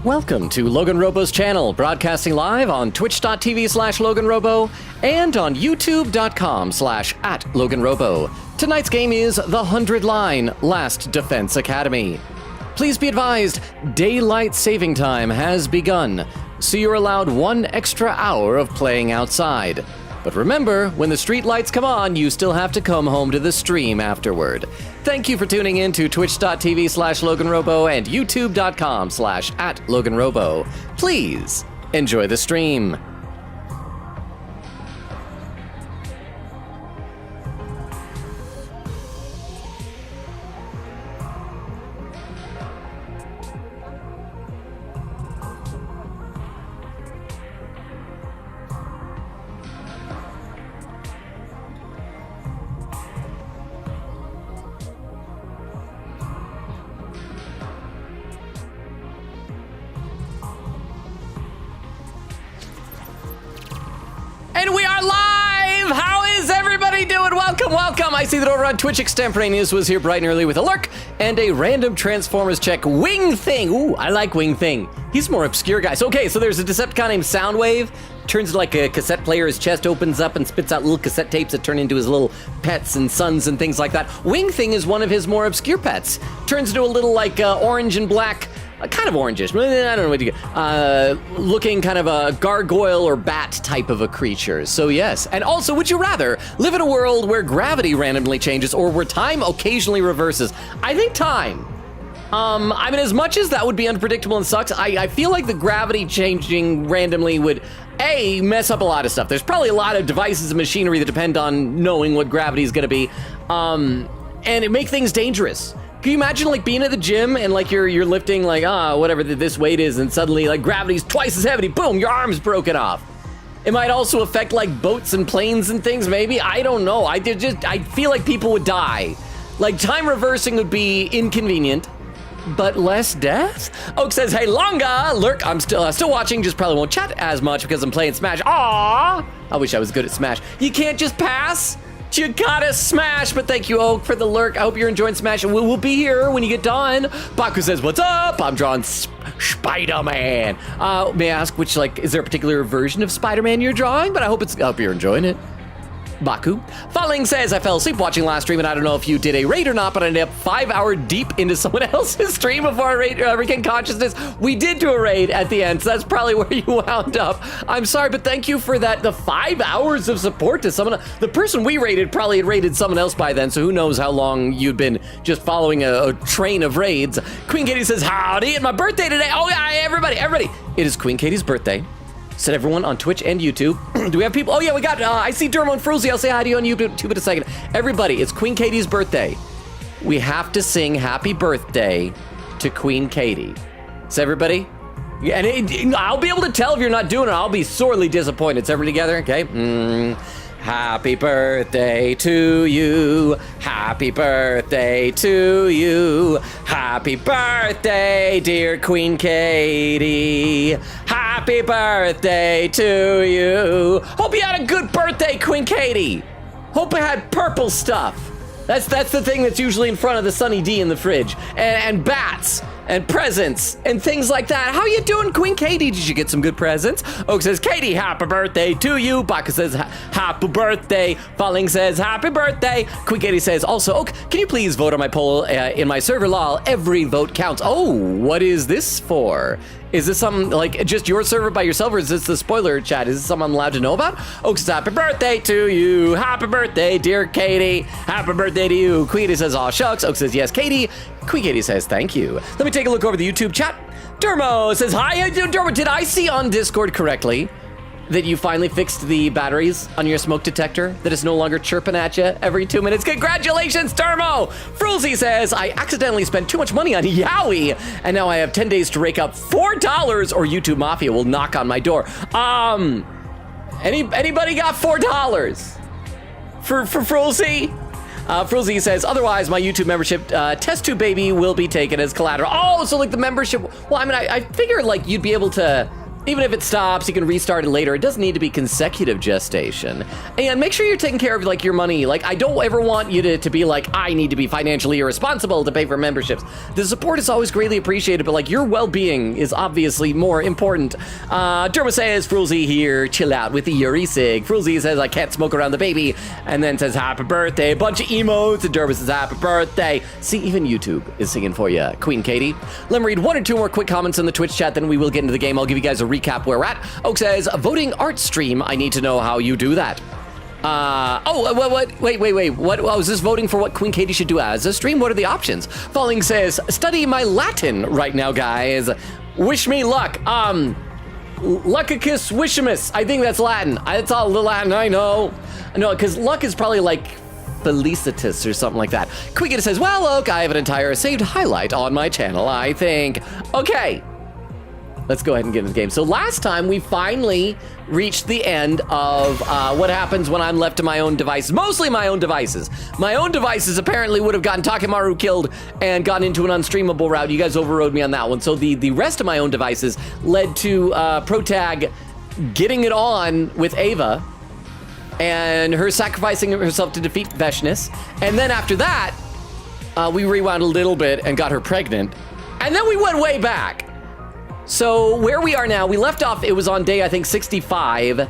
Welcome to LoganRobo's channel, broadcasting live on twitch.tv/LoganRobo and on youtube.com/@LoganRobo. Tonight's game is The 100 Line Last Defense Academy. Please be advised, daylight saving time has begun, so you're allowed 1 extra hour of playing outside. But remember, when the street lights come on, you still have to come home to the stream afterward. Thank you for tuning in to twitch.tv/LoganRobo and youtube.com/@LoganRobo. Please enjoy the stream. And we are live! How is everybody doing? Welcome, welcome! I see that over on Twitch, Extemporaneous was here bright and early with a lurk and a random Transformers check. Wing Thing! Ooh, I like Wing Thing. He's more obscure, guys. Okay, so there's a Decepticon named Soundwave. Turns into like a cassette player. His chest opens up and spits out little cassette tapes that turn into his little pets and sons and things like that. Wing Thing is one of his more obscure pets. Turns into a little like orange and black, kind of orangish, I don't know what you get, looking kind of a gargoyle or bat type of a creature. So yes, and also, would you rather live in a world where gravity randomly changes or where time occasionally reverses? I think time. I mean, as much as that would be unpredictable and sucks, I feel like the gravity changing randomly would, A, mess up a lot of stuff. There's probably a lot of devices and machinery that depend on knowing what gravity is gonna be, and it make things dangerous. Can you imagine like being at the gym and like you're lifting like, whatever this weight is, and suddenly like gravity's twice as heavy, boom, your arm's broken off. It might also affect like boats and planes and things, maybe, I don't know. I feel like people would die. Like time reversing would be inconvenient, but less death? Oak says, hey, Longa, lurk, I'm still watching, just probably won't chat as much because I'm playing Smash. Aww, I wish I was good at Smash. You can't just pass? You gotta smash, but thank you, Oak, for the lurk. I hope you're enjoying Smash, and we'll be here when you get done. Baku says, what's up? I'm drawing Spider-Man. May I ask which, like, is there a particular version of Spider-Man you're drawing? But I hope you're enjoying it. Baku. Falling says, I fell asleep watching last stream, and I don't know if you did a raid or not, but I ended up 5 hour deep into someone else's stream before I regained consciousness. We did do a raid at the end, so that's probably where you wound up. I'm sorry, but thank you for that. The 5 hours of support to someone. The person we raided probably had raided someone else by then, so who knows how long you'd been just following a train of raids. Queen Katie says, howdy, it's my birthday today. Oh yeah, everybody. It is Queen Katie's birthday. Said everyone on Twitch and YouTube. Do we have people? Oh yeah, we got, I see Dermo and Fruzy. I'll say hi to you on YouTube in a second. Everybody, it's Queen Katie's birthday. We have to sing happy birthday to Queen Katie. So everybody, and I'll be able to tell if you're not doing it. I'll be sorely disappointed. So everybody together, okay? Happy birthday to you. Happy birthday to you. Happy birthday, dear Queen Katie. Happy birthday to you. Hope you had a good birthday, Queen Katie. Hope it had purple stuff. That's the thing that's usually in front of the Sunny D in the fridge. And bats and presents and things like that. How you doing, Queen Katie? Did you get some good presents? Oak says, Katie, happy birthday to you. Baka says, happy birthday. Falling says, happy birthday. Queen Katie says, also, Oak, can you please vote on my poll in my server, lol? Every vote counts. Oh, what is this for? Is this something like just your server by yourself, or is this the spoiler chat? Is this something I'm allowed to know about? Oak says, happy birthday to you. Happy birthday, dear Katie. Happy birthday to you. Queen Katie says, aw shucks. Oak says, yes, Katie. Queen Katie says, thank you. Let me take a look over the YouTube chat. Dermo says, hi. Dermo, did I see on Discord correctly that you finally fixed the batteries on your smoke detector, that it's no longer chirping at you every 2 minutes? Congratulations, Dermo! Fruzy says, I accidentally spent too much money on Yowie, and now I have 10 days to rake up $4 or YouTube Mafia will knock on my door. Anybody got $4 for Fruzy? Fruzy says, otherwise my YouTube membership test tube baby will be taken as collateral. Oh, so like the membership, well, I mean, I figured like you'd be able to Even if it stops, you can restart it later. It doesn't need to be consecutive gestation. And make sure you're taking care of like your money. Like, I don't ever want you to be like, I need to be financially irresponsible to pay for memberships. The support is always greatly appreciated, but like your well-being is obviously more important. Derma says, Frulzy here, chill out with the Yuri Sig. Frulzy says, I can't smoke around the baby. And then says, happy birthday. A bunch of emotes. And Derma says, happy birthday. See, even YouTube is singing for you, Queen Katie. Let me read one or two more quick comments in the Twitch chat, then we will get into the game. I'll give you guys a recap where we're at. Oak says, voting art stream. I need to know how you do that. Wait. What? Oh, is this voting for what Queen Katie should do as a stream? What are the options? Falling says, study my Latin right now, guys. Wish me luck. Luckicus wishimus. I think that's Latin. It's all the Latin I know. No, because luck is probably like felicitas or something like that. Quiggin says, well, Oak, I have an entire saved highlight on my channel, I think. Okay. Let's go ahead and get into the game. So last time we finally reached the end of what happens when I'm left to my own devices. Mostly my own devices. My own devices apparently would have gotten Takemaru killed and gotten into an unstreamable route. You guys overrode me on that one. So the rest of my own devices led to Protag getting it on with Ava and her sacrificing herself to defeat Veshness. And then after that, we rewound a little bit and got her pregnant. And then we went way back. So where we are now, we left off, it was on day, I think, 65, and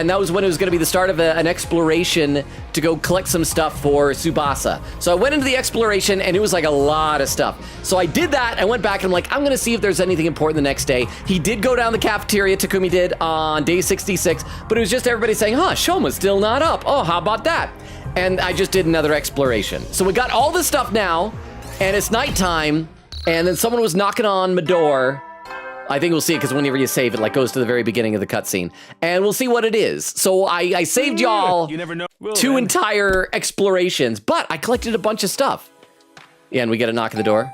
that was when it was going to be the start of an exploration to go collect some stuff for Tsubasa. So I went into the exploration, and it was like a lot of stuff. So I did that, I went back, and I'm like, I'm going to see if there's anything important the next day. He did go down the cafeteria, Takumi did, on day 66, but it was just everybody saying, Shoma's still not up. Oh, how about that? And I just did another exploration. So we got all this stuff now, and it's nighttime. And then someone was knocking on my door. I think we'll see it because whenever you save it, like goes to the very beginning of the cutscene. And we'll see what it is. So I saved y'all two entire explorations, but I collected a bunch of stuff. Yeah, and we get a knock at the door.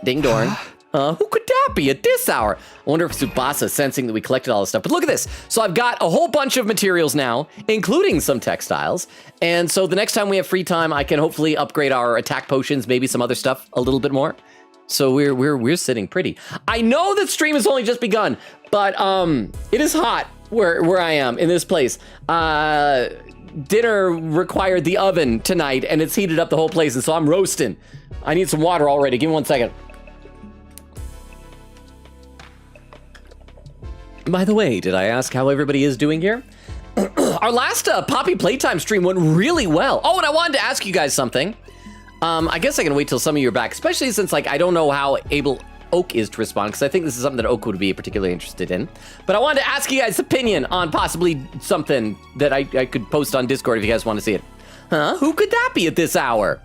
Ding dong. Who could that be at this hour? I wonder if Tsubasa sensing that we collected all this stuff. But look at this. So I've got a whole bunch of materials now, including some textiles. And so the next time we have free time, I can hopefully upgrade our attack potions, maybe some other stuff a little bit more. So we're sitting pretty. I know that stream has only just begun, but it is hot where I am in this place. Dinner required the oven tonight, and it's heated up the whole place, and so I'm roasting. I need some water already. Give me 1 second. By the way, did I ask how everybody is doing here? Our last Poppy Playtime stream went really well. Oh, and I wanted to ask you guys something. I guess I can wait till some of you are back, especially since, like, I don't know how able Oak is to respond, because I think this is something that Oak would be particularly interested in. But I wanted to ask you guys' opinion on possibly something that I could post on Discord if you guys want to see it. Who could that be at this hour?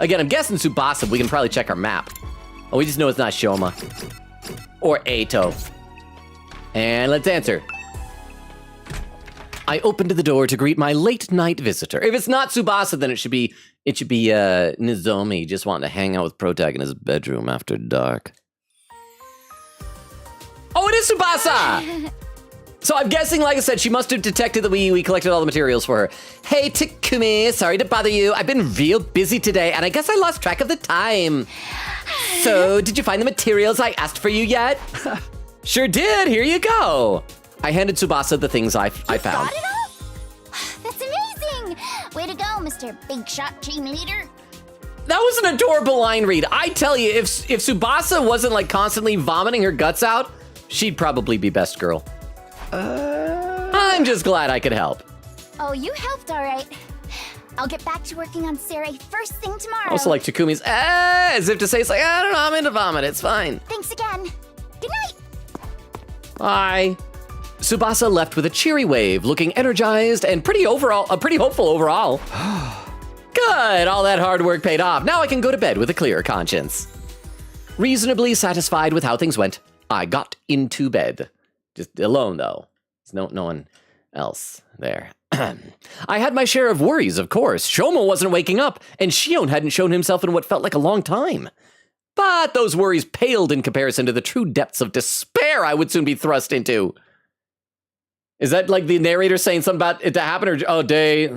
Again, I'm guessing Tsubasa. We can probably check our map. Oh, we just know it's not Shoma. Or Eito. And let's answer. I opened the door to greet my late-night visitor. If it's not Tsubasa, then it should be Nozomi just wanting to hang out with Protag in his bedroom after dark. Oh, it is Tsubasa! So I'm guessing, like I said, she must have detected that we collected all the materials for her. Hey, Takumi, sorry to bother you. I've been real busy today, and I guess I lost track of the time. So, did you find the materials I asked for you yet? Sure did, here you go. I handed Tsubasa the things I found. Got it all? That's amazing! Way to go, Mr. Big Shot Team Leader. That was an adorable line read. I tell you, if Tsubasa wasn't like constantly vomiting her guts out, she'd probably be best girl. I'm just glad I could help. Oh, you helped all right. I'll get back to working on Sarai first thing tomorrow. Also like Takumi's, as if to say, it's like, I don't know, I'm into vomit, it's fine. Thanks again. Good night. Bye. Tsubasa left with a cheery wave, looking energized and pretty hopeful overall. Good, all that hard work paid off. Now I can go to bed with a clear conscience. Reasonably satisfied with how things went, I got into bed. Just alone, though. There's no one else there. I had my share of worries, of course. Shoma wasn't waking up, and Shion hadn't shown himself in what felt like a long time. But those worries paled in comparison to the true depths of despair I would soon be thrust into. Is that like the narrator saying something about it to happen, or day?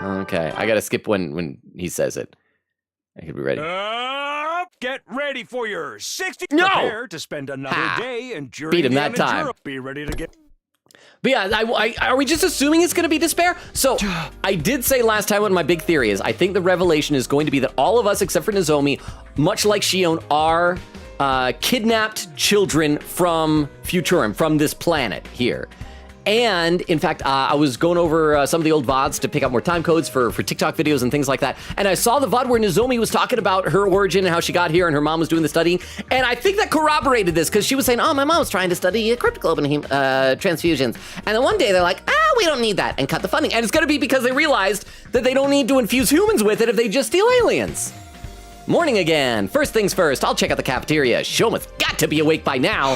Okay, I gotta skip when he says it. I could be ready. get ready for your 60. No! Prepare to spend another Ha. day enduring Beat him the that time. unendurable. Be ready to get... But yeah, are we just assuming it's going to be despair? So I did say last time what my big theory is. I think the revelation is going to be that all of us, except for Nozomi, much like Shion, are kidnapped children from Futurum, from this planet here. And in fact, I was going over some of the old VODs to pick up more time codes for TikTok videos and things like that. And I saw the VOD where Nozomi was talking about her origin and how she got here and her mom was doing the studying. And I think that corroborated this because she was saying, oh, my mom was trying to study cryptoglobin transfusions. And then one day they're like, we don't need that, and cut the funding. And it's going to be because they realized that they don't need to infuse humans with it if they just steal aliens. Morning again. First things first, I'll check out the cafeteria. Shoma's got to be awake by now.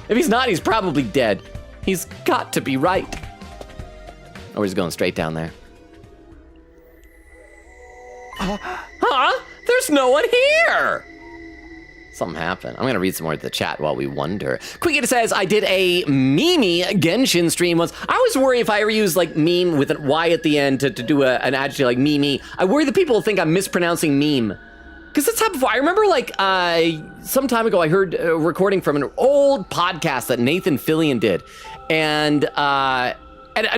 If he's not, he's probably dead. He's got to be right. Oh, we're just going straight down there. Huh? There's no one here! Something happened. I'm gonna read some more of the chat while we wonder. Quickita says, I did a Mimi Genshin stream once. I always worry if I ever use like meme with an Y at the end to do an adjective like Mimi. I worry that people will think I'm mispronouncing meme. Because that's happened before. I remember like some time ago I heard a recording from an old podcast that Nathan Fillion did. And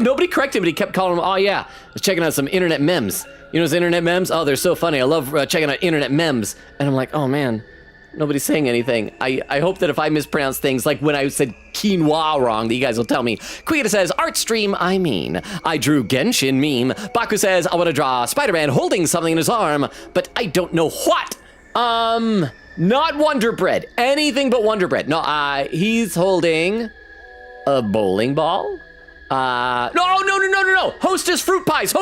nobody corrected him, but he kept calling him, oh yeah, I was checking out some internet memes. You know those internet memes? Oh, they're so funny. I love checking out internet memes. And I'm like, oh man, nobody's saying anything. I hope that if I mispronounce things, like when I said quinoa wrong, that you guys will tell me. Quieta says, art stream, I drew Genshin meme. Baku says, I want to draw Spider-Man holding something in his arm, but I don't know what. Not Wonder Bread. Anything but Wonder Bread. No, he's holding a bowling ball? No. Hostess fruit pies.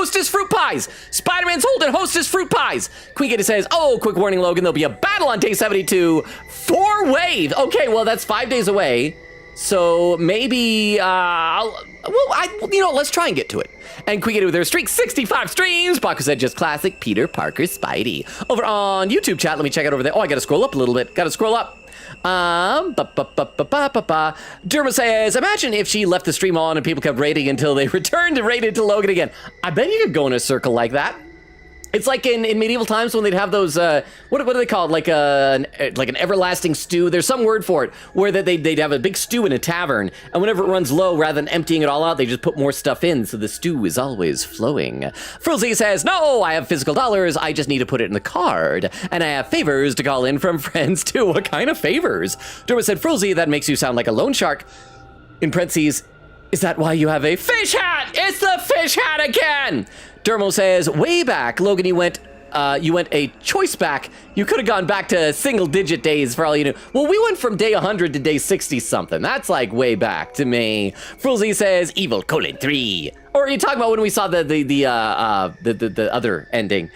Spider-Man's holding Hostess fruit pies. Queekita says, oh, quick warning, Logan, there'll be a battle on day 72 for Wave. Okay, well, that's 5 days away. So maybe, let's try and get to it. And Queekita with her streak 65 streams. Baku said, just classic Peter Parker Spidey. Over on YouTube chat, let me check it over there. Oh, I gotta scroll up a little bit. Derma says, imagine if she left the stream on and people kept raiding until they returned and raided to Logan again. I bet you could go in a circle like that. It's like in medieval times when they'd have those, what do they call it? Like an everlasting stew. There's some word for it, where they'd have a big stew in a tavern, and whenever it runs low, rather than emptying it all out, they just put more stuff in, so the stew is always flowing. Frilzy says, no, I have physical dollars, I just need to put it in the card, and I have favors to call in from friends too. What kind of favors? Derma said, Frilzy, that makes you sound like a loan shark. In parentheses, is that why you have a fish hat? It's the fish hat again! Dermo says, way back, Logan, you went a choice back. You could have gone back to single-digit days for all you knew. Well, we went from day 100 to day 60-something. That's like way back to me. Frulzy says, Evil: 3. Or are you talking about when we saw the other ending?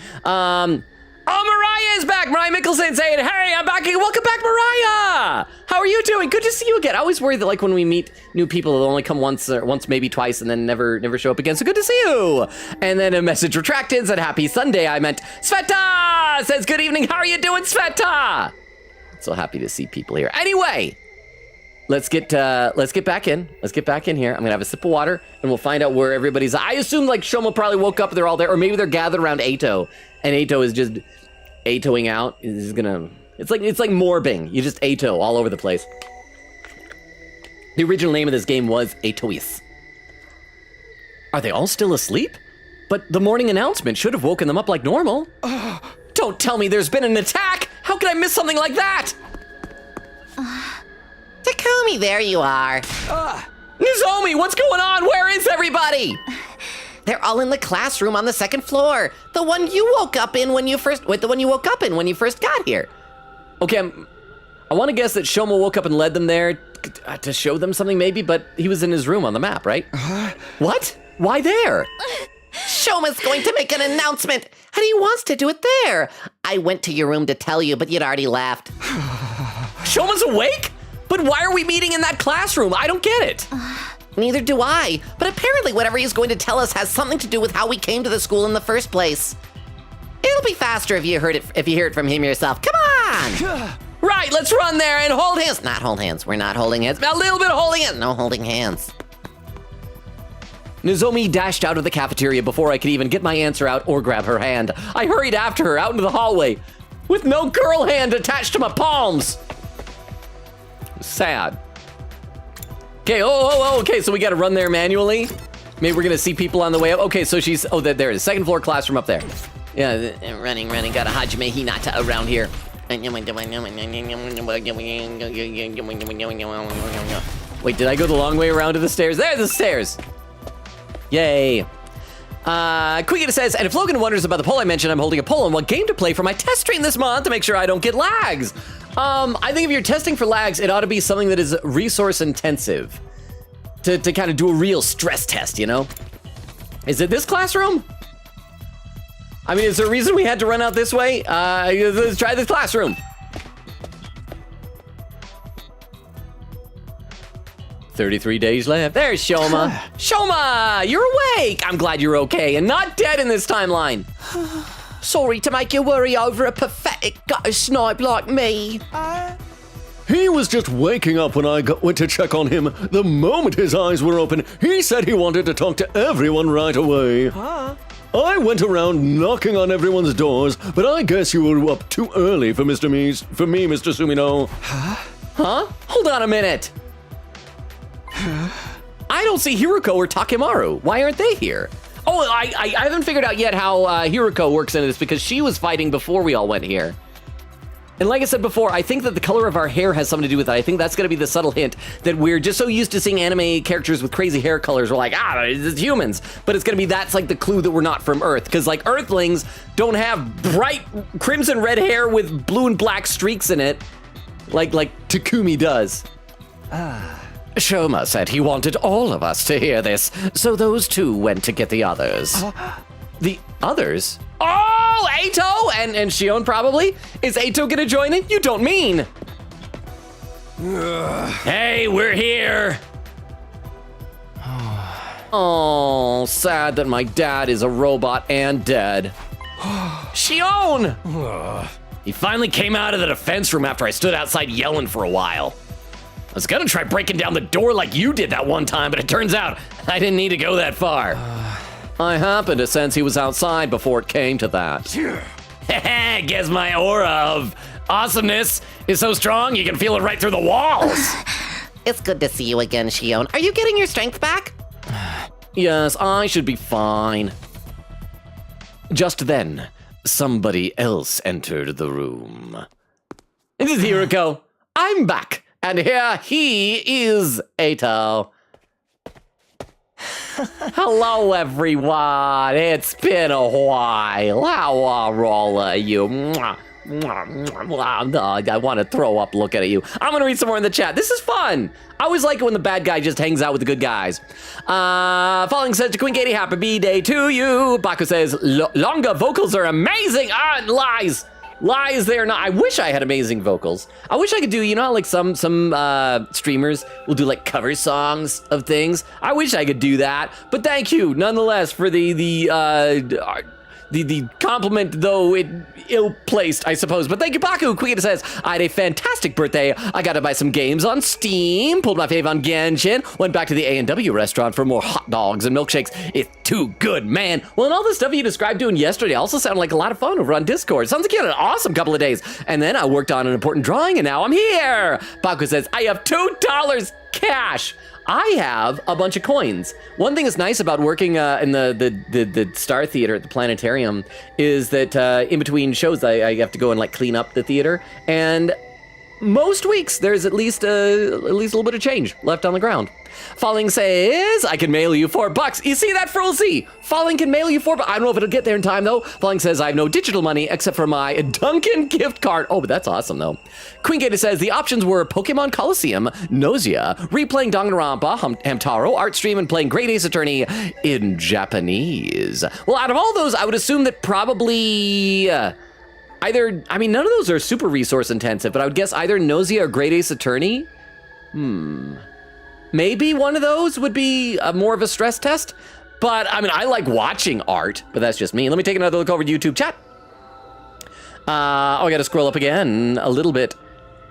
Oh, Mariah is back! Mariah Mickelson saying, hey, I'm back again. Welcome back, Mariah! How are you doing? Good to see you again. I always worry that like when we meet new people, they'll only come once, maybe twice, and then never show up again. So good to see you! And then a message retracted, said, happy Sunday. I meant, Sveta! Says, good evening. How are you doing, Sveta? So happy to see people here. Anyway, let's get back in. Let's get back in here. I'm gonna have a sip of water, and we'll find out where everybody's. I assume like Shoma probably woke up, they're all there, or maybe they're gathered around Ato, and Ato is just Atoing out. Is gonna. It's like morbing. You just Ato all over the place. The original name of this game was Atois. Are they all still asleep? But the morning announcement should have woken them up like normal. Don't tell me there's been an attack! How could I miss something like that? Takumi, there you are. Nozomi, what's going on? Where is everybody? They're all in the classroom on the second floor. The one you woke up in when you first got here. Okay, I want to guess that Shoma woke up and led them there to show them something maybe, but he was in his room on the map, right? What? Why there? Shoma's going to make an announcement, and he wants to do it there. I went to your room to tell you, but you'd already left. Shoma's awake? But why are we meeting in that classroom? I don't get it. Neither do I, but apparently whatever he's going to tell us has something to do with how we came to the school in the first place. It'll be faster if you hear it from him yourself. Come on! Right, let's run there and hold hands. Not hold hands. We're not holding hands. A little bit of holding hands. No holding hands. Nozomi dashed out of the cafeteria before I could even get my answer out or grab her hand. I hurried after her out into the hallway. with no girl hand attached to my palms. Sad. Okay, okay, so we gotta run there manually. Maybe we're gonna see people on the way up. Okay, so she's, there it is, second floor classroom up there. Yeah, running, got a Hajime Hinata around here. Wait, did I go the long way around to the stairs? There's the stairs. Yay. Quiggita says, and if Logan wonders about the poll I mentioned, I'm holding a poll on what game to play for my test stream this month to make sure I don't get lags. I think if you're testing for lags, it ought to be something that is resource intensive to kind of do a real stress test, you know? Is it this classroom? I mean, is there a reason we had to run out this way? Let's try this classroom. 33 days left. There's Shoma. Shoma, you're awake. I'm glad you're okay and not dead in this timeline. Sorry to make you worry over a pathetic gutter snipe like me. He was just waking up when I went to check on him. The moment his eyes were open, he said he wanted to talk to everyone right away. I went around knocking on everyone's doors, but I guess you were up too early for me, Mr. Sumino. Huh? Hold on a minute. I don't see Hiruko or Takemaru. Why aren't they here? Oh, I haven't figured out yet how Hiruko works into this because she was fighting before we all went here. And like I said before, I think that the color of our hair has something to do with it. I think that's going to be the subtle hint that we're just so used to seeing anime characters with crazy hair colors. We're like, it's humans. But it's going to be, that's like the clue that we're not from Earth. Because like Earthlings don't have bright crimson red hair with blue and black streaks in it. Like Takumi does. Shoma said he wanted all of us to hear this, so those two went to get the others. The others? Oh, Eito and Shion probably? Is Eito gonna join in? You don't mean. Hey, we're here. Oh, sad that my dad is a robot and dead. Shion! He finally came out of the defense room after I stood outside yelling for a while. I was gonna try breaking down the door like you did that one time, but it turns out I didn't need to go that far. I happened to sense he was outside before it came to that. Guess my aura of awesomeness is so strong you can feel it right through the walls. It's good to see you again, Shion. Are you getting your strength back? Yes, I should be fine. Just then, somebody else entered the room. This is Hiruko. I'm back, and here he is, Eito. Hello, everyone. It's been a while. How are all of you? I want to throw up looking at you. I'm going to read some more in the chat. This is fun. I always like it when the bad guy just hangs out with the good guys. Falling says to Queen Katie, happy B-Day to you. Baku says, Longa vocals are amazing. Lies. Lies, they're not. I wish I had amazing vocals. I wish I could do, you know how like some streamers will do like cover songs of things. I wish I could do that. But thank you nonetheless for the compliment, though it ill-placed, I suppose. But thank you, Baku. Queen says, I had a fantastic birthday. I got to buy some games on Steam, pulled my fave on Genshin, went back to the A&W restaurant for more hot dogs and milkshakes. It's too good, man. Well, and all the stuff you described doing yesterday also sounded like a lot of fun over on Discord. Sounds like you had an awesome couple of days. And then I worked on an important drawing, and now I'm here. Baku says, I have $2 cash. I have a bunch of coins. One thing that's nice about working in the Star Theater at the Planetarium is that in between shows I have to go and like clean up the theater, and most weeks there's at least a little bit of change left on the ground. Falling says, I can mail you $4. You see that, Frolzy? Falling can mail you $4. I don't know if it'll get there in time, though. Falling says, I have no digital money except for my Dunkin' gift card. Oh, but that's awesome, though. Queen Gator says, the options were Pokemon Coliseum, Nausea, replaying Danganronpa, Hamtaro, Art Stream, and playing Great Ace Attorney in Japanese. Well, out of all those, I would assume that probably... either, I mean, none of those are super resource intensive, but I would guess either Nausea or Great Ace Attorney. Maybe one of those would be more of a stress test, but I mean, I like watching art, but that's just me. Let me take another look over YouTube chat. I gotta scroll up again a little bit.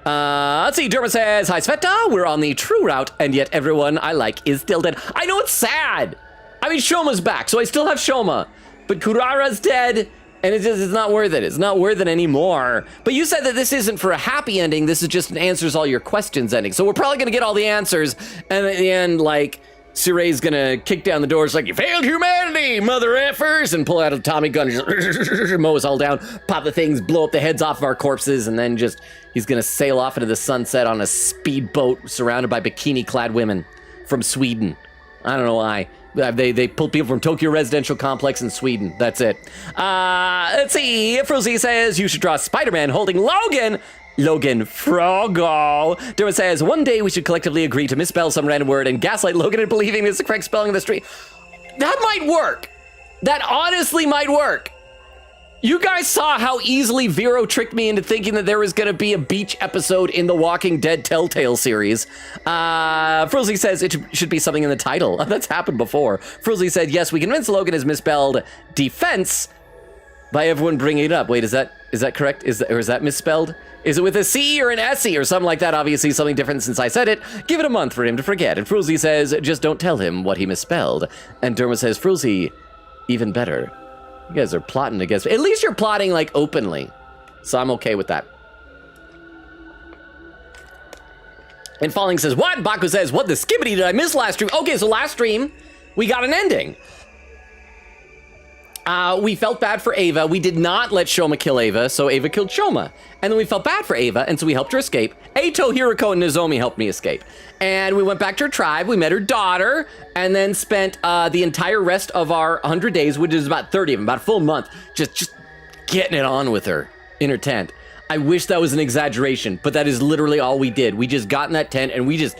Let's see, Derma says, hi Sveta, we're on the true route, and yet everyone I like is still dead. I know, it's sad. I mean, Shoma's back, so I still have Shoma, but Kurara's dead, And it's not worth it. It's not worth it anymore. But you said that this isn't for a happy ending. This is just an answers all your questions ending. So we're probably going to get all the answers. And at the end, like, Suray's going to kick down the doors like, you failed humanity, mother effers, and pull out a Tommy gun and just mow us all down, pop the things, blow up the heads off of our corpses, and then just, he's going to sail off into the sunset on a speedboat surrounded by bikini-clad women from Sweden. I don't know why. They pulled people from Tokyo Residential Complex in Sweden. That's it. Let's see. Frozy says you should draw Spider-Man holding Logan Froggo. Dermot says, one day we should collectively agree to misspell some random word and gaslight Logan into believing it's the correct spelling of the street. That might work. That honestly might work. You guys saw how easily Vero tricked me into thinking that there was going to be a beach episode in the Walking Dead Telltale series. Frozy says it should be something in the title. That's happened before. Frozy said, yes, we convinced Logan is misspelled defense by everyone bringing it up. Wait, is that correct? Is that misspelled? Is it with a C or an S-E or something like that? Obviously something different since I said it. Give it a month for him to forget. And Frozy says, just don't tell him what he misspelled. And Derma says, Frozy, even better. You guys are plotting against me. At least you're plotting, like, openly. So I'm okay with that. And Falling says, what? Baku says, what the skibbity did I miss last stream? Okay, so last stream, we got an ending. We felt bad for Ava. We did not let Shoma kill Ava, so Ava killed Shoma. And then we felt bad for Ava, and so we helped her escape. Eito, Hiroko, and Nozomi helped me escape. And we went back to her tribe, we met her daughter, and then spent the entire rest of our 100 days, which is about 30 of them, about a full month, just getting it on with her in her tent. I wish that was an exaggeration, but that is literally all we did. We just got in that tent, and we just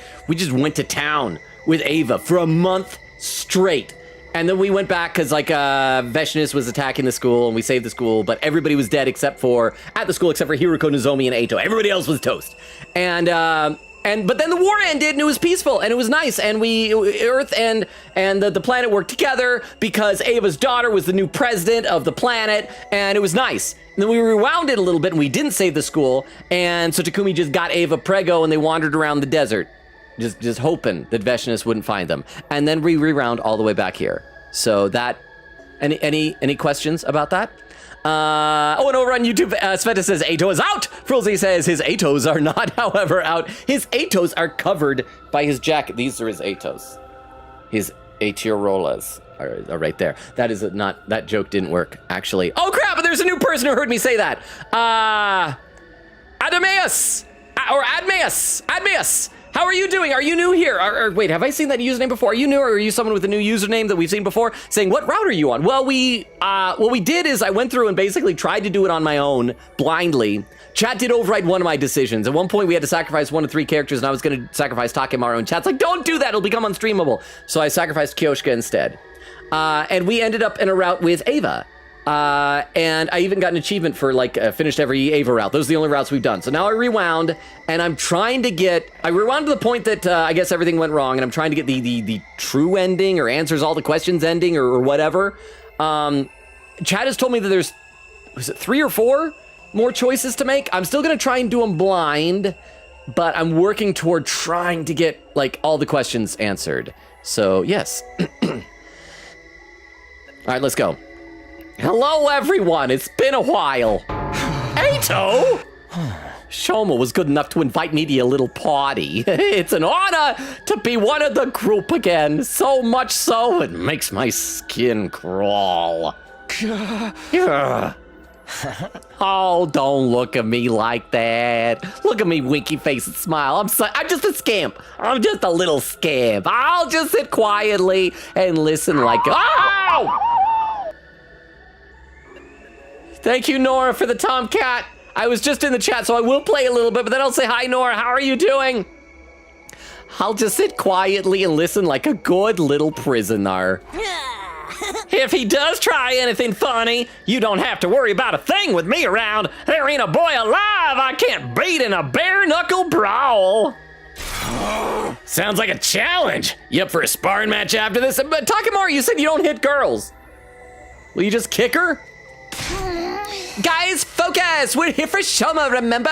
went to town with Ava for a month straight. And then we went back because, like, Veshnus was attacking the school, and we saved the school, but everybody was dead except for Hiroko, Nozomi, and Eito. Everybody else was toast. But then the war ended, and it was peaceful, and it was nice, and Earth and the planet worked together because Ava's daughter was the new president of the planet, and it was nice. And then we rewound it a little bit, and we didn't save the school, and so Takumi just got Ava Prego, and they wandered around the desert. Just hoping that Veshnus wouldn't find them. And then we rewound all the way back here. So that, any questions about that? And over on YouTube, Sveta says Eito is out. Frozy says his Eitos are not, however, out. His Eitos are covered by his jacket. These are his Eitos. His Eitirolas are right there. That joke didn't work, actually. Oh crap, there's a new person who heard me say that. Admeus. How are you doing? Are you new here? Or wait, have I seen that username before? Are you new, or are you someone with a new username that we've seen before? Saying, what route are you on? Well, what we did is I went through and basically tried to do it on my own, blindly. Chat did override one of my decisions. At one point, we had to sacrifice 1 of 3 characters, and I was going to sacrifice Takemaru, and chat's like, don't do that, it'll become unstreamable. So I sacrificed Kyoshka instead. And we ended up in a route with Ava. And I even got an achievement for, like, finished every Ava route. Those are the only routes we've done. So now I rewound, and I'm trying to I rewound to the point that I guess everything went wrong, and I'm trying to get the true ending, or answers all the questions ending, or whatever. Chad has told me that there's, was it 3 or 4 more choices to make? I'm still gonna try and do them blind, but I'm working toward trying to get, like, all the questions answered. So, yes. All right, let's go. Hello, everyone. It's been a while. Eito! Shoma was good enough to invite me to a little party. It's an honor to be one of the group again. So much so, it makes my skin crawl. Oh, don't look at me like that. Look at me, winky face and smile. I'm just a scamp. I'm just a little scamp. I'll just sit quietly and listen like, oh! Thank you, Nora, for the Tomcat. I was just in the chat, so I will play a little bit, but then I'll say, hi, Nora, how are you doing? I'll just sit quietly and listen like a good little prisoner. If he does try anything funny, you don't have to worry about a thing with me around. There ain't a boy alive I can't beat in a bare-knuckle brawl. Sounds like a challenge. You up for a sparring match after this? But Takemaru, you said you don't hit girls. Will you just kick her? Guys, focus! We're here for Shoma, remember?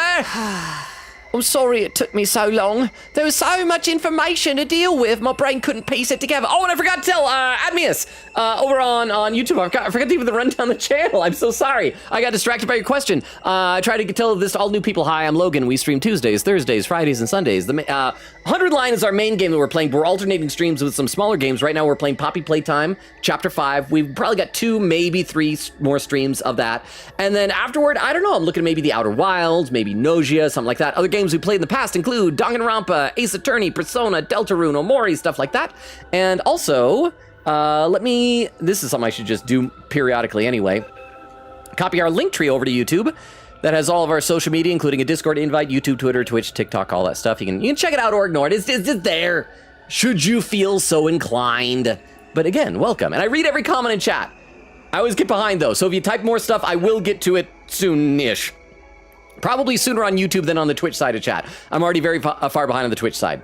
I'm sorry it took me so long. There was so much information to deal with, my brain couldn't piece it together. Oh, and I forgot to tell Admius over on YouTube, I forgot to even run down the channel. I'm so sorry. I got distracted by your question. I tried to tell this to all new people. Hi, I'm Logan. We stream Tuesdays, Thursdays, Fridays, and Sundays. The 100 Line is our main game that we're playing. We're alternating streams with some smaller games. Right now we're playing Poppy Playtime, Chapter 5. We've probably got 2, maybe 3 more streams of that. And then afterward, I don't know, I'm looking at maybe The Outer Wilds, maybe Nausea, something like that. Other games we played in the past include Danganronpa, Ace Attorney, Persona, Deltarune, Omori, stuff like that. And also, this is something I should just do periodically anyway. Copy our link tree over to YouTube. That has all of our social media, including a Discord invite, YouTube, Twitter, Twitch, TikTok, all that stuff. You can check it out or ignore it. It's there, should you feel so inclined. But again, welcome. And I read every comment in chat. I always get behind, though, so if you type more stuff, I will get to it soon-ish. Probably sooner on YouTube than on the Twitch side of chat. I'm already very far behind on the Twitch side.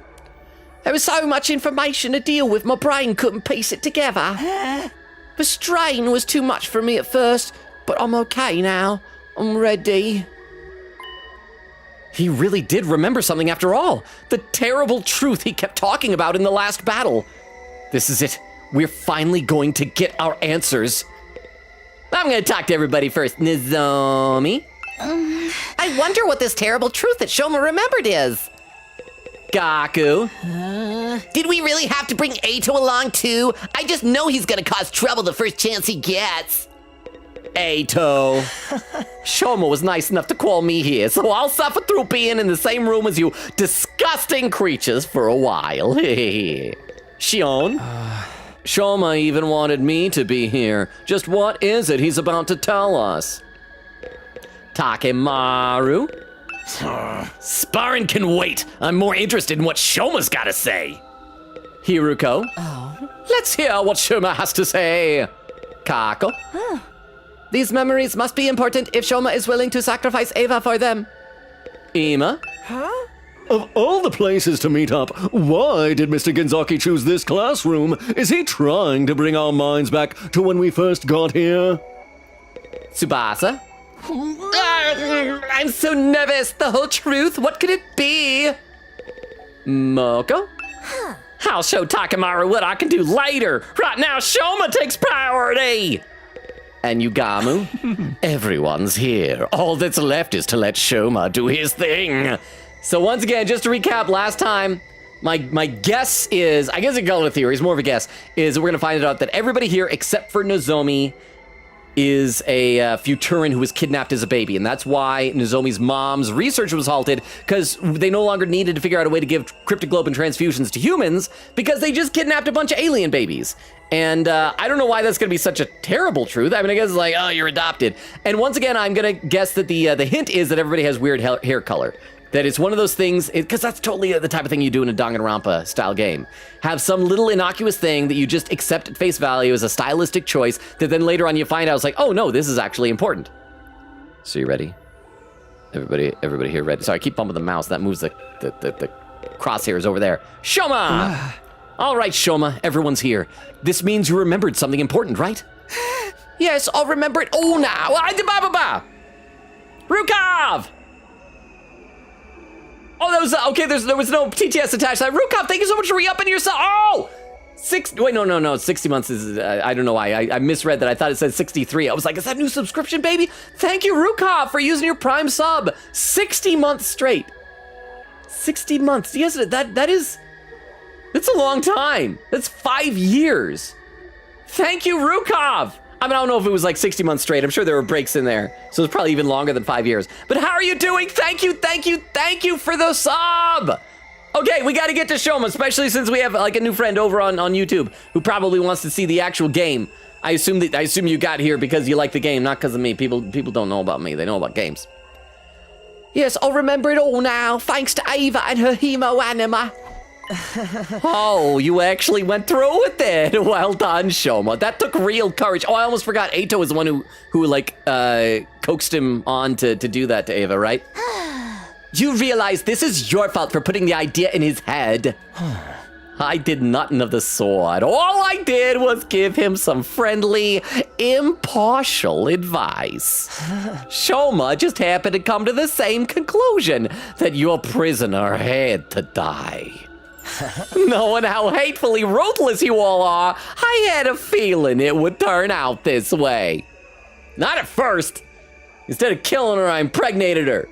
There was so much information to deal with, my brain couldn't piece it together. The strain was too much for me at first, but I'm okay now. I'm ready. He really did remember something after all. The terrible truth he kept talking about in the last battle. This is it. We're finally going to get our answers. I'm going to talk to everybody first. Nozomi? I wonder what this terrible truth that Shoma remembered is. Gaku? Did we really have to bring Ato along too? I just know he's gonna cause trouble the first chance he gets. Ato. Shoma was nice enough to call me here, so I'll suffer through being in the same room as you disgusting creatures for a while. Shion? Shoma even wanted me to be here. Just what is it he's about to tell us? Takemaru? Sparring can wait. I'm more interested in what Shoma's gotta say. Hiruko? Let's hear what Shoma has to say. Kako? These memories must be important if Shoma is willing to sacrifice Eva for them. Ima? Of all the places to meet up, why did Mr. Genzaki choose this classroom? Is he trying to bring our minds back to when we first got here? Tsubasa? I'm so nervous. The whole truth? What could it be? Moko? I'll show Takemaru what I can do later. Right now, Shoma takes priority. And Yugamu? Everyone's here. All that's left is to let Shoma do his thing. So once again, just to recap, last time, my guess is, I guess I call it a theory, it's more of a guess, is we're going to find out that everybody here except for Nozomi is a Futuran who was kidnapped as a baby. And that's why Nozomi's mom's research was halted, because they no longer needed to figure out a way to give cryptoglobin transfusions to humans, because they just kidnapped a bunch of alien babies. And I don't know why that's going to be such a terrible truth. I mean, I guess it's like, oh, you're adopted. And once again, I'm going to guess that the hint is that everybody has weird hair color. That it's one of those things, because that's totally the type of thing you do in a Danganronpa style game. Have some little innocuous thing that you just accept at face value as a stylistic choice that then later on you find out it's like, oh no, this is actually important. So you ready? Everybody here ready? Sorry, I keep bumping the mouse. That moves the crosshairs over there. Shoma! All right, Shoma, everyone's here. This means you remembered something important, right? Yes, I'll remember it all now. Rukov! Oh, that was, okay, there was no TTS attached. Rukov, thank you so much for re-upping yourself. Oh! No, 60 months is, I don't know why. I misread that. I thought it said 63. I was like, is that a new subscription, baby? Thank you, Rukov, for using your Prime sub. 60 months straight. 60 months. Yes, that's a long time. That's 5 years. Thank you, Rukov. I mean, I don't know if it was like 60 months straight. I'm sure there were breaks in there. So it's probably even longer than 5 years. But how are you doing? Thank you for the sub. Okay, we got to get to Shoma, especially since we have like a new friend over on YouTube who probably wants to see the actual game. I assume you got here because you like the game, not because of me. People don't know about me. They know about games. Yes, I'll remember it all now, thanks to Ava and her hemo anima. Oh, you actually went through with it. Well done, Shoma. That took real courage. Oh, I almost forgot. Ato was the one who like coaxed him on to do that to Ava, right? You realize this is your fault for putting the idea in his head. I did nothing of the sort. All I did was give him some friendly, impartial advice. Shoma just happened to come to the same conclusion, that your prisoner had to die. Knowing how hatefully ruthless you all are, I had a feeling it would turn out this way. Not at first. Instead of killing her, I impregnated her.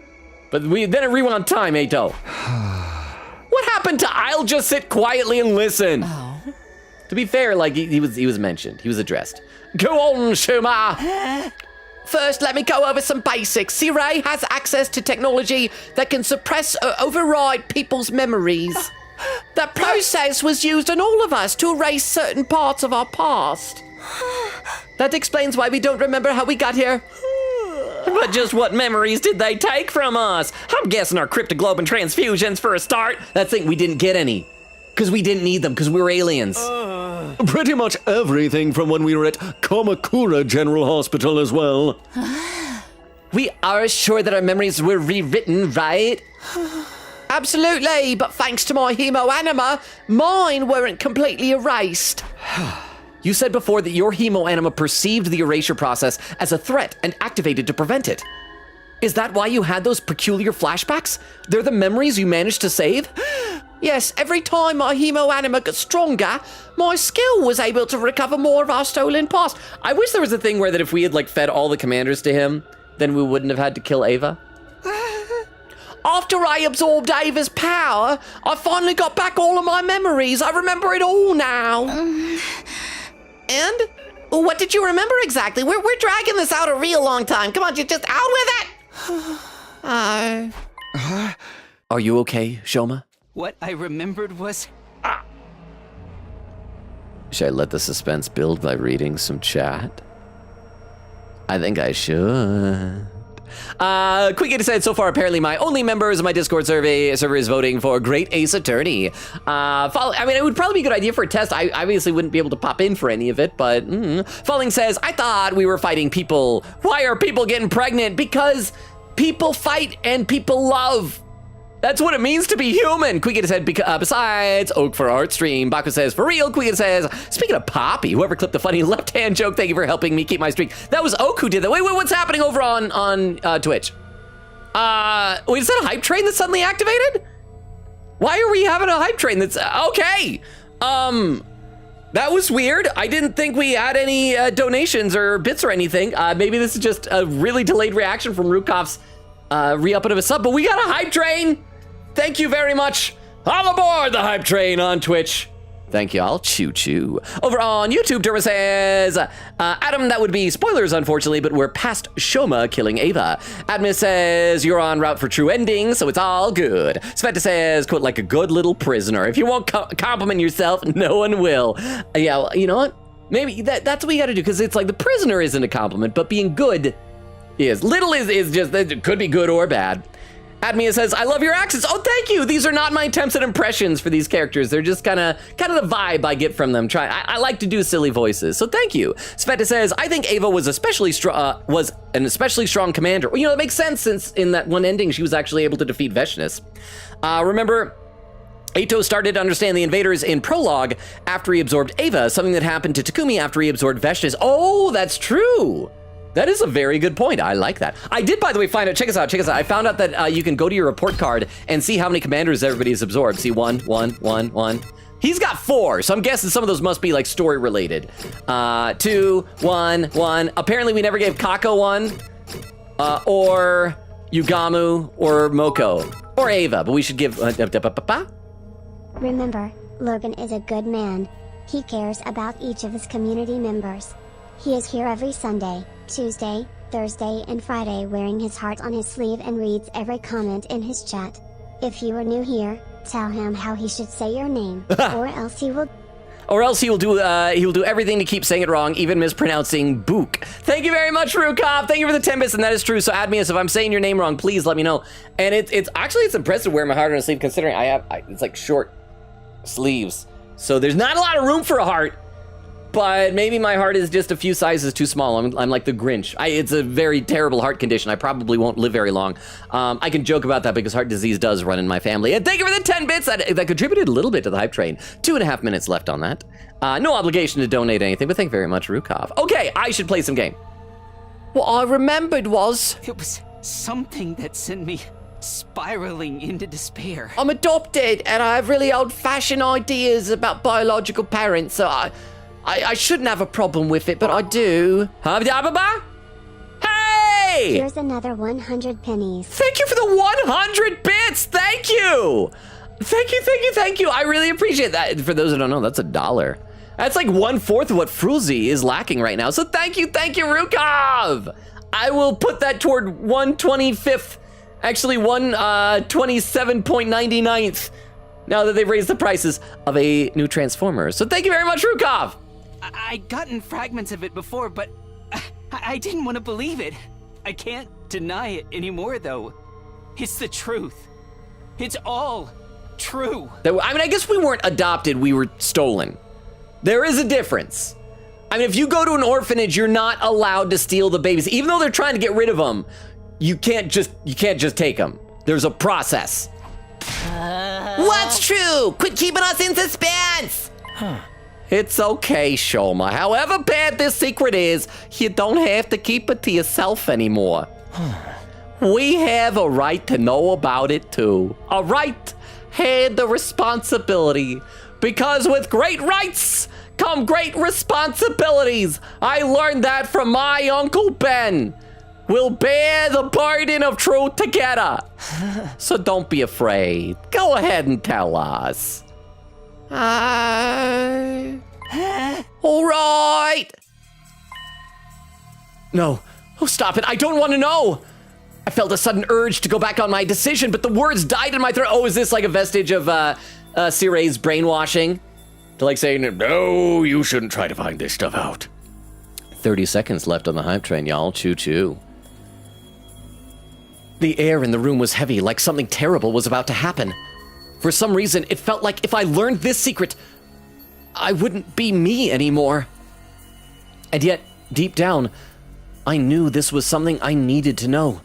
But then it rewound time, Ato. What happened to I'll just sit quietly and listen? Oh. To be fair, like he was mentioned, he was addressed. Go on, Shuma. First, let me go over some basics. C-Ray has access to technology that can suppress or override people's memories. That process was used on all of us to erase certain parts of our past. That explains why we don't remember how we got here. But just what memories did they take from us? I'm guessing our cryptoglobin transfusions for a start. That thing we didn't get any. Because we didn't need them, because we were aliens. Pretty much everything from when we were at Kamakura General Hospital as well. We are sure that our memories were rewritten, right? Absolutely, but thanks to my hemoanima, mine weren't completely erased. You said before that your hemoanima perceived the erasure process as a threat and activated to prevent it. Is that why you had those peculiar flashbacks? They're the memories you managed to save? Yes, every time my hemoanima got stronger, my skill was able to recover more of our stolen past. I wish there was a thing where that if we had like fed all the commanders to him, then we wouldn't have had to kill Ava. After I absorbed Ava's power, I finally got back all of my memories. I remember it all now. And? What did you remember exactly? We're dragging this out a real long time. Come on, just out with it! Are you okay, Shoma? What I remembered was... Should I let the suspense build by reading some chat? I think I should. Quick said, so far apparently my only members of my Discord server is voting for Great Ace Attorney. It would probably be a good idea for a test. I obviously wouldn't be able to pop in for any of it, but Falling says, I thought we were fighting people. Why are people getting pregnant? Because people fight and people love. That's what it means to be human. Quick said, besides Oak for Art Stream. Baku says, for real. Quick says, speaking of Poppy, whoever clipped the funny left-hand joke, thank you for helping me keep my streak. That was Oak who did that. Wait, what's happening over on Twitch? Wait, is that a hype train that's suddenly activated? Why are we having a hype train that's, okay. That was weird. I didn't think we had any donations or bits or anything. Maybe this is just a really delayed reaction from Rukov's re-upping of a sub, but we got a hype train. Thank you very much. All aboard the hype train on Twitch. Thank you all. Choo-choo. Over on YouTube, Derma says, Adam, that would be spoilers, unfortunately, but we're past Shoma killing Ava. Admin says, you're en route for true ending, so it's all good. Sveta says, quote, like a good little prisoner. If you won't compliment yourself, no one will. Yeah, well, you know what? Maybe that's what we gotta do, because it's like the prisoner isn't a compliment, but being good is. Little is just, it could be good or bad. Admia says, I love your accents. Oh, thank you. These are not my attempts at impressions for these characters. They're just kind of the vibe I get from them. I like to do silly voices, so thank you. Sveta says, I think Ava was an especially strong commander. Well, you know, it makes sense since in that one ending, she was actually able to defeat Veshnus. Remember, Ato started to understand the invaders in Prologue after he absorbed Ava, something that happened to Takumi after he absorbed Veshnus. Oh, that's true. That is a very good point. I like that. I did, by the way, find out, check us out. I found out that you can go to your report card and see how many commanders everybody's absorbed. See, one. He's got 4, so I'm guessing some of those must be like story related. 2, 1. Apparently we never gave Kako 1, or Yugamu, or Moko, or Ava, but we should give, Remember, Logan is a good man. He cares about each of his community members. He is here every Sunday, Tuesday, Thursday and Friday wearing his heart on his sleeve and reads every comment in his chat. If you are new here, tell him how he should say your name, or else he will... Or else he will do everything to keep saying it wrong, even mispronouncing Book. Thank you very much, Rukov. Thank you for the 10 bits, and that is true. So add me as if I'm saying your name wrong, please let me know. And it's impressive wearing my heart on a sleeve, considering it's like short sleeves. So there's not a lot of room for a heart. but maybe my heart is just a few sizes too small. I'm like the Grinch. It's a very terrible heart condition. I probably won't live very long. I can joke about that because heart disease does run in my family. And thank you for the 10 bits. That contributed a little bit to the hype train. 2.5 minutes left on that. No obligation to donate anything, but thank you very much, Rukov. Okay, I should play some game. What I remembered was It was something that sent me spiraling into despair. I'm adopted and I have really old-fashioned ideas about biological parents, so I shouldn't have a problem with it, but I do. Hey! Here's another 100 pennies. Thank you for the 100 bits. Thank you. Thank you. I really appreciate that. For those who don't know, that's $1. That's like 1/4 of what Frulzy is lacking right now. So thank you, Rukov. I will put that toward 1/25th, actually 1/27.99th, now that they've raised the prices of a new Transformer. So thank you very much, Rukov. I'd gotten fragments of it before, but I didn't want to believe it. I can't deny it anymore, though. It's the truth. It's all true. I mean, I guess we weren't adopted, we were stolen. There is a difference. I mean, if you go to an orphanage, you're not allowed to steal the babies. Even though they're trying to get rid of them, you can't just take them. There's a process. What's true? Quit keeping us in suspense! It's okay, Shoma. However bad this secret is, you don't have to keep it to yourself anymore. We have a right to know about it too. A right and the responsibility. Because with great rights come great responsibilities. I learned that from my Uncle Ben. We'll bear the burden of truth together. So don't be afraid. Go ahead and tell us. All right. No. Oh, stop it. I don't want to know. I felt a sudden urge to go back on my decision, but the words died in my throat. Oh, is this like a vestige of Siray's brainwashing? To like saying, no, you shouldn't try to find this stuff out. 30 seconds left on the hype train, y'all. Choo-choo. The air in the room was heavy, like something terrible was about to happen. For some reason, it felt like if I learned this secret, I wouldn't be me anymore. And yet, deep down, I knew this was something I needed to know.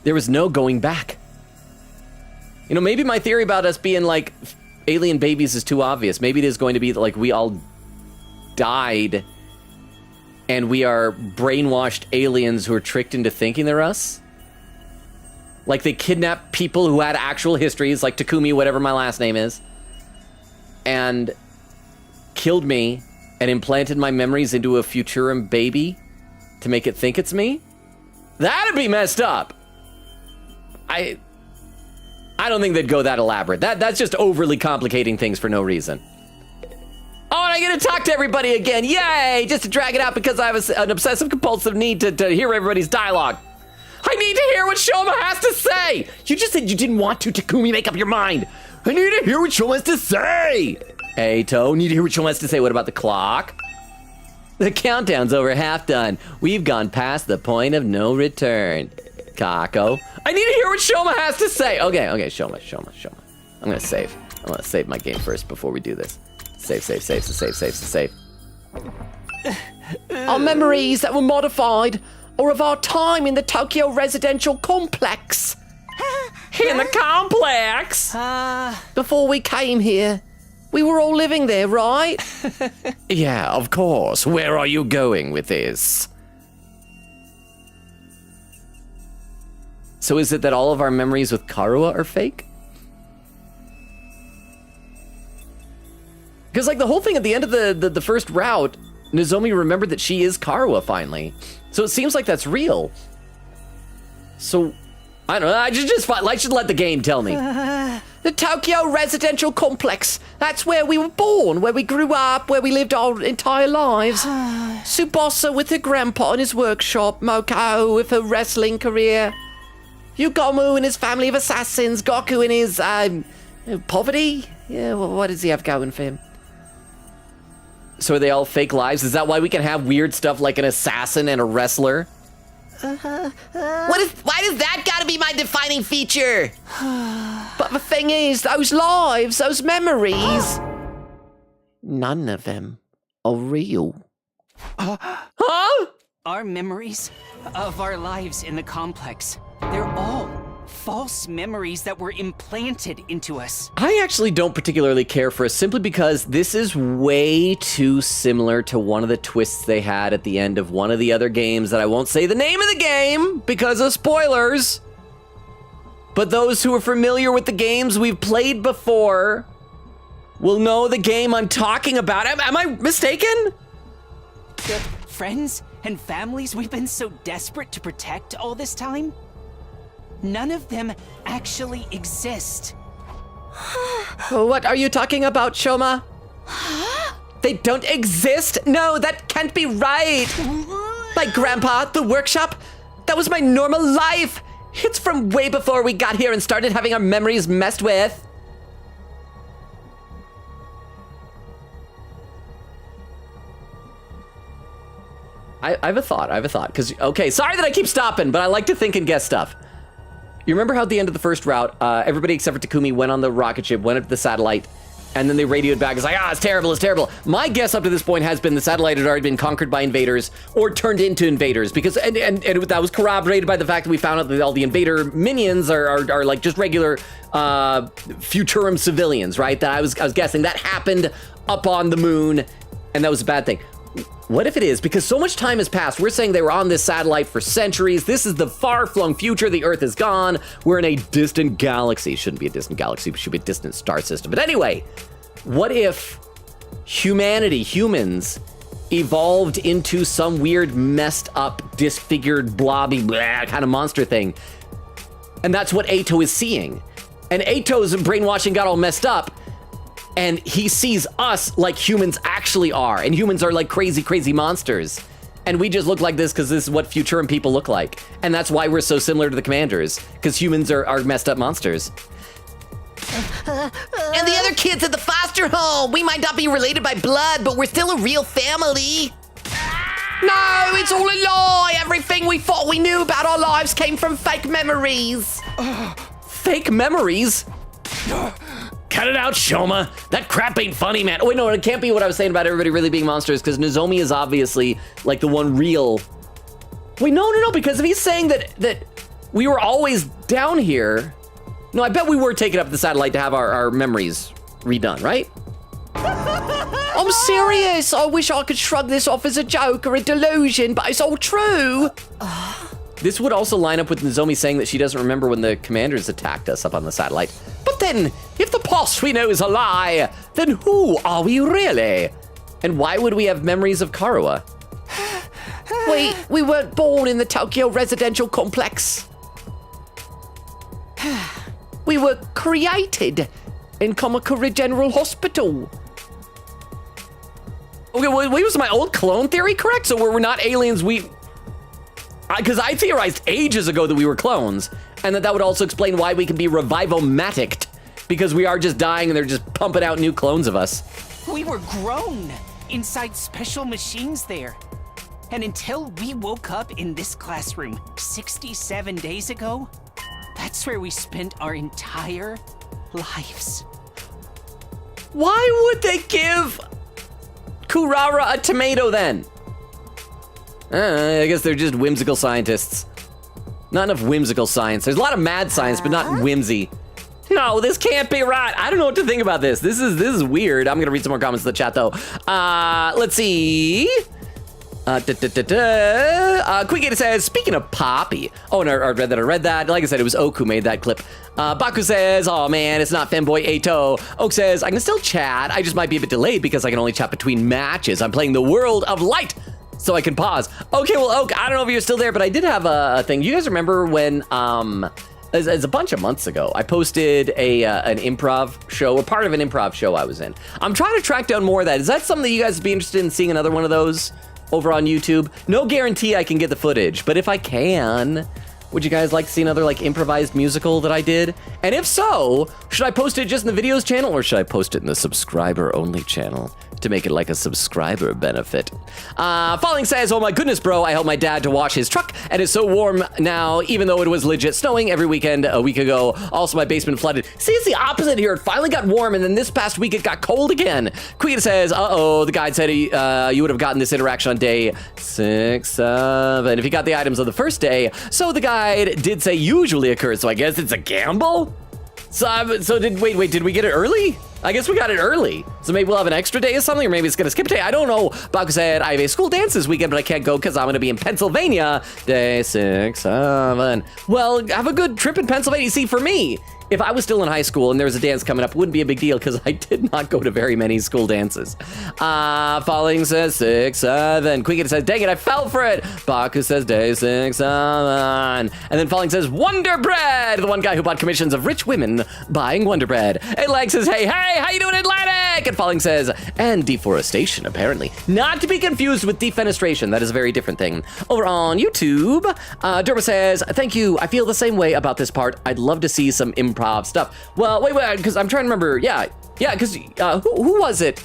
There was no going back. You know, maybe my theory about us being like alien babies is too obvious. Maybe it is going to be like we all died and we are brainwashed aliens who are tricked into thinking they're us. Like they kidnapped people who had actual histories, like Takumi, whatever my last name is, and killed me and implanted my memories into a Futurum baby to make it think it's me? That'd be messed up. I don't think they'd go that elaborate. That's just overly complicating things for no reason. Oh, and I get to talk to everybody again. Yay! Just to drag it out because I have an obsessive compulsive need to hear everybody's dialogue. I need to hear what Shoma has to say! You just said you didn't want to, Takumi. Make up your mind. I need to hear what Shoma has to say! Hey, To, need to hear what Shoma has to say. What about the clock? The countdown's over half done. We've gone past the point of no return. Kako. I need to hear what Shoma has to say. Okay, Shoma. I'm gonna save. I'm gonna save my game first before we do this. Save. Our memories that were modified, or of our time in the Tokyo residential complex. In the complex? Before we came here, we were all living there, right? Yeah, of course. Where are you going with this? So is it that all of our memories with Karua are fake? Because like the whole thing at the end of the first route, Nozomi remembered that she is Karua finally. So it seems like that's real. So, I don't know, I should let the game tell me. The Tokyo residential complex. That's where we were born, where we grew up, where we lived our entire lives. Tsubasa with her grandpa in his workshop, Moko with her wrestling career, Yugomu and his family of assassins, Goku and his, poverty? Yeah, well, what does he have going for him? So are they all fake lives? Is that why we can have weird stuff like an assassin and a wrestler? Why does that gotta be my defining feature? But the thing is, those lives, those memories, none of them are real. Huh? Our memories of our lives in the complex, they're all false memories that were implanted into us. I actually don't particularly care for it simply because this is way too similar to one of the twists they had at the end of one of the other games that I won't say the name of the game because of spoilers. But those who are familiar with the games we've played before will know the game I'm talking about. Am I mistaken? The friends and families we've been so desperate to protect all this time, none of them actually exist. What are you talking about, Shoma? They don't exist? No, that can't be right. My grandpa, the workshop, that was my normal life. It's from way before we got here and started having our memories messed with. I have a thought, because, okay, sorry that I keep stopping, but I like to think and guess stuff. You remember how at the end of the first route, everybody except for Takumi went on the rocket ship, went up to the satellite, and then they radioed back. It's like, it's terrible, it's terrible. My guess up to this point has been the satellite had already been conquered by invaders or turned into invaders, because and that was corroborated by the fact that we found out that all the invader minions are like just regular Futurum civilians, right? That I was guessing that happened up on the moon, and that was a bad thing. What if it is? Because so much time has passed. We're saying they were on this satellite for centuries. This is the far-flung future. The Earth is gone. We're in a distant galaxy. Shouldn't be a distant galaxy. It should be a distant star system. But anyway, what if humanity, humans, evolved into some weird, messed up, disfigured, blobby, blah, kind of monster thing? And that's what Ato is seeing. And Ato's brainwashing got all messed up. And he sees us like humans actually are. And humans are like crazy, crazy monsters. And we just look like this because this is what Futurum people look like. And that's why we're so similar to the Commanders. Because humans are messed up monsters. And the other kids at the foster home. We might not be related by blood, but we're still a real family. No, it's all a lie. Everything we thought we knew about our lives came from fake memories. Fake memories? Cut it out, Shoma. That crap ain't funny, man. Oh, wait, no, it can't be what I was saying about everybody really being monsters, because Nozomi is obviously, like, the one real... Wait, no, because if he's saying that we were always down here... No, I bet we were taken up to the satellite to have our memories redone, right? I'm serious. I wish I could shrug this off as a joke or a delusion, but it's all true. This would also line up with Nozomi saying that she doesn't remember when the Commanders attacked us up on the satellite. But then, if the past we know is a lie, then who are we really? And why would we have memories of Karuha? We weren't born in the Tokyo residential complex. We were created in Kamakura General Hospital. Okay, wait, was my old clone theory correct? So we're not aliens, because I theorized ages ago that we were clones, and that would also explain why we can be revivomatic, because we are just dying and they're just pumping out new clones of us. We were grown inside special machines there. And until we woke up in this classroom 67 days ago, that's where we spent our entire lives. Why would they give Kurara a tomato then? I guess they're just whimsical scientists. Not enough whimsical science. There's a lot of mad science, but not whimsy. No, this can't be right. I don't know what to think about this. This is weird. I'm gonna read some more comments in the chat though. Let's see. Quick says, speaking of Poppy. Oh, no, I read that. Like I said, it was Oak who made that clip. Baku says, oh man, it's not Femboy Ato. Oak says, I can still chat. I just might be a bit delayed because I can only chat between matches. I'm playing the World of Light, so I can pause. Okay, well, Oak, I don't know if you're still there, but I did have a thing. You guys remember when, as a bunch of months ago, I posted an improv show, or part of an improv show I was in. I'm trying to track down more of that. Is that something that you guys would be interested in seeing another one of those over on YouTube? No guarantee I can get the footage, but if I can, would you guys like to see another like improvised musical that I did? And if so, should I post it just in the videos channel or should I post it in the subscriber only channel? to make it like a subscriber benefit. Falling says, oh my goodness, bro, I helped my dad to wash his truck, and it's so warm now, even though it was legit snowing every weekend a week ago. Also, my basement flooded. See, it's the opposite here. It finally got warm, and then this past week it got cold again. Queen says, uh-oh, the guide said you would have gotten this interaction on day 6, 7, if you got the items on the first day. So the guide did say usually occurs, so I guess it's a gamble? Did we get it early? I guess we got it early. So maybe we'll have an extra day or something, or maybe it's gonna skip a day. I don't know. Baku said, I have a school dance this weekend, but I can't go because I'm gonna be in Pennsylvania. Day 6, 7. Well, have a good trip in Pennsylvania. See, for me, if I was still in high school and there was a dance coming up, it wouldn't be a big deal because I did not go to very many school dances. Falling says 6, 7. Quicket says, dang it, I fell for it. Baku says day 6, 7. And then Falling says, Wonder Bread, the one guy who bought commissions of rich women buying Wonder Bread. Atlantic says, hey, how you doing, Atlantic? And Falling says, and deforestation, apparently. Not to be confused with defenestration. That is a very different thing. Over on YouTube, Derma says, thank you. I feel the same way about this part. I'd love to see some improv stuff. Well, wait, because I'm trying to remember. Yeah, because who was it?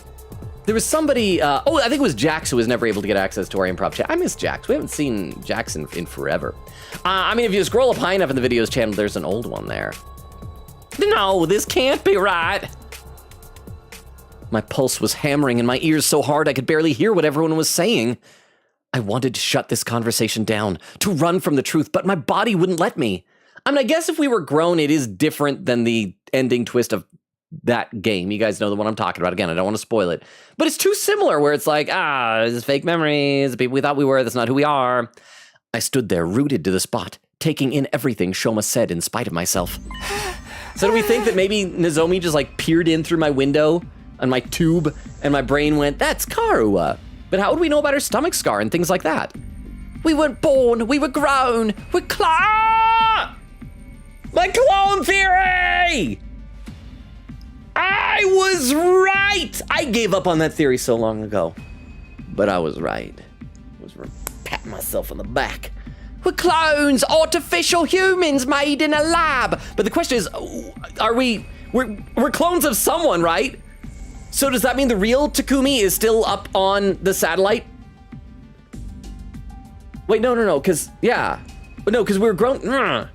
There was somebody, I think it was Jax who was never able to get access to our improv chat. I miss Jax. We haven't seen Jax in forever. I mean, if you scroll up high enough in the videos channel, there's an old one there. No, this can't be right. My pulse was hammering in my ears so hard I could barely hear what everyone was saying. I wanted to shut this conversation down, to run from the truth, but my body wouldn't let me. I mean, I guess if we were grown, it is different than the ending twist of that game. You guys know the one I'm talking about. Again, I don't want to spoil it. But it's too similar where it's like, this is fake memories, the people we thought we were, that's not who we are. I stood there rooted to the spot, taking in everything Shoma said in spite of myself. So do we think that maybe Nozomi just like peered in through my window on my tube and my brain went, that's Karua. But how would we know about her stomach scar and things like that? We weren't born, we were grown, we're my clone theory! I was right! I gave up on that theory so long ago. But I was right. I was patting myself on the back. We're clones, artificial humans made in a lab. But the question is, we're clones of someone, right? So does that mean the real Takumi is still up on the satellite? Wait, no, because, yeah. No, because we're grown.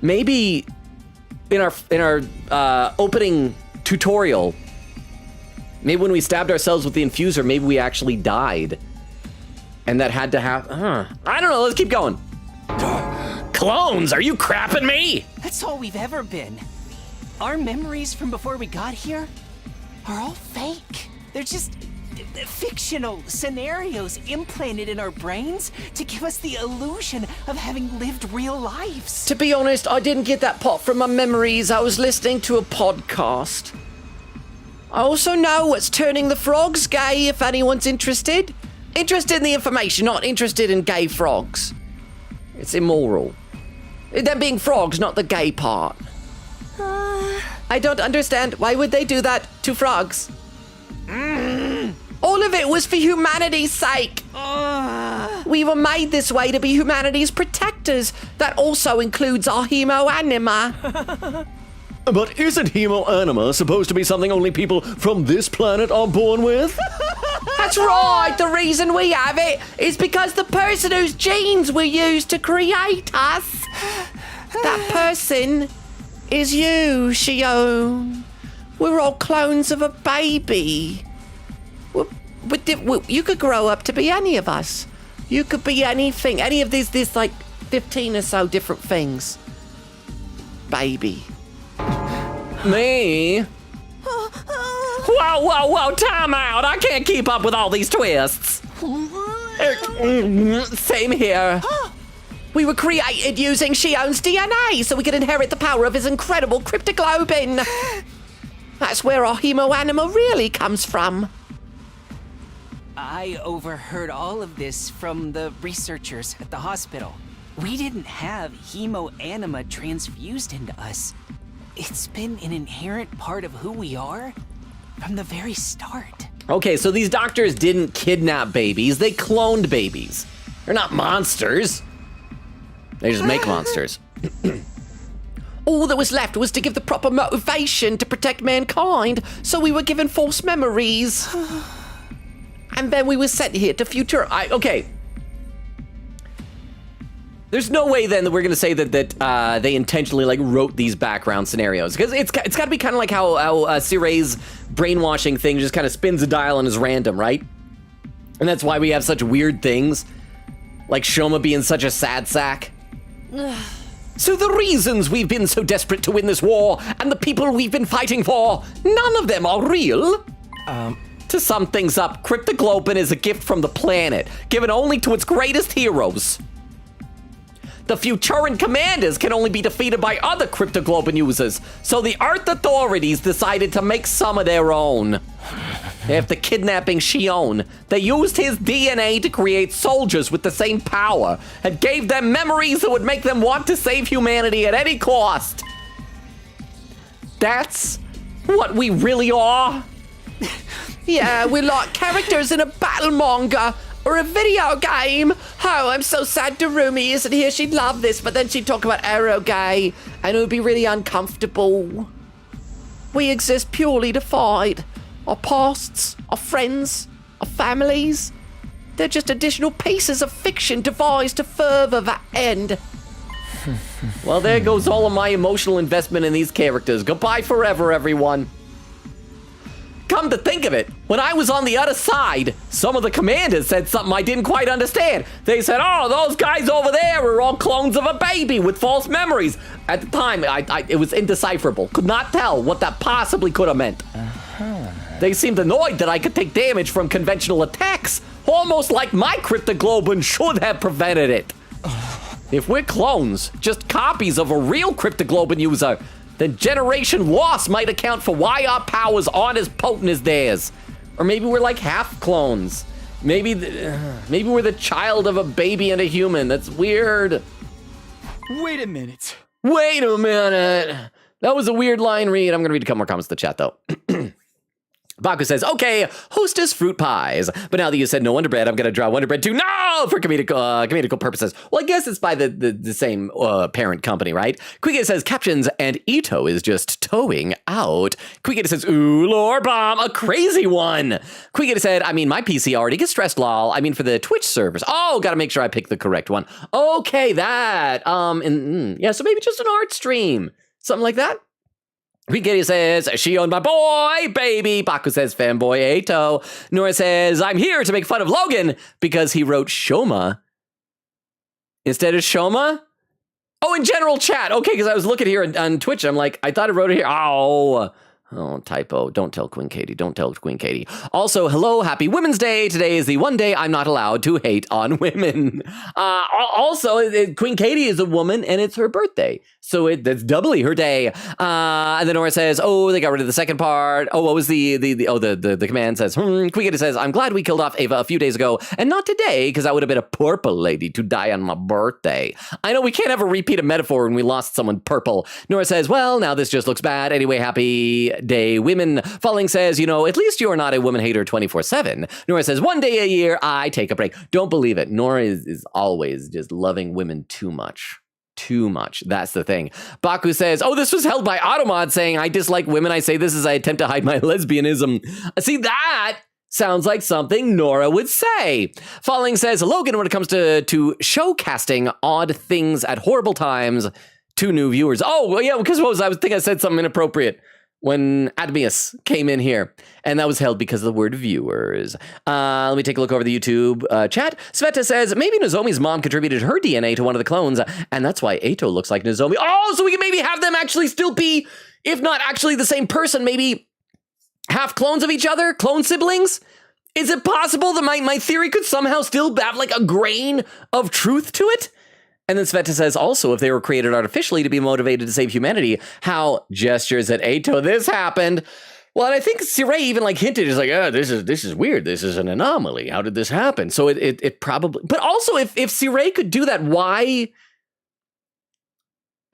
Maybe in our opening tutorial, maybe when we stabbed ourselves with the infuser, maybe we actually died. And that had to happen. I don't know, let's keep going. Clones, are you crapping me? That's all we've ever been. Our memories from before we got here are all fake. They're just fictional scenarios implanted in our brains to give us the illusion of having lived real lives. To be honest, I didn't get that part from my memories. I was listening to a podcast. I also know what's turning the frogs gay, if anyone's interested. Interested in the information, not interested in gay frogs. It's immoral. Them being frogs, not the gay part. I don't understand. Why would they do that to frogs? All of it was for humanity's sake. We were made this way to be humanity's protectors. That also includes our hemo anima. But isn't hemo anima supposed to be something only people from this planet are born with? That's right. The reason we have it is because the person whose genes were used to create us, that person is you, Shion. We're all clones of a baby. You could grow up to be any of us. You could be anything, any of these like 15 or so different things. Baby. Me? Whoa, time out. I can't keep up with all these twists. Same here. We were created using Shion's DNA so we could inherit the power of his incredible cryptoglobin. That's where our hemo anima really comes from. I overheard all of this from the researchers at the hospital. We didn't have hemo anima transfused into us. It's been an inherent part of who we are from the very start. Okay, so these doctors didn't kidnap babies, they cloned babies. They're not monsters. They just make monsters. all that was left was to give the proper motivation to protect mankind, so we were given false memories. And then we were sent here to future... Okay. There's no way then that we're gonna say that they intentionally like wrote these background scenarios, because it's got to be kind of like how Siray's brainwashing thing just kind of spins a dial and is random, right? And that's why we have such weird things, like Shoma being such a sad sack. So the reasons we've been so desperate to win this war and the people we've been fighting for, none of them are real. To sum things up, Cryptoglobin is a gift from the planet, given only to its greatest heroes. The Futuran commanders can only be defeated by other Cryptoglobin users, so the Earth authorities decided to make some of their own. After kidnapping Shion, they used his DNA to create soldiers with the same power and gave them memories that would make them want to save humanity at any cost. That's what we really are. Yeah, we're like characters in a battle manga or a video game. Oh, I'm so sad Darumi isn't here. She'd love this, but then she'd talk about Arrowgay, and it would be really uncomfortable. We exist purely to fight. Our pasts, our friends, our families. They're just additional pieces of fiction devised to further that end. Well, there goes all of my emotional investment in these characters. Goodbye forever, everyone. Come to think of it, when I was on the other side, some of the commanders said something I didn't quite understand. They said, oh, those guys over there are all clones of a baby with false memories. At the time, it was indecipherable. Could not tell what that possibly could have meant. They seemed annoyed that I could take damage from conventional attacks, almost like my Cryptoglobin should have prevented it. If we're clones, just copies of a real Cryptoglobin user, then generation loss might account for why our powers aren't as potent as theirs. Or maybe we're like half clones. Maybe we're the child of a baby and a human. That's weird. Wait a minute. Wait a minute. That was a weird line read. I'm gonna read a couple more comments in the chat though. Baku says, okay, hostess fruit pies. But now that you said no Wonder Bread, I'm going to draw Wonder Bread too. No! For comedical purposes. Well, I guess it's by the same parent company, right? Quiggett says, captions, and Ito is just towing out. Quiggett says, ooh, Lord Bomb, a crazy one. Quiggett said, I mean, my PC already gets stressed, lol. I mean, for the Twitch servers. Oh, got to make sure I pick the correct one. Okay, that. Yeah, so maybe just an art stream. Something like that. Quiggett says, she owned my boy, baby. Baku says, fanboy Ato. Nora says, I'm here to make fun of Logan because he wrote Shoma instead of Shoma. Oh, in general chat. Okay, because I was looking here on Twitch. I'm like, I thought I wrote it here. Oh, typo. Don't tell Queen Katie. Don't tell Queen Katie. Also, hello, happy Women's Day. Today is the one day I'm not allowed to hate on women. Also, Queen Katie is a woman and it's her birthday. So that's doubly her day. And then Nora says, oh, they got rid of the second part. Oh, what was the command says, Quiggett says, I'm glad we killed off Ava a few days ago and not today because that would have been a purple lady to die on my birthday. I know we can't ever repeat a metaphor when we lost someone purple. Nora says, well, now this just looks bad. Anyway, happy day, women. Falling says, at least you're not a woman hater 24/7. Nora says, one day a year, I take a break. Don't believe it. Nora is always just loving women too much. Too much. That's the thing. Baku says, oh, this was held by Automod saying, I dislike women. I say this as I attempt to hide my lesbianism. See, that sounds like something Nora would say. Falling says, Logan, when it comes to show casting odd things at horrible times to new viewers. Oh, well, yeah, because I think I said something inappropriate when Admius came in here, and that was held because of the word viewers. Let me take a look over the YouTube chat. Sveta says, maybe Nozomi's mom contributed her DNA to one of the clones, and that's why Ato looks like Nozomi. Oh, so we can maybe have them actually still be, if not actually the same person, maybe half clones of each other, clone siblings? Is it possible that my theory could somehow still have like a grain of truth to it? And then Sveta says, also, if they were created artificially to be motivated to save humanity, how gestures at Ato, this happened. Well, and I think Siray even hinted, is like, oh, this is weird. This is an anomaly. How did this happen? So it probably, but also if Siray could do that, why?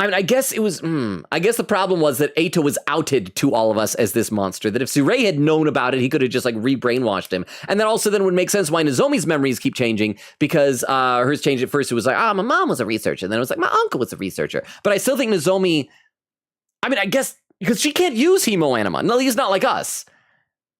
I mean, I guess it was, I guess the problem was that Ato was outed to all of us as this monster, that if Siray had known about it, he could have just re-brainwashed him. And then also then would make sense why Nozomi's memories keep changing, because hers changed at first. It was like, my mom was a researcher. And then it was like, my uncle was a researcher. But I still think Nozomi I mean, I guess because she can't use hemoanima. No, he's not like us.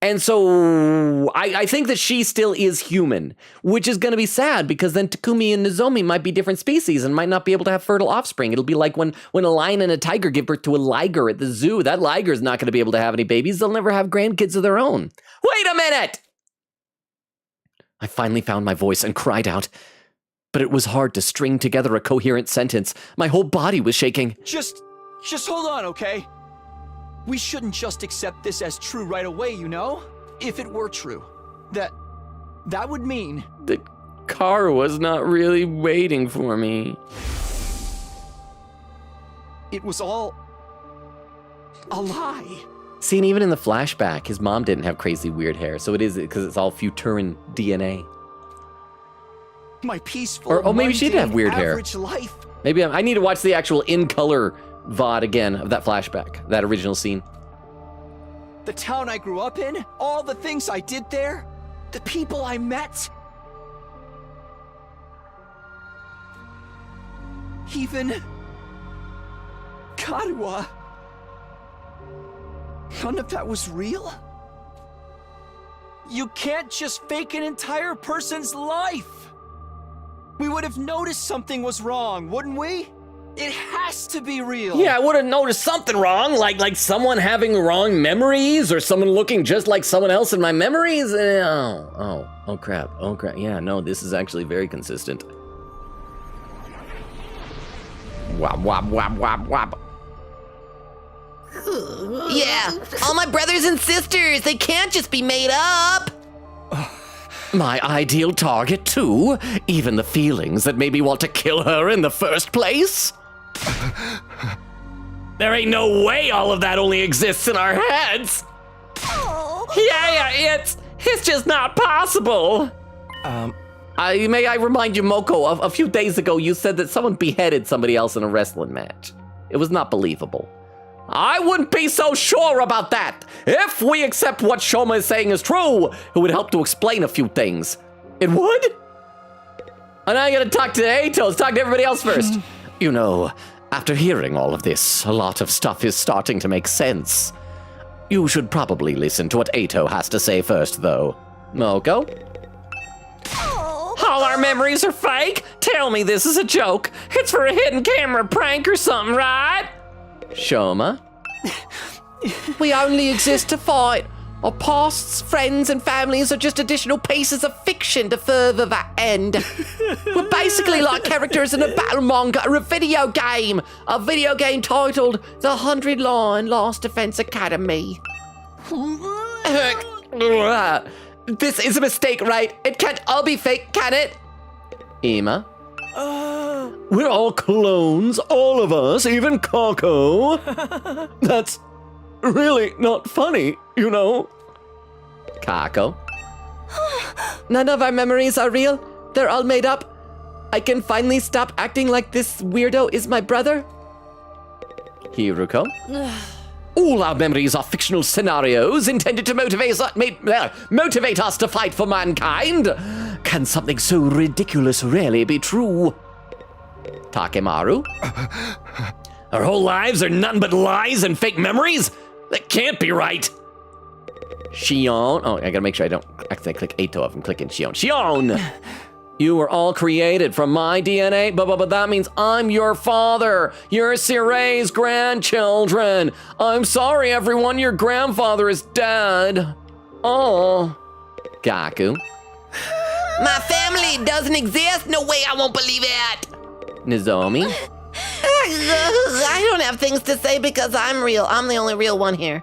And so I think that she still is human, which is going to be sad because then Takumi and Nozomi might be different species and might not be able to have fertile offspring. It'll be like when a lion and a tiger give birth to a liger at the zoo. That liger's not going to be able to have any babies. They'll never have grandkids of their own. Wait a minute! I finally found my voice and cried out, but it was hard to string together a coherent sentence. My whole body was shaking. Just hold on, okay? We shouldn't just accept this as true right away, you know? If it were true, that would mean... The car was not really waiting for me. It was all... a lie. See, and even in the flashback, his mom didn't have crazy weird hair, so it is because it's all Futuran DNA. My peaceful, Or maybe she did have weird hair. average life. Maybe I need to watch the actual in-color VOD again of that flashback, that original scene. The town I grew up in, all the things I did there, the people I met. Even Karuwa. None of that was real? You can't just fake an entire person's life. We would have noticed something was wrong, wouldn't we? It has to be real. Yeah, I would have noticed something wrong, like someone having wrong memories or someone looking just like someone else in my memories. Oh crap. Yeah, no, this is actually very consistent. Wop, wop, wop, wop, wop. Yeah, all my brothers and sisters, they can't just be made up. My ideal target, too. Even the feelings that made me want to kill her in the first place. There ain't no way all of that only exists in our heads. Yeah, it's just not possible. May I remind you, Moko, a few days ago you said that someone beheaded somebody else in a wrestling match. It was not believable. I wouldn't be so sure about that. If we accept what Shoma is saying is true, it would help to explain a few things. It would? And I gotta talk to Atos, talk to everybody else first. You know, after hearing all of this, a lot of stuff is starting to make sense. You should probably listen to what Ato has to say first, though. Moko? All our memories are fake? Tell me this is a joke. It's for a hidden camera prank or something, right? Shoma? We only exist to fight. Our pasts, friends, and families are just additional pieces of fiction to further that end. We're basically like characters in a battle manga or a video game titled The 100 Line Last Defense Academy. This is a mistake, right? It can't all be fake, can it? Ima? We're all clones, all of us, even Kako. That's really not funny, you know. Kako? None of our memories are real. They're all made up. I can finally stop acting like this weirdo is my brother. Hiruko? All our memories are fictional scenarios intended to motivate us to fight for mankind. Can something so ridiculous really be true? Takemaru? Our whole lives are nothing but lies and fake memories? That can't be right. Shion. Oh, I gotta make sure I don't accidentally click Ato if I'm clicking Shion. Shion! You were all created from my DNA, but that means I'm your father. You're Sirei's grandchildren. I'm sorry, everyone, your grandfather is dead. Oh. Gaku. My family doesn't exist. No way, I won't believe it. Nozomi. I don't have things to say because I'm real. I'm the only real one here.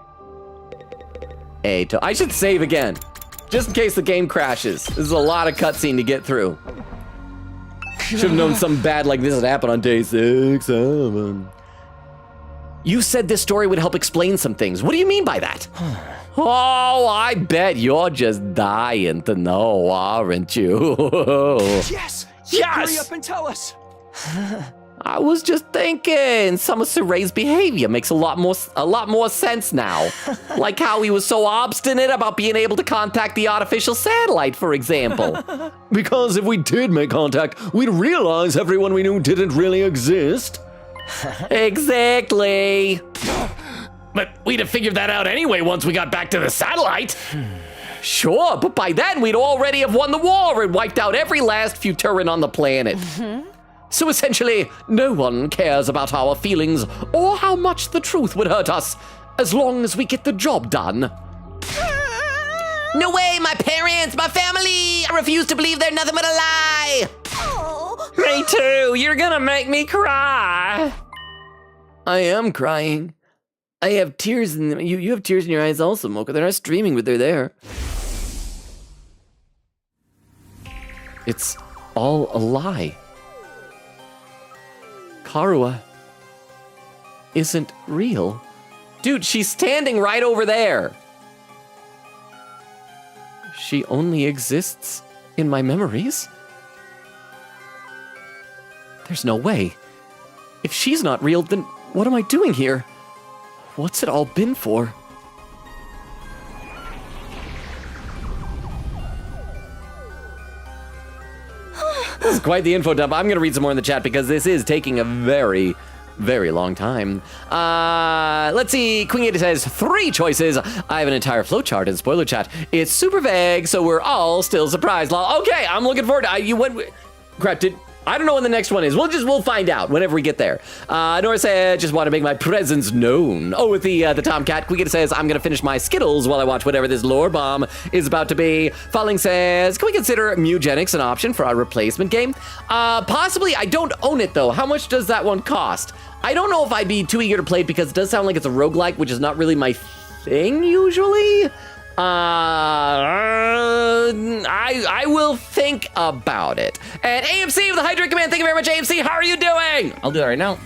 Ato. I should save again, just in case the game crashes. This is a lot of cutscene to get through. Should have known something bad like this would happen on day 6, 7. You said this story would help explain some things. What do you mean by that? Oh, I bet you're just dying to know, aren't you? Yes! Yes! Hurry up and tell us! I was just thinking, some of Suray's behavior makes a lot more sense now. Like how he was so obstinate about being able to contact the artificial satellite, for example. Because if we did make contact, we'd realize everyone we knew didn't really exist. Exactly. But we'd have figured that out anyway once we got back to the satellite. Sure, but by then we'd already have won the war and wiped out every last Futuran on the planet. So essentially, no one cares about our feelings or how much the truth would hurt us, as long as we get the job done. No way, my parents, my family! I refuse to believe they're nothing but a lie! Oh. Me too, you're gonna make me cry. I am crying. I have tears in you have tears in your eyes also, Mocha. They're not streaming, but they're there. It's all a lie. Karua isn't real. Dude, she's standing right over there. She only exists in my memories? There's no way. If she's not real, then what am I doing here? What's it all been for? This is quite the info dump. I'm going to read some more in the chat because this is taking a very, very long time. Let's see. Queen 80 says 3 choices. I have an entire flowchart in spoiler chat. It's super vague, so we're all still surprised. Okay, I'm looking forward to you went. Crap, I don't know when the next one is. We'll find out whenever we get there. Nora said, just want to make my presence known. Oh, with the Tomcat. Quiggity says, I'm going to finish my Skittles while I watch whatever this lore bomb is about to be. Falling says, can we consider Mugenics an option for our replacement game? Possibly. I don't own it, though. How much does that one cost? I don't know if I'd be too eager to play it because it does sound like it's a roguelike, which is not really my thing usually. I will think about it. And AMC with the Hydrate Command, thank you very much, AMC. How are you doing? I'll do that right now.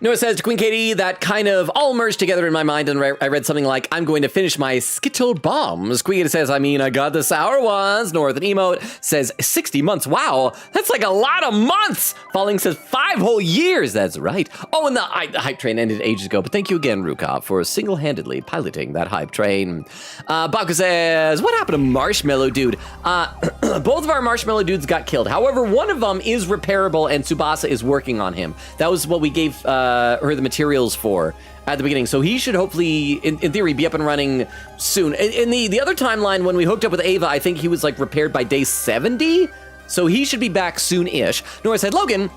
Noah says to Queen Katie, that kind of all merged together in my mind, and I read something like, I'm going to finish my Skittle bombs. Queen Katie says, I mean, I got the sour ones. North and Emote says 60 months. Wow, that's like a lot of months. Falling says 5 whole years. That's right. Oh, and the hype train ended ages ago, but thank you again, Rukop, for single-handedly piloting that hype train. Baku says, what happened to Marshmallow Dude? Both of our Marshmallow Dudes got killed. However, one of them is repairable, and Tsubasa is working on him. That was what we gave her the materials for at the beginning. So he should hopefully, in theory, be up and running soon. In the other timeline, when we hooked up with Ava, I think he was like repaired by day 70. So he should be back soon-ish. Nora said, Logan,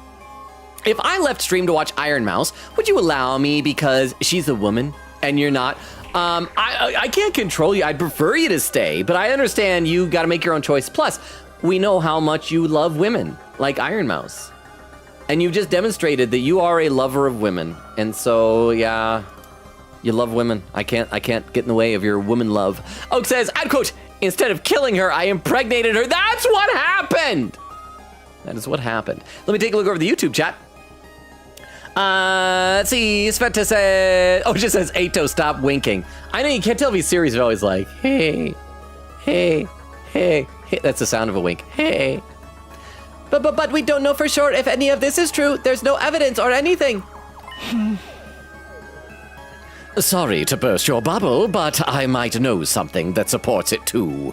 if I left stream to watch Iron Mouse, would you allow me because she's a woman and you're not? I can't control you. I'd prefer you to stay, but I understand you got to make your own choice. Plus, we know how much you love women, like Iron Mouse. And you've just demonstrated that you are a lover of women. And so, yeah, you love women. I can't get in the way of your woman love. Oak says, I'd quote, instead of killing her, I impregnated her. That's what happened. That is what happened. Let me take a look over the YouTube chat. Let's see. Sveta says, oh, it just says, Ato, stop winking. I know you can't tell if he's serious. You're always like, hey, hey, hey, hey. That's the sound of a wink. Hey. But we don't know for sure if any of this is true. There's no evidence or anything. Sorry to burst your bubble, but I might know something that supports it too.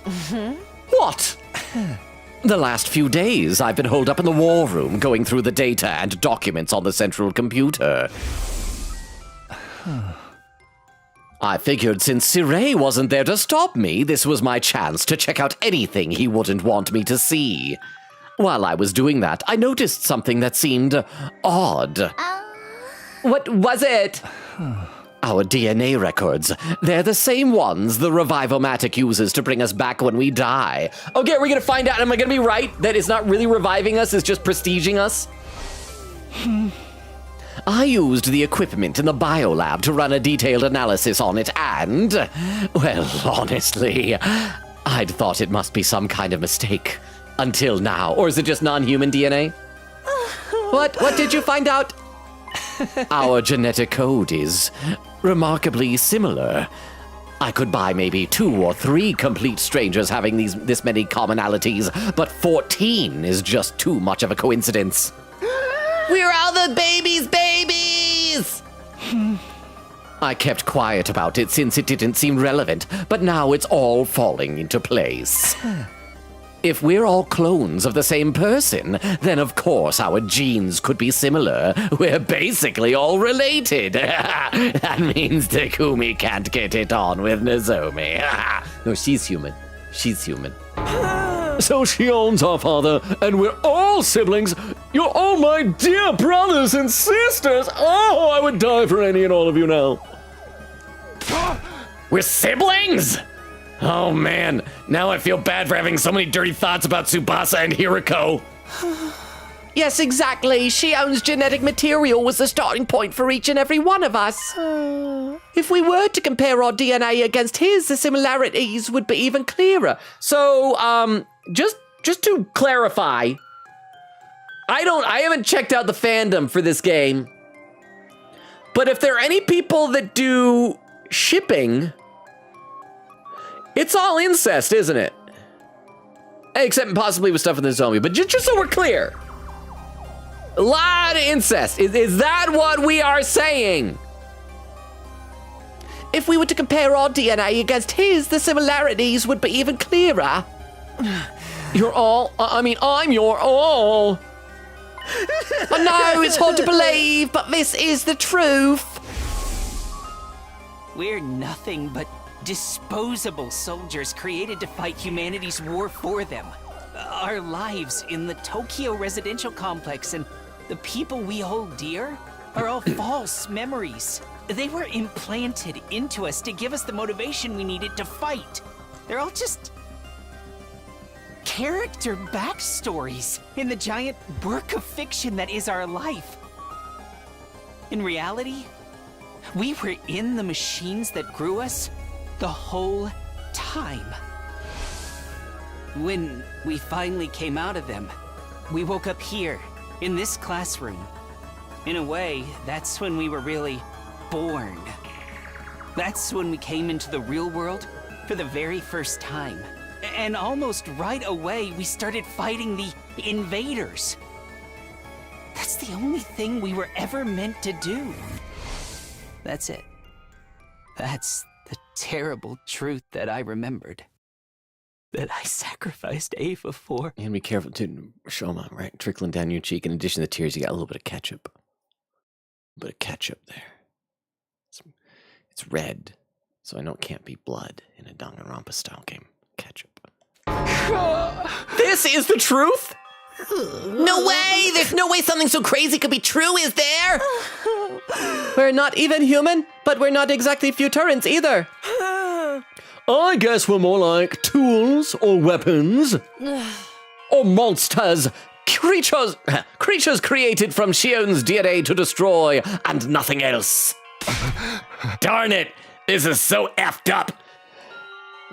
What? The last few days, I've been holed up in the war room, going through the data and documents on the central computer. I figured since Sirei wasn't there to stop me, this was my chance to check out anything he wouldn't want me to see. While I was doing that, I noticed something that seemed odd. What was it? Our DNA records. They're the same ones the Revivomatic uses to bring us back when we die. Okay, are we gonna find out? Am I gonna be right that it's not really reviving us, it's just prestiging us? I used the equipment in the biolab to run a detailed analysis on it and, well, honestly, I'd thought it must be some kind of mistake. Until now. Or is it just non-human DNA? What did you find out? Our genetic code is remarkably similar. I could buy maybe 2 or 3 complete strangers having this many commonalities, but 14 is just too much of a coincidence. We're all the babies! I kept quiet about it since it didn't seem relevant, but now it's all falling into place. If we're all clones of the same person, then of course our genes could be similar. We're basically all related. That means Takumi can't get it on with Nozomi. No, she's human. She's human. So she owns our father, and we're all siblings. You're all my dear brothers and sisters. Oh, I would die for any and all of you now. We're siblings? Oh man, now I feel bad for having so many dirty thoughts about Tsubasa and Hiriko. Yes, exactly. She owns genetic material was the starting point for each and every one of us. If we were to compare our DNA against his, the similarities would be even clearer. So, just to clarify, I haven't checked out the fandom for this game, but if there are any people that do shipping, it's all incest, isn't it? Except possibly with stuff in the zombie, but just so we're clear. A lot of incest. Is that what we are saying? If we were to compare our DNA against his, the similarities would be even clearer. You're all, I'm your all. I know, it's hard to believe, but this is the truth. We're nothing but disposable soldiers created to fight humanity's war for them. Our lives in the Tokyo residential complex and the people we hold dear are all false memories. They were implanted into us to give us the motivation we needed to fight. They're all just character backstories in the giant work of fiction that is our life. In reality, we were in the machines that grew us the whole time. When we finally came out of them, we woke up here, in this classroom. In a way, that's when we were really born. That's when we came into the real world for the very first time. And almost right away, we started fighting the invaders. That's the only thing we were ever meant to do. That's it. That's the terrible truth that I remembered. That I sacrificed Ava for. And be careful, dude. Shoma, right? Trickling down your cheek. In addition to the tears, you got a little bit of ketchup. A bit of ketchup there. It's red, so I know it can't be blood in a Danganronpa style game. Ketchup. This is the truth? No way! There's no way something so crazy could be true, is there? We're not even human, but we're not exactly Futurans either. I guess we're more like tools or weapons. Or monsters. Creatures created from Shion's DNA to destroy, and nothing else. Darn it! This is so effed up.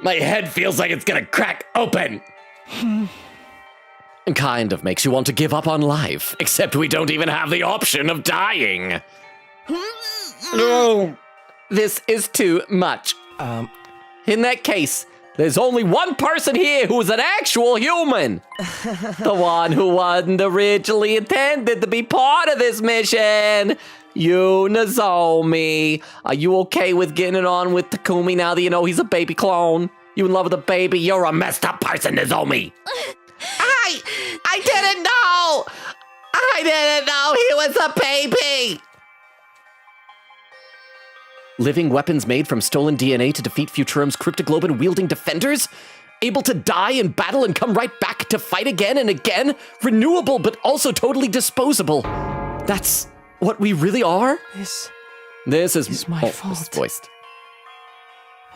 My head feels like it's gonna crack open. Kind of makes you want to give up on life, except we don't even have the option of dying. No, this is too much. In that case, there's only one person here who's an actual human. The one who wasn't originally intended to be part of this mission. You, Nozomi. Are you okay with getting it on with Takumi now that you know he's a baby clone? You in love with a baby? You're a messed up person, Nozomi. I didn't know! I didn't know he was a baby! Living weapons made from stolen DNA to defeat Futurum's cryptoglobin-wielding defenders? Able to die in battle and come right back to fight again and again? Renewable, but also totally disposable. That's what we really are? This is my fault. This is voiced.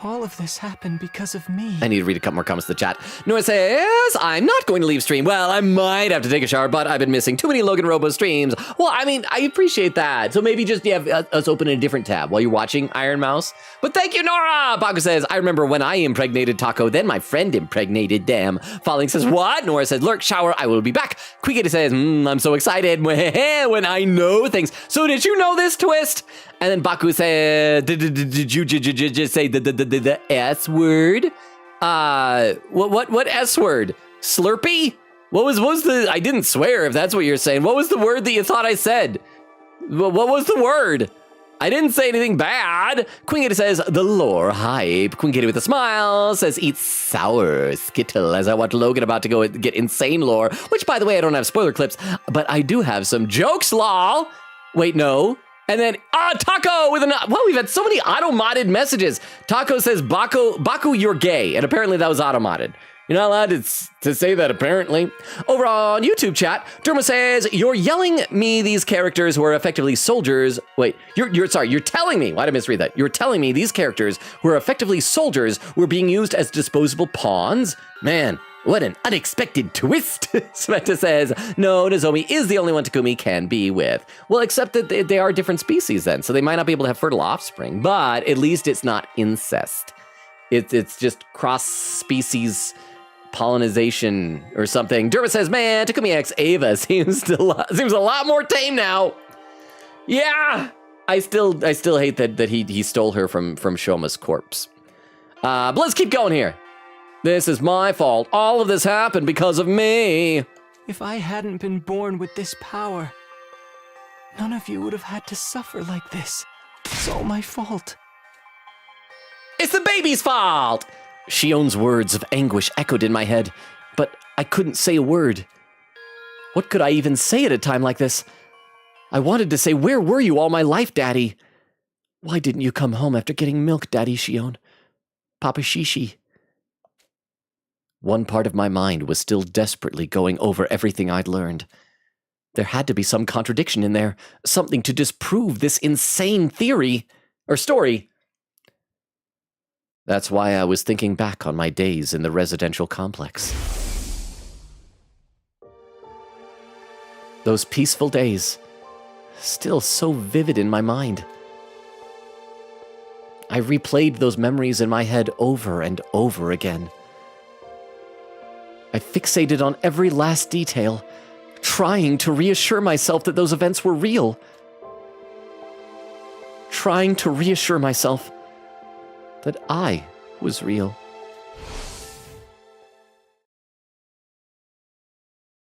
All of this happened because of me. I need to read a couple more comments in the chat. Noah says, I'm not going to leave stream. Well, I might have to take a shower, but I've been missing too many LoganRobo's streams. Well, I mean, I appreciate that. So maybe just have us open a different tab while you're watching Iron Mouse. But thank you, Nora! Baku says, I remember when I impregnated Taco, then my friend impregnated them. Falling says, what? Nora says, lurk, shower, I will be back. Quiggy says, I'm so excited when I know things. So did you know this twist? And then Baku said, did you just say the S word? What S word? Slurpee? What was the, I didn't swear if that's what you're saying. What was the word that you thought I said? What was the word? I didn't say anything bad. Queen Kitty says, the lore hype. Queen Kitty with a smile says, eat sour Skittle, as I watch Logan about to go get insane lore, which, by the way, I don't have spoiler clips, but I do have some jokes, lol. Wait, no. And then, Taco with well, we've had so many auto-modded messages. Taco says, Baku, you're gay. And apparently that was auto-modded. You're not allowed to say that, apparently. Over on YouTube chat, Derma says, you're yelling me these characters who are effectively soldiers. Wait, you're telling me, why did I misread that? You're telling me these characters who are effectively soldiers were being used as disposable pawns? Man, what an unexpected twist. Samantha says, no, Nozomi is the only one Takumi can be with. Well, except that they are different species then, so they might not be able to have fertile offspring, but at least it's not incest. It's just cross-species pollination or something. Derma says, man, Takumi X Ava seems a lot more tame now. Yeah, I still hate that he stole her from Shoma's corpse. But let's keep going here. This is my fault. All of this happened because of me. If I hadn't been born with this power, none of you would have had to suffer like this. It's all my fault. It's the baby's fault. Shion's words of anguish echoed in my head, but I couldn't say a word. What could I even say at a time like this? I wanted to say, where were you all my life, Daddy? Why didn't you come home after getting milk, Daddy Shion? Papa Shishi. One part of my mind was still desperately going over everything I'd learned. There had to be some contradiction in there, something to disprove this insane theory, or story. That's why I was thinking back on my days in the residential complex. Those peaceful days, still so vivid in my mind. I replayed those memories in my head over and over again. I fixated on every last detail, trying to reassure myself that those events were real. Trying to reassure myself that I was real.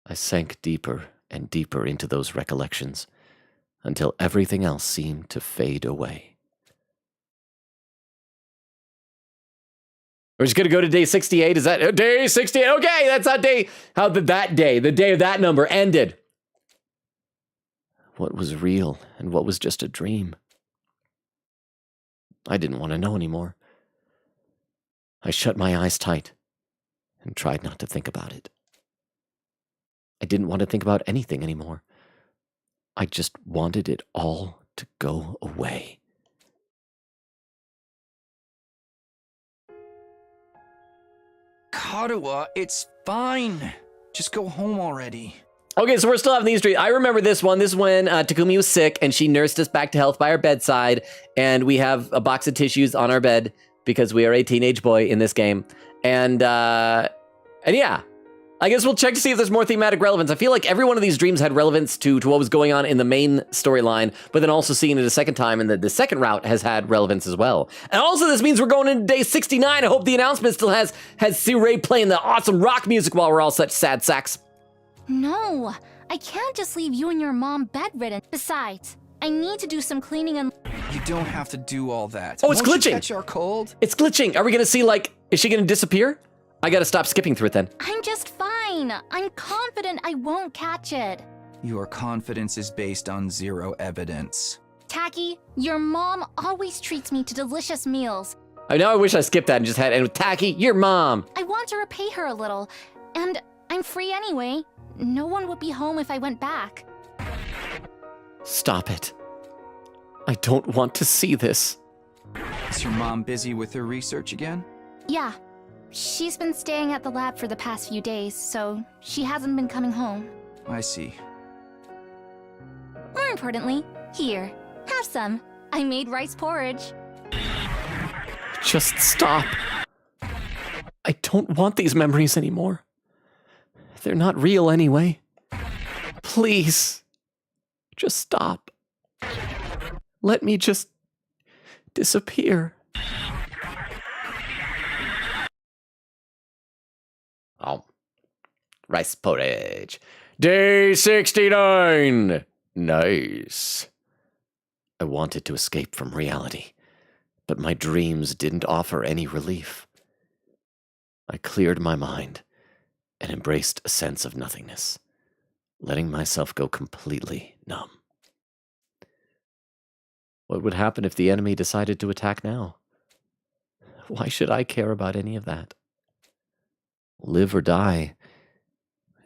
I sank deeper and deeper into those recollections until everything else seemed to fade away. We're just gonna go to day 68. Is that day 68? Okay, that's that day. How did that day, the day of that number, ended? What was real and what was just a dream? I didn't want to know anymore. I shut my eyes tight and tried not to think about it. I didn't want to think about anything anymore. I just wanted it all to go away. Karuwa, it's fine. Just go home already. Okay, so we're still having these dreams. I remember this one. This is when Takumi was sick and she nursed us back to health by our bedside. And we have a box of tissues on our bed because we are a teenage boy in this game. And yeah, I guess we'll check to see if there's more thematic relevance. I feel like every one of these dreams had relevance to what was going on in the main storyline, but then also seeing it a second time, and the second route has had relevance as well. And also this means we're going into day 69. I hope the announcement still has C-Ray playing the awesome rock music while we're all such sad sacks. No, I can't just leave you and your mom bedridden. Besides, I need to do some cleaning and... You don't have to do all that. Oh, it's Won't glitching. You catch our cold? It's glitching. Are we going to see, like, is she going to disappear? I got to stop skipping through it then. I'm just fine. I'm confident I won't catch it. Your confidence is based on zero evidence. Tacky, your mom always treats me to delicious meals. I know I wish I skipped that and just had it with Tacky, your mom. I want to repay her a little, and I'm free anyway. No one would be home if I went back. Stop it. I don't want to see this. Is your mom busy with her research again? Yeah. She's been staying at the lab for the past few days, so she hasn't been coming home. I see. More importantly, here, have some. I made rice porridge. Just stop. I don't want these memories anymore. They're not real anyway. Please, just stop. Let me just disappear. Oh, rice porridge. Day 69. Nice. I wanted to escape from reality, but my dreams didn't offer any relief. I cleared my mind and embraced a sense of nothingness, letting myself go completely numb. What would happen if the enemy decided to attack now? Why should I care about any of that? Live or die,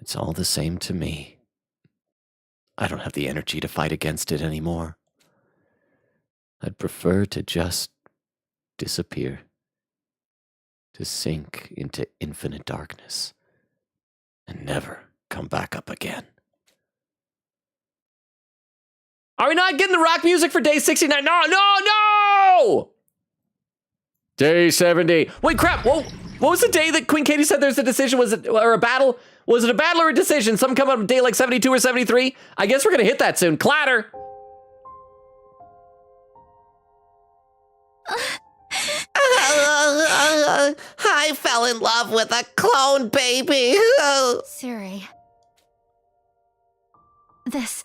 it's all the same to me. I don't have the energy to fight against it anymore. I'd prefer to just disappear, to sink into infinite darkness, and never come back up again. Are we not getting the rock music for day 69? No! Day 70. Wait, crap. Whoa. What was the day that Queen Katie said there's a decision? Was it, or a battle? Was it a battle or a decision? Some come up day like 72 or 73? I guess we're going to hit that soon. Clatter. I fell in love with a clone baby. Siri. This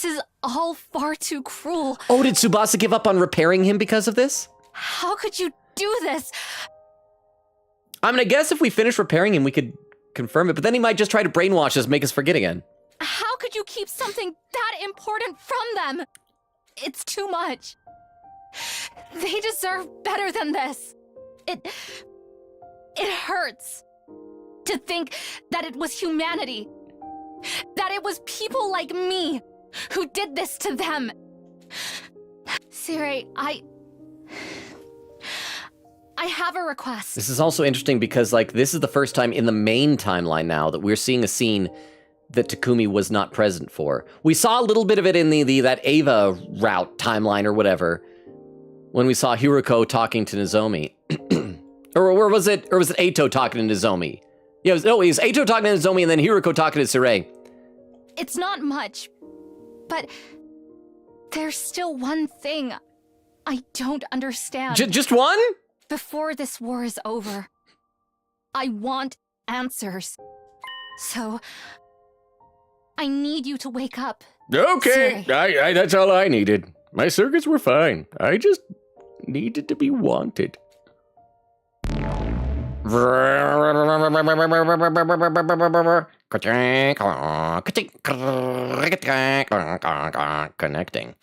is all far too cruel. Oh, did Tsubasa give up on repairing him because of this? How could you do this? I'm going to guess if we finish repairing him, we could confirm it, but then he might just try to brainwash us, make us forget again. How could you keep something that important from them? It's too much. They deserve better than this. It hurts to think that it was humanity, that it was people like me who did this to them. Siri, I have a request. This is also interesting because, like, this is the first time in the main timeline now that we're seeing a scene that Takumi was not present for. We saw a little bit of it in that Ava route timeline or whatever, when we saw Hiruko talking to Nozomi. or was it Eito talking to Nozomi? Yeah, it was Eito talking to Nozomi and then Hiruko talking to Sarai. It's not much, but there's still one thing I don't understand. Just one? Before this war is over, I want answers. So, I need you to wake up. Okay, Siri. that's all I needed. My circuits were fine. I just needed to be wanted. Connecting.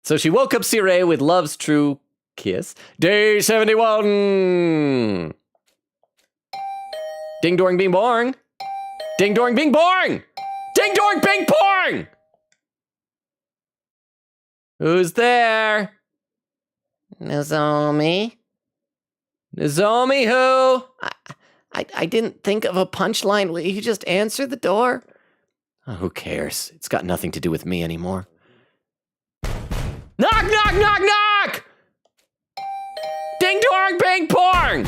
So she woke up Sirei with love's true kiss. Day 71. Ding doring bing boring. Ding doring bing boring. Ding doring bing boring. Who's there? Nozomi? Nozomi who? I didn't think of a punchline. Will you just answer the door? Oh, who cares? It's got nothing to do with me anymore. Knock, knock, knock, knock! Ding dong, bang, pong!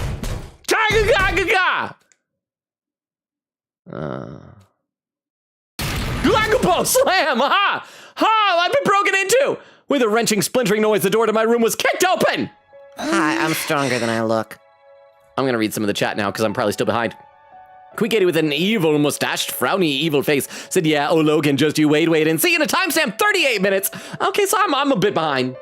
Ga-ga-ga-ga-ga! Lagabo slam! Ha! Ha! I've been broken into! With a wrenching, splintering noise, the door to my room was kicked open! Hi, I'm stronger than I look. I'm gonna read some of the chat now, because I'm probably still behind. Quick-Eddie with an evil, mustached, frowny, evil face said, yeah, oh, Logan, just you wait and see in a timestamp 38 minutes. Okay, so I'm a bit behind.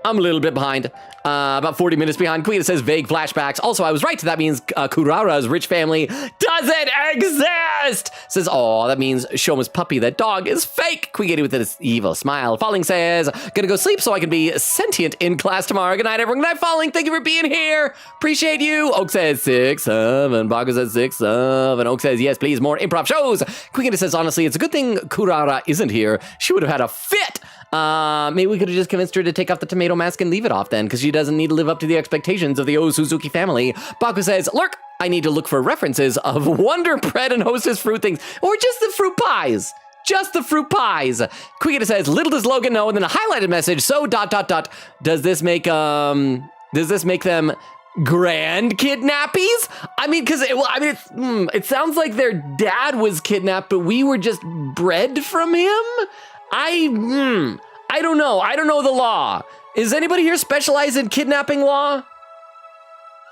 I'm a little bit behind. About 40 minutes behind. Queen says vague flashbacks. Also, I was right. That means Kurara's rich family doesn't exist. Says, oh, that means Shoma's puppy, that dog, is fake. Queen with this evil smile. Falling says, gonna go sleep so I can be sentient in class tomorrow. Good night, everyone. Good night, Falling. Thank you for being here. Appreciate you. Oak says 6-7. Baku says 6-7. Oak says, yes, please, more improv shows. Queen says, honestly, it's a good thing Kurara isn't here. She would have had a fit. Maybe we could have just convinced her to take off the tomato mask and leave it off then, because she doesn't need to live up to the expectations of the O Suzuki family. Baku says, lurk, I need to look for references of Wonder Bread and Hostess fruit things, or just the fruit pies. Just the fruit pies. Quickita says, little does Logan know, and then a highlighted message, so ... Does this make them grand kidnappies? I mean, because it sounds like their dad was kidnapped, but we were just bred from him? I don't know. I don't know the law. Is anybody here specialized in kidnapping law?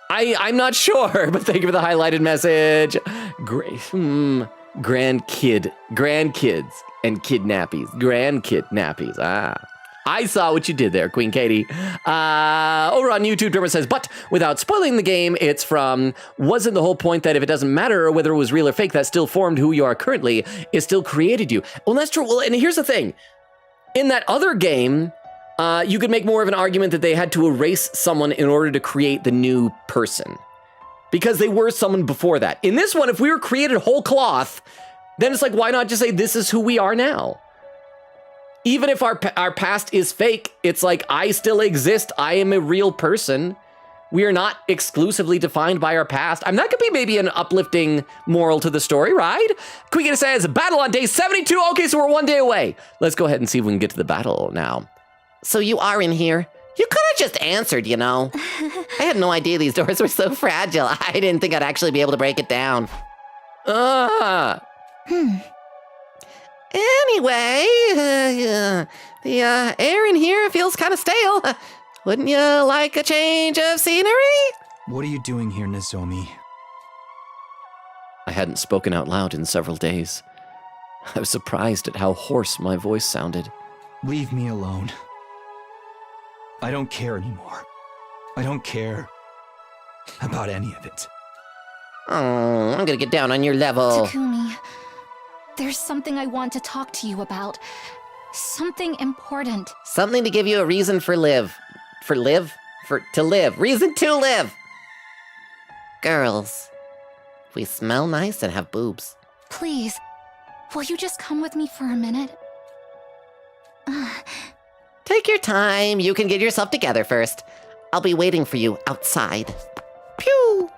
I'm not sure, but thank you for the highlighted message. Grandkids. and kidnappies. Grand kidnappies. I saw what you did there, Queen Katie. Over on YouTube, Dermot says, but without spoiling the game, it's from, wasn't the whole point that if it doesn't matter whether it was real or fake, that still formed who you are currently, it still created you. Well, that's true. Well, and here's the thing. In that other game, you could make more of an argument that they had to erase someone in order to create the new person. Because they were someone before that. In this one, if we were created whole cloth, then it's like, why not just say this is who we are now? Even if our past is fake, it's like, I still exist. I am a real person. We are not exclusively defined by our past. That could be maybe an uplifting moral to the story, right? Queen says, battle on day 72. Okay, so we're 1 day away. Let's go ahead and see if we can get to the battle now. So you are in here? You could have just answered, you know. I had no idea these doors were so fragile. I didn't think I'd actually be able to break it down. Anyway, the air in here feels kind of stale. Wouldn't you like a change of scenery? What are you doing here, Nozomi? I hadn't spoken out loud in several days. I was surprised at how hoarse my voice sounded. Leave me alone. I don't care anymore. I don't care about any of it. Oh, I'm gonna get down on your level. Takumi, there's something I want to talk to you about. Something important. Something to give you a reason to live. Reason to live. Girls, we smell nice and have boobs. Please, will you just come with me for a minute? Take your time. You can get yourself together first. I'll be waiting for you outside. Pew!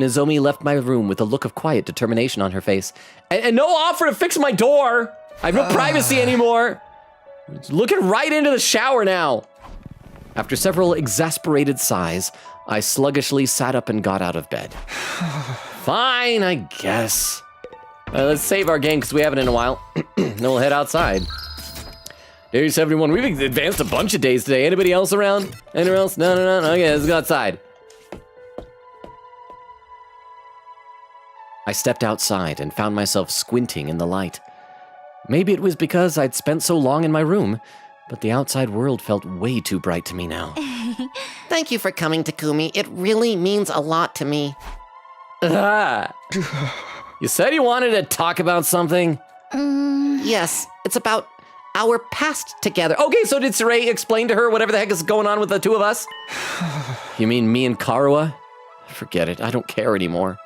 Nozomi left my room with a look of quiet determination on her face. And no offer to fix my door! I have no privacy anymore! Looking right into the shower now! After several exasperated sighs, I sluggishly sat up and got out of bed. Fine, I guess. Let's save our game because we haven't in a while. Then we'll head outside. Day 71. We've advanced a bunch of days today. Anybody else around? Anyone else? No. Okay, let's go outside. I stepped outside and found myself squinting in the light. Maybe it was because I'd spent so long in my room, but the outside world felt way too bright to me now. Thank you for coming, Takumi. It really means a lot to me. You said you wanted to talk about something? Yes, it's about our past together. Okay, so did Sarai explain to her whatever the heck is going on with the two of us? You mean me and Karuha? Forget it. I don't care anymore.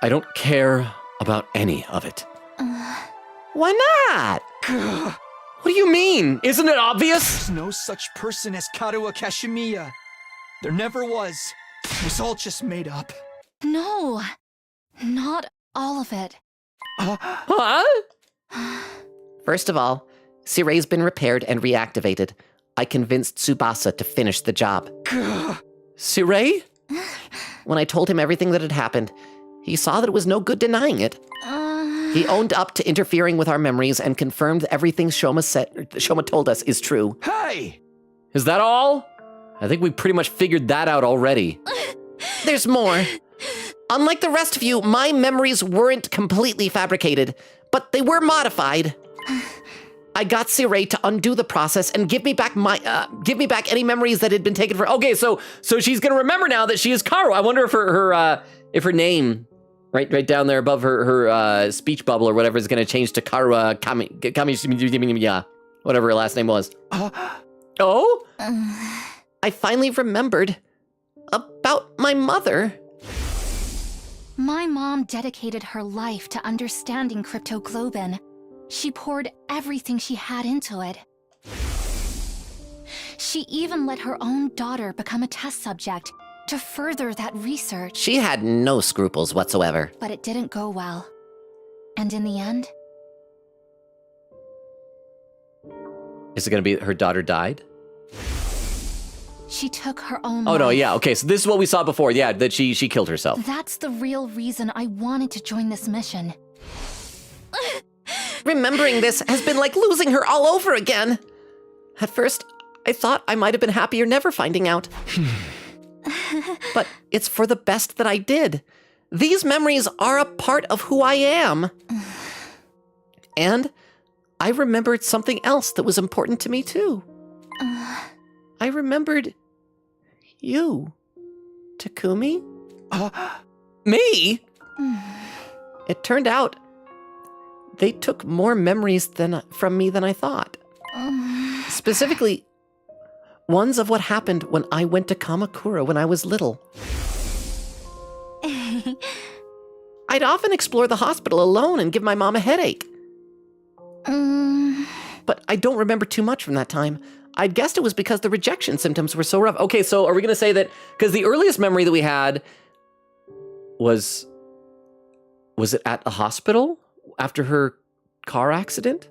I don't care about any of it. Why not? What do you mean? Isn't it obvious? There's no such person as Karuha Kashimiya. There never was. It was all just made up. No, not all of it. Huh? First of all, Sirai's been repaired and reactivated. I convinced Tsubasa to finish the job. Sarai? When I told him everything that had happened, he saw that it was no good denying it. He owned up to interfering with our memories and confirmed everything Shoma told us is true. Hey! Is that all? I think we pretty much figured that out already. There's more. Unlike the rest of you, my memories weren't completely fabricated, but they were modified. I got Sirai to undo the process and give me back any memories that had been taken from. Okay, so she's gonna remember now that she is Karu. I wonder if her name, right down there above her speech bubble or whatever, is gonna change to Karuha Kami, whatever her last name was. Oh? I finally remembered about my mother. My mom dedicated her life to understanding cryptoglobin. She poured everything she had into it. She even let her own daughter become a test subject to further that research. She had no scruples whatsoever. But it didn't go well. And in the end... Is it gonna be her daughter died? She took her own Oh life. no, yeah, okay, so this is what we saw before, yeah, that she killed herself. That's the real reason I wanted to join this mission. Remembering this has been like losing her all over again. At first, I thought I might have been happier never finding out. But it's for the best that I did. These memories are a part of who I am. And I remembered something else that was important to me, too. I remembered you, Takumi. Me? It turned out they took more memories from me than I thought. Specifically, ones of what happened when I went to Kamakura when I was little. I'd often explore the hospital alone and give my mom a headache. But I don't remember too much from that time. I'd guessed it was because the rejection symptoms were so rough. Okay, so are we going to say that, because the earliest memory that we had was it at the hospital after her car accident?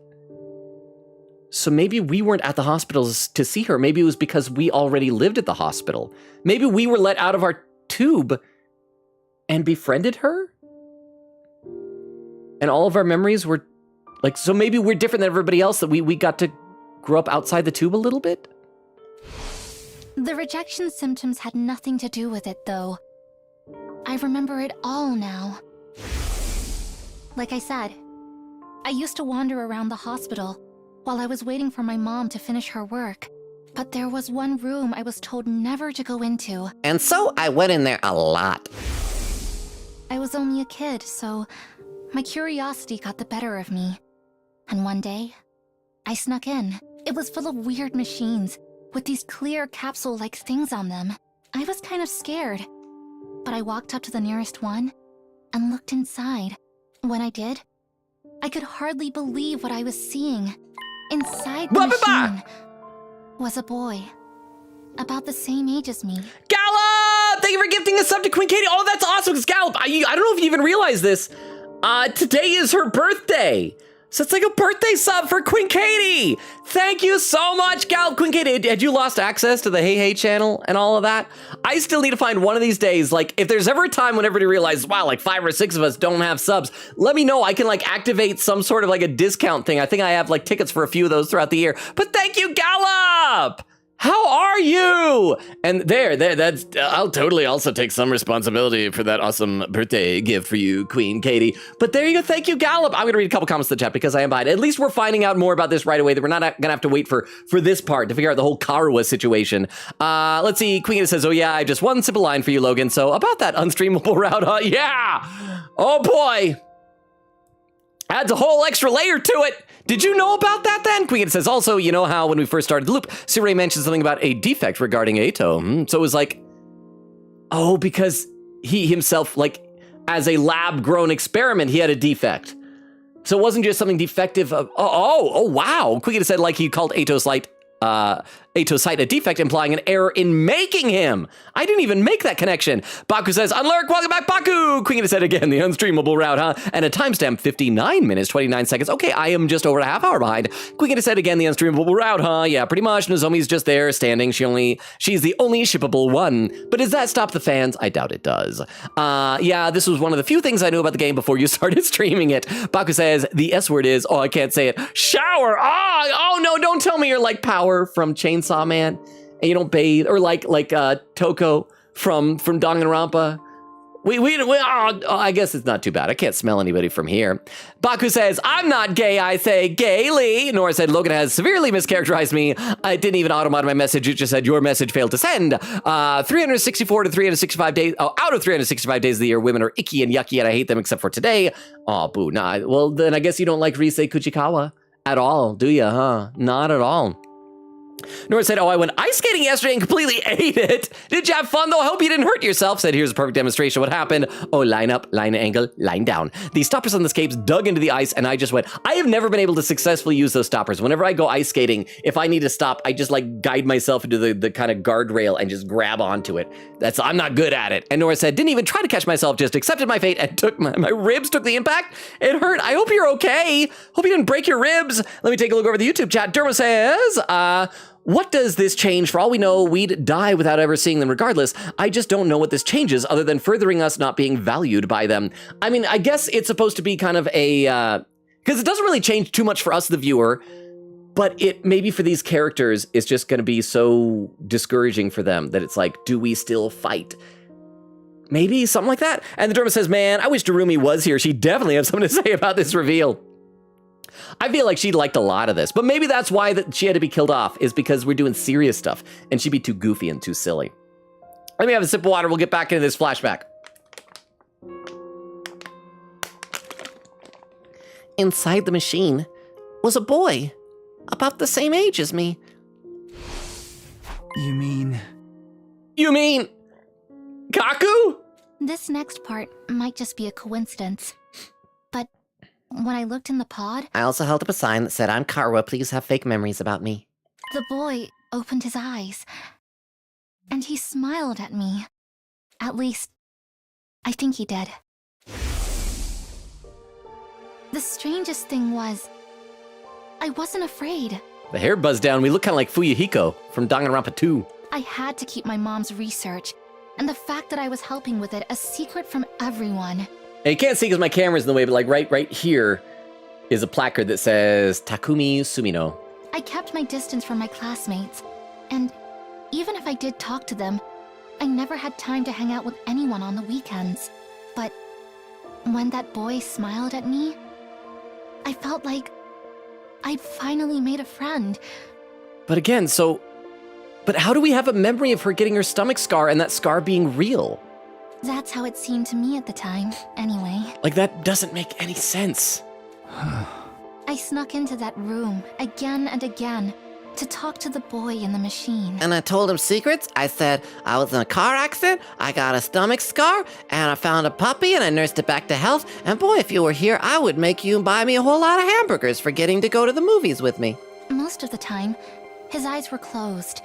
So maybe we weren't at the hospitals to see her. Maybe it was because we already lived at the hospital. Maybe we were let out of our tube and befriended her? And all of our memories were like, so maybe we're different than everybody else, that we got to grow up outside the tube a little bit? The rejection symptoms had nothing to do with it, though. I remember it all now. Like I said, I used to wander around the hospital while I was waiting for my mom to finish her work. But there was one room I was told never to go into. And so I went in there a lot. I was only a kid, so my curiosity got the better of me. And one day, I snuck in. It was full of weird machines with these clear capsule-like things on them. I was kind of scared, but I walked up to the nearest one and looked inside. When I did, I could hardly believe what I was seeing. Inside the machine was a boy, about the same age as me. Gallop! Thank you for gifting us up to Queen Katie. Oh, that's awesome, because Gallop, I don't know if you even realize this. Today is her birthday. So it's like a birthday sub for Queen Katie. Thank you so much, Gallop. Queen Katie, had you lost access to the Hey Hey channel and all of that? I still need to find one of these days, like, if there's ever a time when everybody realizes, wow, like 5 or 6 of us don't have subs, let me know. I can like activate some sort of like a discount thing. I think I have like tickets for a few of those throughout the year. But thank you, Gallop. How are you? And that's, I'll totally also take some responsibility for that awesome birthday gift for you, Queen Katie. But there you go, thank you, Gallop. I'm gonna read a couple comments in the chat because I am behind. At least we're finding out more about this right away, that we're not gonna have to wait for this part to figure out the whole Karuwa situation. Let's see, Queen Katie says, oh yeah, I just one simple line for you, Logan. So about that unstreamable route, huh? Yeah, oh boy. Adds a whole extra layer to it. Did you know about that then? Queen says, also, you know how when we first started the loop, Suray mentioned something about a defect regarding Eito. So it was like, oh, because he himself, like, as a lab-grown experiment, he had a defect. So it wasn't just something defective of, oh, wow. Queen said, like, he called Eito's site a defect, implying an error in making him. I didn't even make that connection. Baku says, Unlurk, welcome back, Baku! Queen said again, the unstreamable route, huh? And a timestamp, 59 minutes, 29 seconds. Okay, I am just over a half hour behind. Queen said again, the unstreamable route, huh? Yeah, pretty much. Nozomi's just there, standing. She's the only shippable one. But does that stop the fans? I doubt it does. Yeah, this was one of the few things I knew about the game before you started streaming it. Baku says, the S word is, oh, I can't say it, shower! Oh no, don't tell me you're like Power from Chainsaw Man, and you don't bathe, or like Toko from Danganronpa. I guess it's not too bad. I can't smell anybody from here. Baku says, I'm not gay, I say gaily. Nora said, Logan has severely mischaracterized me. I didn't even automate my message. It just said, your message failed to send. 364 to 365 days, out of 365 days of the year, women are icky and yucky, and I hate them except for today. Oh, boo. Nah, well, then I guess you don't like Risei Kuchikawa at all, do you, huh? Not at all. Nora said, oh, I went ice skating yesterday and completely ate it. Did you have fun, though? I hope you didn't hurt yourself. Said, here's a perfect demonstration of what happened. Oh, line up, line angle, line down. The stoppers on the skates dug into the ice, and I just went. I have never been able to successfully use those stoppers. Whenever I go ice skating, if I need to stop, I just like guide myself into the kind of guardrail and just grab onto it. I'm not good at it. And Nora said, didn't even try to catch myself, just accepted my fate and took my ribs took the impact. It hurt. I hope you're okay. Hope you didn't break your ribs. Let me take a look over the YouTube chat. Derma says, what does this change? For all we know, we'd die without ever seeing them regardless. I just don't know what this changes other than furthering us not being valued by them. I mean, I guess it's supposed to be kind of a, because it doesn't really change too much for us, the viewer, but it maybe for these characters, it's just going to be so discouraging for them that it's like, do we still fight? Maybe something like that. And the drummer says, man, I wish Darumi was here. She definitely has something to say about this reveal. I feel like she liked a lot of this, but maybe that's why that she had to be killed off, is because we're doing serious stuff and she'd be too goofy and too silly. Let me have a sip of water. We'll get back into this flashback. Inside the machine was a boy about the same age as me. You mean... You mean Kaku? This next part might just be a coincidence. But when I looked in the pod, I also held up a sign that said, I'm Karwa, please have fake memories about me. the boy opened his eyes. And he smiled at me. At least, I think he did. The strangest thing was, I wasn't afraid. The hair buzzed down. We look kind of like Fuyuhiko from Danganronpa 2. I had to keep my mom's research, and the fact that I was helping with it a secret from everyone. And you can't see because my camera's in the way, but like right here is a placard that says Takumi Sumino. I kept my distance from my classmates, and even if I did talk to them, I never had time to hang out with anyone on the weekends. But when that boy smiled at me, I felt like I'd finally made a friend. But again, but how do we have a memory of her getting her stomach scar and that scar being real? That's how it seemed to me at the time, anyway. Like, that doesn't make any sense. I snuck into that room again and again to talk to the boy in the machine. And I told him secrets. I said I was in a car accident, I got a stomach scar, and I found a puppy and I nursed it back to health. And boy, if you were here, I would make you buy me a whole lot of hamburgers for getting to go to the movies with me. Most of the time, his eyes were closed,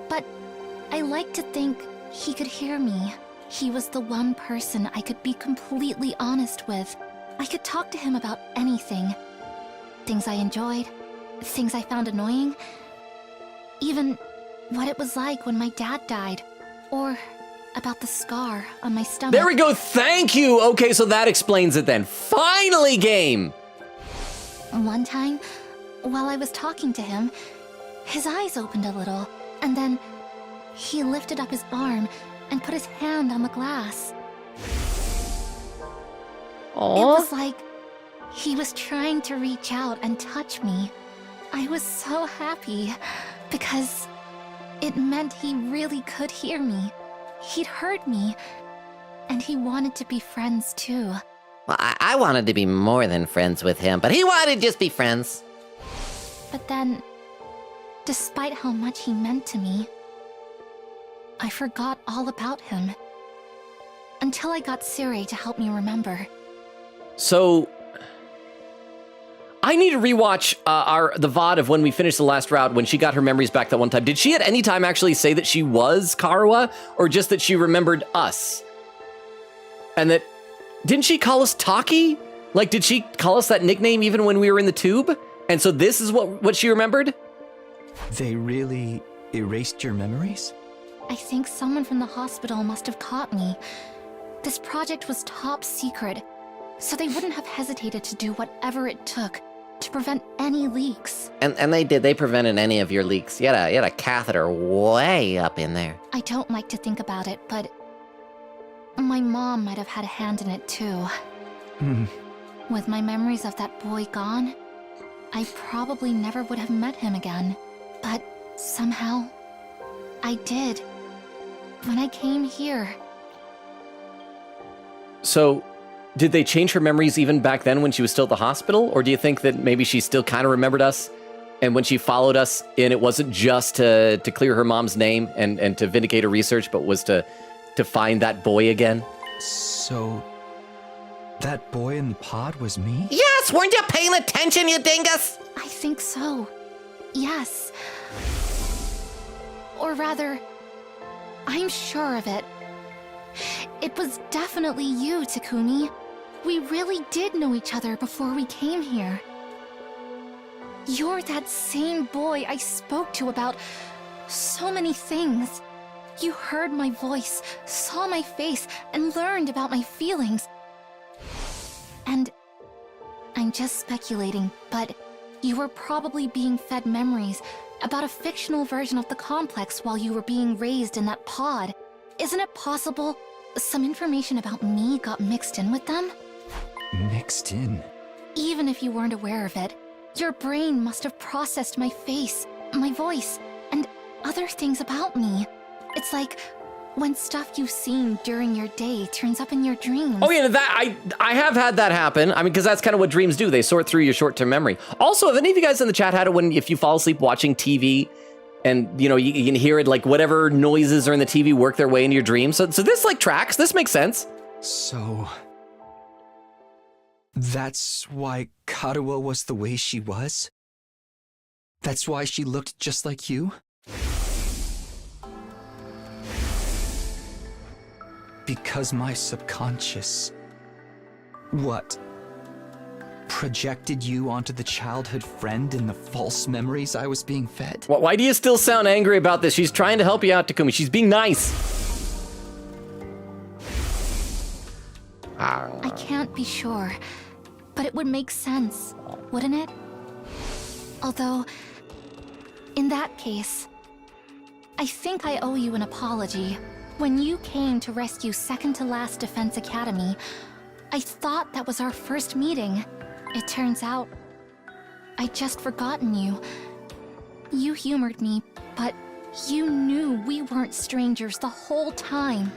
but I like to think he could hear me. He was the one person I could be completely honest with. I could talk to him about anything. Things I enjoyed, things I found annoying, even what it was like when my dad died, or about the scar on my stomach. There we go. Thank you. Okay, so that explains it then. Finally, game. One time, while I was talking to him, his eyes opened a little, and then he lifted up his arm and put his hand on the glass. Aww. It was like he was trying to reach out and touch me. I was so happy because it meant he really could hear me. He'd heard me, and he wanted to be friends too. Well, I wanted to be more than friends with him, but he wanted to just be friends. But then, despite how much he meant to me, I forgot all about him. Until I got Siri to help me remember. So, I need to rewatch the VOD of when we finished the last route, when she got her memories back that one time. Did she at any time actually say that she was Karuwa, or just that she remembered us? And that, didn't she call us Taki? Like, did she call us that nickname even when we were in the tube? And so this is what she remembered? They really erased your memories? I think someone from the hospital must have caught me. This project was top secret, so they wouldn't have hesitated to do whatever it took to prevent any leaks. And they did. They prevented any of your leaks. You had a catheter way up in there. I don't like to think about it, but my mom might have had a hand in it too. With my memories of that boy gone, I probably never would have met him again. But somehow, I did. When I came here. So, did they change her memories even back then when she was still at the hospital? Or do you think that maybe she still kind of remembered us? And when she followed us in, it wasn't just to clear her mom's name and to vindicate her research, but was to find that boy again? So, that boy in the pod was me? Yes, weren't you paying attention, you dingus? I think so. Yes. Or rather, I'm sure of it. It was definitely you, Takumi. We really did know each other before we came here. You're that same boy I spoke to about so many things. You heard my voice, saw my face, and learned about my feelings. And I'm just speculating, but you were probably being fed memories about a fictional version of the complex while you were being raised in that pod. Isn't it possible some information about me got mixed in with them? Mixed in. Even if you weren't aware of it, your brain must have processed my face, my voice, and other things about me. It's like when stuff you've seen during your day turns up in your dreams. Oh yeah, that I have had that happen. I mean, because that's kind of what dreams do. They sort through your short-term memory. Also, have any of you guys in the chat had it when if you fall asleep watching TV, and you know you can hear it, like whatever noises are in the TV work their way into your dreams? So this like tracks. This makes sense. So that's why Karuo was the way she was? That's why she looked just like you? Because my subconscious... What? Projected you onto the childhood friend in the false memories I was being fed? Why do you still sound angry about this? She's trying to help you out, Takumi. She's being nice. I can't be sure, but it would make sense, wouldn't it? Although, in that case, I think I owe you an apology. When you came to rescue Second to Last Defense Academy, I thought that was our first meeting. It turns out, I'd just forgotten you. You humored me, but you knew we weren't strangers the whole time.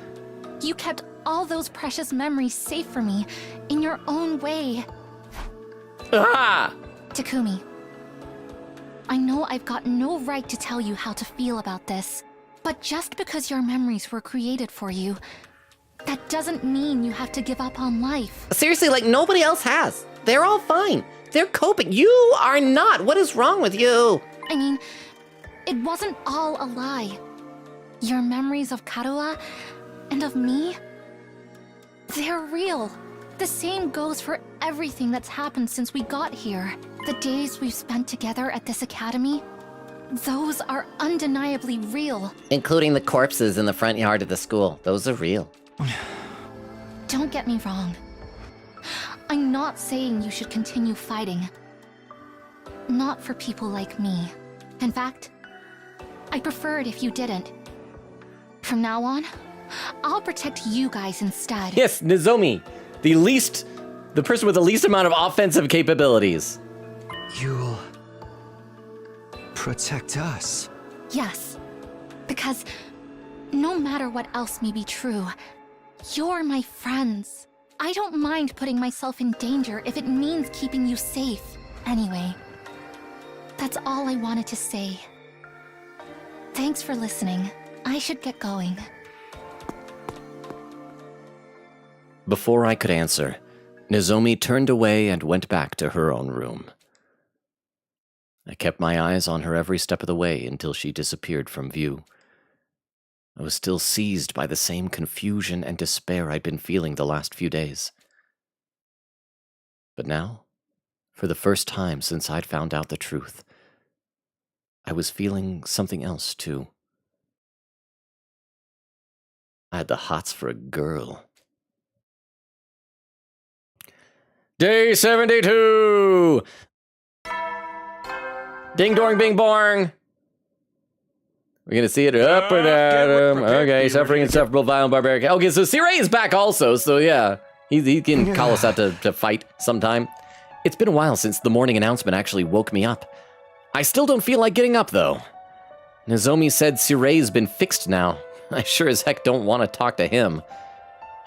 You kept all those precious memories safe for me, in your own way. Ah! Takumi, I know I've got no right to tell you how to feel about this, but just because your memories were created for you, that doesn't mean you have to give up on life. Seriously, like nobody else has. They're all fine. They're coping. You are not. What is wrong with you? I mean, it wasn't all a lie. Your memories of Karuo and of me, they're real. The same goes for everything that's happened since we got here. The days we've spent together at this academy, those are undeniably real. Including the corpses in the front yard of the school. Those are real. Don't get me wrong. I'm not saying you should continue fighting. Not for people like me. In fact, I prefer it if you didn't. From now on, I'll protect you guys instead. Yes, Nozomi, the person with the least amount of offensive capabilities. You'll... protect us? Yes, because no matter what else may be true, you're my friends. I don't mind putting myself in danger if it means keeping you safe. Anyway, that's all I wanted to say. Thanks for listening. I should get going. Before I could answer, Nozomi turned away and went back to her own room. I kept my eyes on her every step of the way until she disappeared from view. I was still seized by the same confusion and despair I'd been feeling the last few days. But now, for the first time since I'd found out the truth, I was feeling something else too. I had the hots for a girl. Day 72! Ding dong bing bong! We're gonna see it up or down. Okay, suffering, insufferable, violent, barbaric. Okay, so Sirei is back also, so yeah. He can call us out to fight sometime. It's been a while since the morning announcement actually woke me up. I still don't feel like getting up, though. Nozomi said Sirei's been fixed now. I sure as heck don't want to talk to him.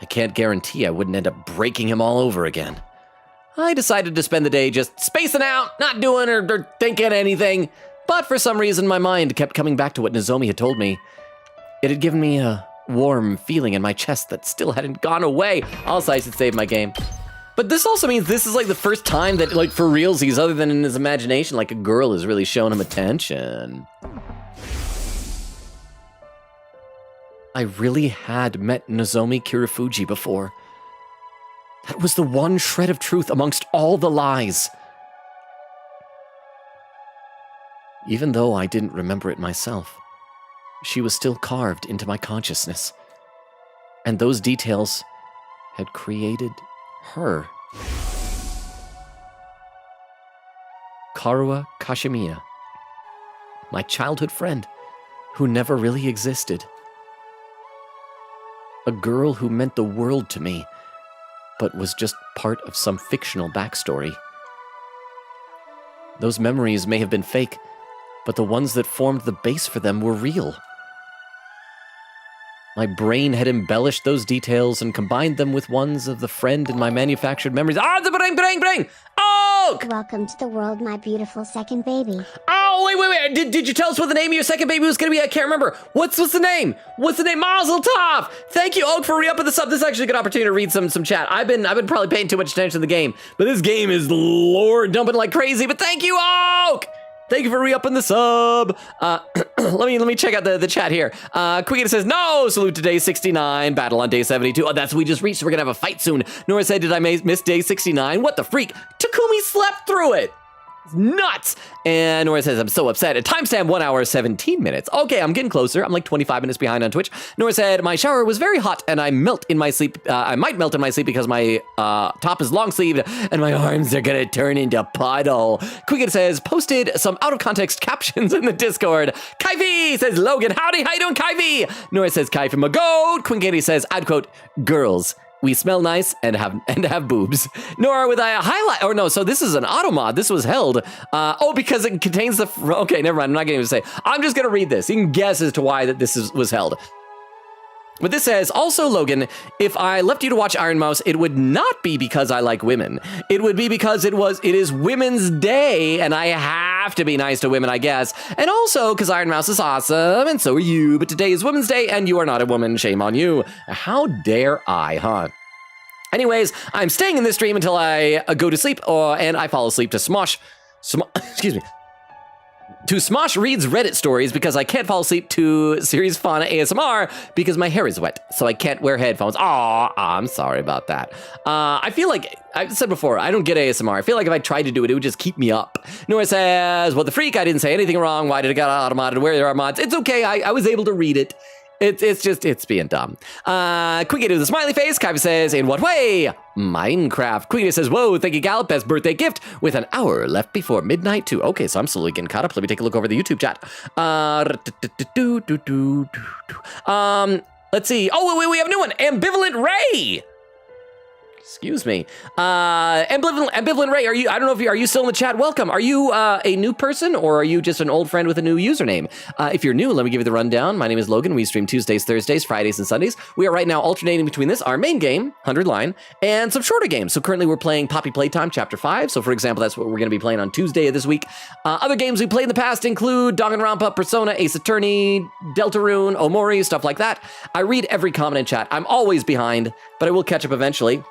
I can't guarantee I wouldn't end up breaking him all over again. I decided to spend the day just spacing out, not doing or thinking anything. But for some reason, my mind kept coming back to what Nozomi had told me. It had given me a warm feeling in my chest that still hadn't gone away. Also, I should save my game. But this also means this is like the first time that, like, for realsies, other than in his imagination, like a girl has really shown him attention. I really had met Nozomi Kirifuji before. That was the one shred of truth amongst all the lies. Even though I didn't remember it myself, she was still carved into my consciousness. And those details had created her. Karuo Kashimiya, my childhood friend, who never really existed. a girl who meant the world to me, but was just part of some fictional backstory. Those memories may have been fake, but the ones that formed the base for them were real. My brain had embellished those details and combined them with ones of the friend in my manufactured memories. Ah, the brain! Oh! Welcome to the world, my beautiful second baby. Oh, wait. Did you tell us what the name of your second baby was going to be? I can't remember. What's the name? What's the name? Mazel tov! Thank you, Oak, for re-upping the sub. This is actually a good opportunity to read some chat. I've been probably paying too much attention to the game, but this game is lord dumping like crazy. But thank you, Oak! Thank you for re-upping the sub. Let me check out the chat here. Quiggita says, no, salute to day 69, battle on day 72. Oh, that's what we just reached. We're gonna have a fight soon. Nora said, did I miss day 69? What the freak? Takumi slept through it. It's nuts. And Nora says, I'm so upset. Timestamp 1 hour, 17 minutes. Okay, I'm getting closer. I'm like 25 minutes behind on Twitch. Nora said, my shower was very hot and I melt in my sleep. I might melt in my sleep because my top is long sleeved and my arms are gonna turn into puddle. Quiggin says, posted some out of context captions in the Discord. Kaifi says, Logan, howdy, how you doing, Kaifi? Nora says, Kai from a goat. Quiggin says, I'd quote, girls. We smell nice and have boobs. Nora with a highlight, or no, so this is an auto mod. This was held. Because it contains the, okay, never mind. I'm not going to say. I'm just going to read this. You can guess as to why that was held. But this says, also, Logan, if I left you to watch Iron Mouse, it would not be because I like women. It would be because it is Women's Day, and I have to be nice to women, I guess. And also, because Iron Mouse is awesome, and so are you. But today is Women's Day, and you are not a woman. Shame on you. How dare I, huh? Anyways, I'm staying in this stream until I go to sleep, and I fall asleep to excuse me. To Smosh reads Reddit stories because I can't fall asleep to Series Fauna ASMR because my hair is wet, so I can't wear headphones. Aw, I'm sorry about that. I feel like, I've said before, I don't get ASMR. I feel like if I tried to do it, it would just keep me up. Nora says, what the freak? I didn't say anything wrong. Why did it get auto-modded? Where there are mods? It's okay, I was able to read it. It's being dumb. Quiggita with a smiley face. Kaiba says, in what way? Minecraft. Quiggita says, whoa, thank you, Gallop. Best birthday gift with an hour left before midnight too. Okay, so I'm slowly getting caught up. Let me take a look over the YouTube chat. Let's see. Oh, wait, we have a new one. Ambivalent Ray. Excuse me. Ambivalent Ray, I don't know if are you still in the chat? Welcome. Are you a new person or are you just an old friend with a new username? If you're new, let me give you the rundown. My name is Logan. We stream Tuesdays, Thursdays, Fridays, and Sundays. We are right now alternating between this, our main game, 100 Line, and some shorter games. So currently we're playing Poppy Playtime Chapter 5. So for example, that's what we're going to be playing on Tuesday of this week. Other games we played in the past include Danganronpa, Persona, Ace Attorney, Deltarune, Omori, stuff like that. I read every comment in chat. I'm always behind, but I will catch up eventually.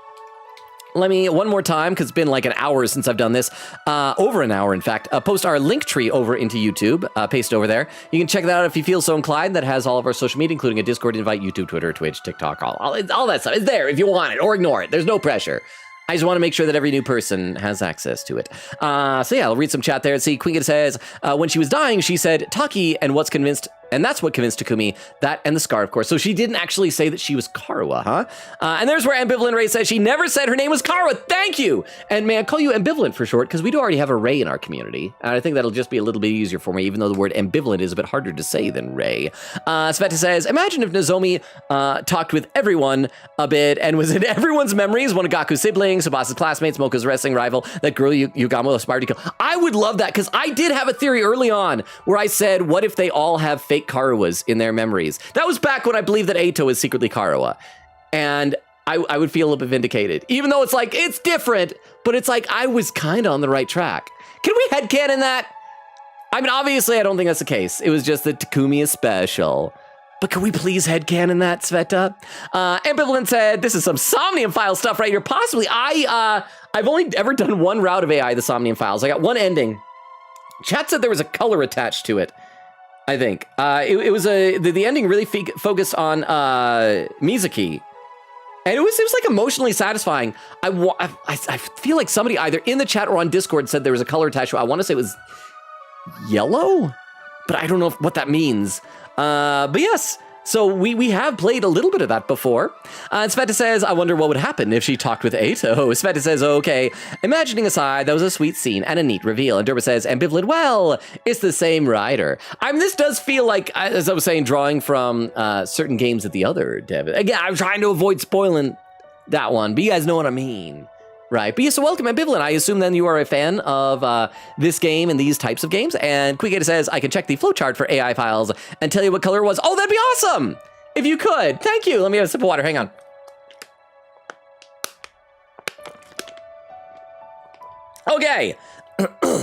Let me, one more time, because it's been like an hour since I've done this, over an hour, in fact, post our link tree over into YouTube, paste over there. You can check that out if you feel so inclined. That has all of our social media, including a Discord invite, YouTube, Twitter, Twitch, TikTok, all that stuff. It's there if you want it, or ignore it. There's no pressure. I just want to make sure that every new person has access to it. So yeah, I'll read some chat there. See, Queen says, when she was dying, she said, Taki, and that's what convinced Takumi, that and the scar, of course. So she didn't actually say that she was Karuha, huh? And there's where Ambivalent Ray says she never said her name was Karuha. Thank you. And may I call you Ambivalent for short? Because we do already have a Ray in our community. And I think that'll just be a little bit easier for me, even though the word ambivalent is a bit harder to say than Ray. Sveta says, imagine if Nozomi talked with everyone a bit and was in everyone's memories, one of Gaku's siblings, Subasa's classmates, Mocha's wrestling rival, that girl Yugamo aspired to kill. I would love that, because I did have a theory early on where I said, what if they all have fake Karuas in their memories? That was back when I believed that Eito is secretly Karuha. And I would feel a bit vindicated. Even though it's like, it's different, but it's like, I was kind of on the right track. Can we headcanon that? I mean, obviously, I don't think that's the case. It was just that Takumi is special. But can we please headcanon that, Sveta? Ambivalent said, this is some Somnium File stuff right here. Possibly. I've only ever done one route of AI, the Somnium Files. I got one ending. Chat said there was a color attached to it, I think. It was the ending really focused on Mizuki. And it was like emotionally satisfying. I feel like somebody either in the chat or on Discord said there was a color attached to it. I want to say it was yellow, but I don't know what that means. But yes, So we have played a little bit of that before. And Sveta says, I wonder what would happen if she talked with Ato. Sveta says, okay, imagining aside, that was a sweet scene and a neat reveal. And Durba says, ambivalent, well, it's the same writer. This does feel like, as I was saying, drawing from certain games at the other dev. Again, I'm trying to avoid spoiling that one, but you guys know what I mean. Right, but yeah, so welcome, Ambivalent. I assume then you are a fan of this game and these types of games. And Quickgator says, I can check the flowchart for AI files and tell you what color it was. Oh, that'd be awesome! If you could. Thank you. Let me have a sip of water. Hang on. Okay,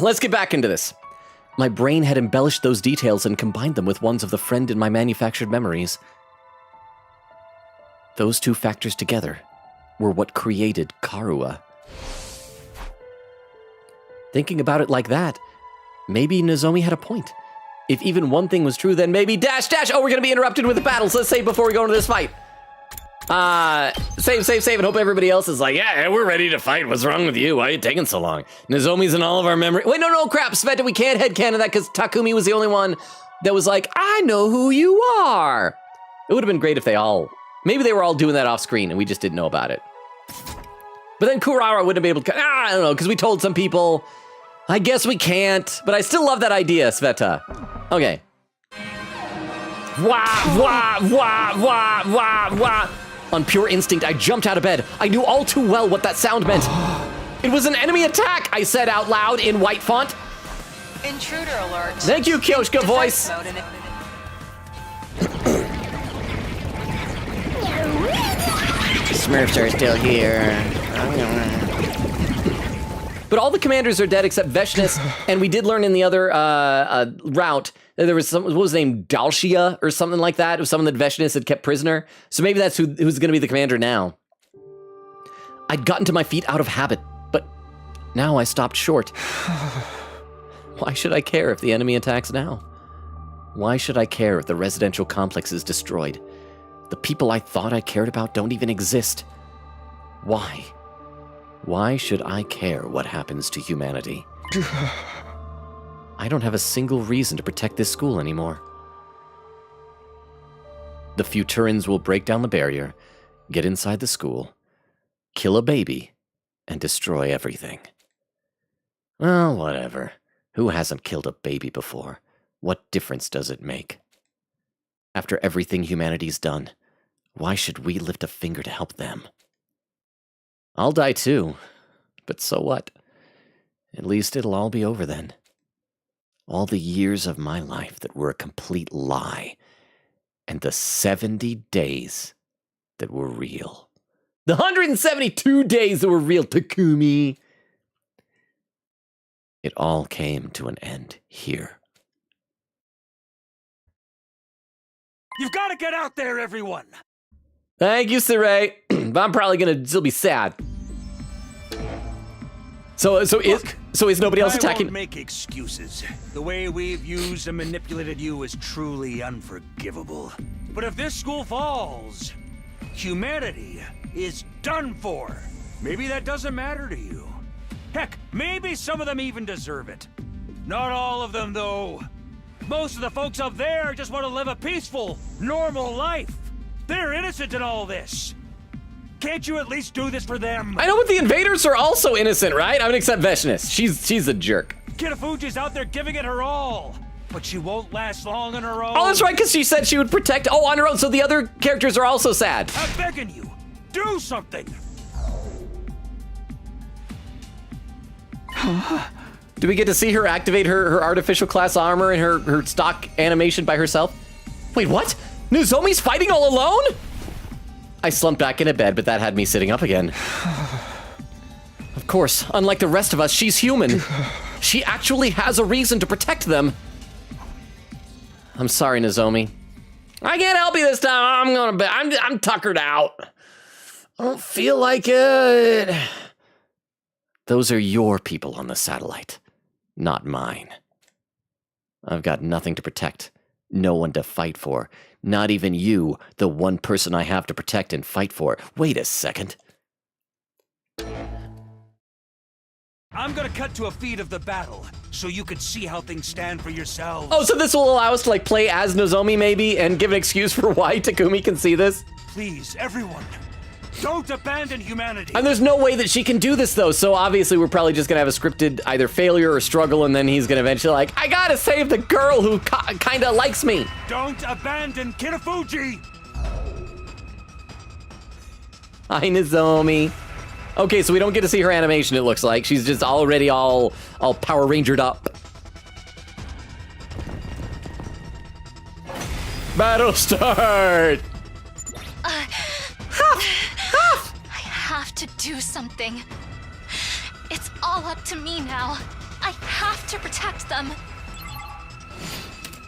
let's get back into this. My brain had embellished those details and combined them with ones of the friend in my manufactured memories. Those two factors together were what created Karua. Thinking about it like that, maybe Nozomi had a point. If even one thing was true, then maybe dash. Oh, we're gonna be interrupted with the battles. Let's save before we go into this fight. Save, and hope everybody else is like, yeah, we're ready to fight. What's wrong with you? Why are you taking so long? Nozomi's in all of our memory. Wait, no, crap, Sveta, we can't headcanon that because Takumi was the only one that was like, I know who you are. It would have been great if maybe they were all doing that off screen and we just didn't know about it. But then Kurara wouldn't be able to, I don't know, because we told some people, I guess we can't, but I still love that idea, Sveta. Okay. Wah. On pure instinct, I jumped out of bed. I knew all too well what that sound meant. It was an enemy attack, I said out loud in white font. Intruder alert. Thank you, Kyoshka voice. Smurfs are still here. But all the commanders are dead except Veshness, and we did learn in the other route that there was what was his name, Dalshia or something like that. It was someone that Veshness had kept prisoner. So maybe that's who's going to be the commander now. I'd gotten to my feet out of habit, but now I stopped short. Why should I care if the enemy attacks now? Why should I care if the residential complex is destroyed? The people I thought I cared about don't even exist. Why? Why should I care what happens to humanity? I don't have a single reason to protect this school anymore. The Futurans will break down the barrier, get inside the school, kill a baby, and destroy everything. Well, whatever. Who hasn't killed a baby before? What difference does it make? After everything humanity's done, why should we lift a finger to help them? I'll die too, but so what? At least it'll all be over then. All the years of my life that were a complete lie, and the 70 days that were real. The 172 days that were real, Takumi! It all came to an end here. You've got to get out there, everyone! Thank you, Saray. But I'm probably gonna still be sad. So is nobody else attacking? I won't make excuses. The way we've used and manipulated you is truly unforgivable. But if this school falls, humanity is done for. Maybe that doesn't matter to you. Heck, maybe some of them even deserve it. Not all of them, though. Most of the folks up there just want to live a peaceful, normal life. They're innocent in all this. Can't you at least do this for them? I know, but the invaders are also innocent, right? I mean, except Veshness. She's a jerk. Kitafuji's out there giving it her all, but she won't last long on her own. Oh, that's right, because she said she would protect. Oh, on her own. So the other characters are also sad. I'm begging you, do something. Do we get to see her activate her artificial class armor and her stock animation by herself? Wait, what? Nozomi's fighting all alone? I slumped back into bed, but that had me sitting up again. Of course, unlike the rest of us, she's human. She actually has a reason to protect them. I'm sorry, Nozomi. I can't help you this time. I'm tuckered out. I don't feel like it. Those are your people on the satellite, not mine. I've got nothing to protect, no one to fight for. Not even you, the one person I have to protect and fight for. Wait a second. I'm gonna cut to a feed of the battle, so you can see how things stand for yourselves. Oh, so this will allow us to like play as Nozomi maybe and give an excuse for why Takumi can see this? Please, everyone, don't abandon humanity. And there's no way that she can do this though, so obviously we're probably just gonna have a scripted either failure or struggle, and then he's gonna eventually like, I gotta save the girl who kinda likes me. Don't abandon Kirafuji! Hi, Nozomi. Okay, so we don't get to see her animation, it looks like. She's just already all Power Rangered up. Battle start! I have to do something. It's all up to me now. I have to protect them.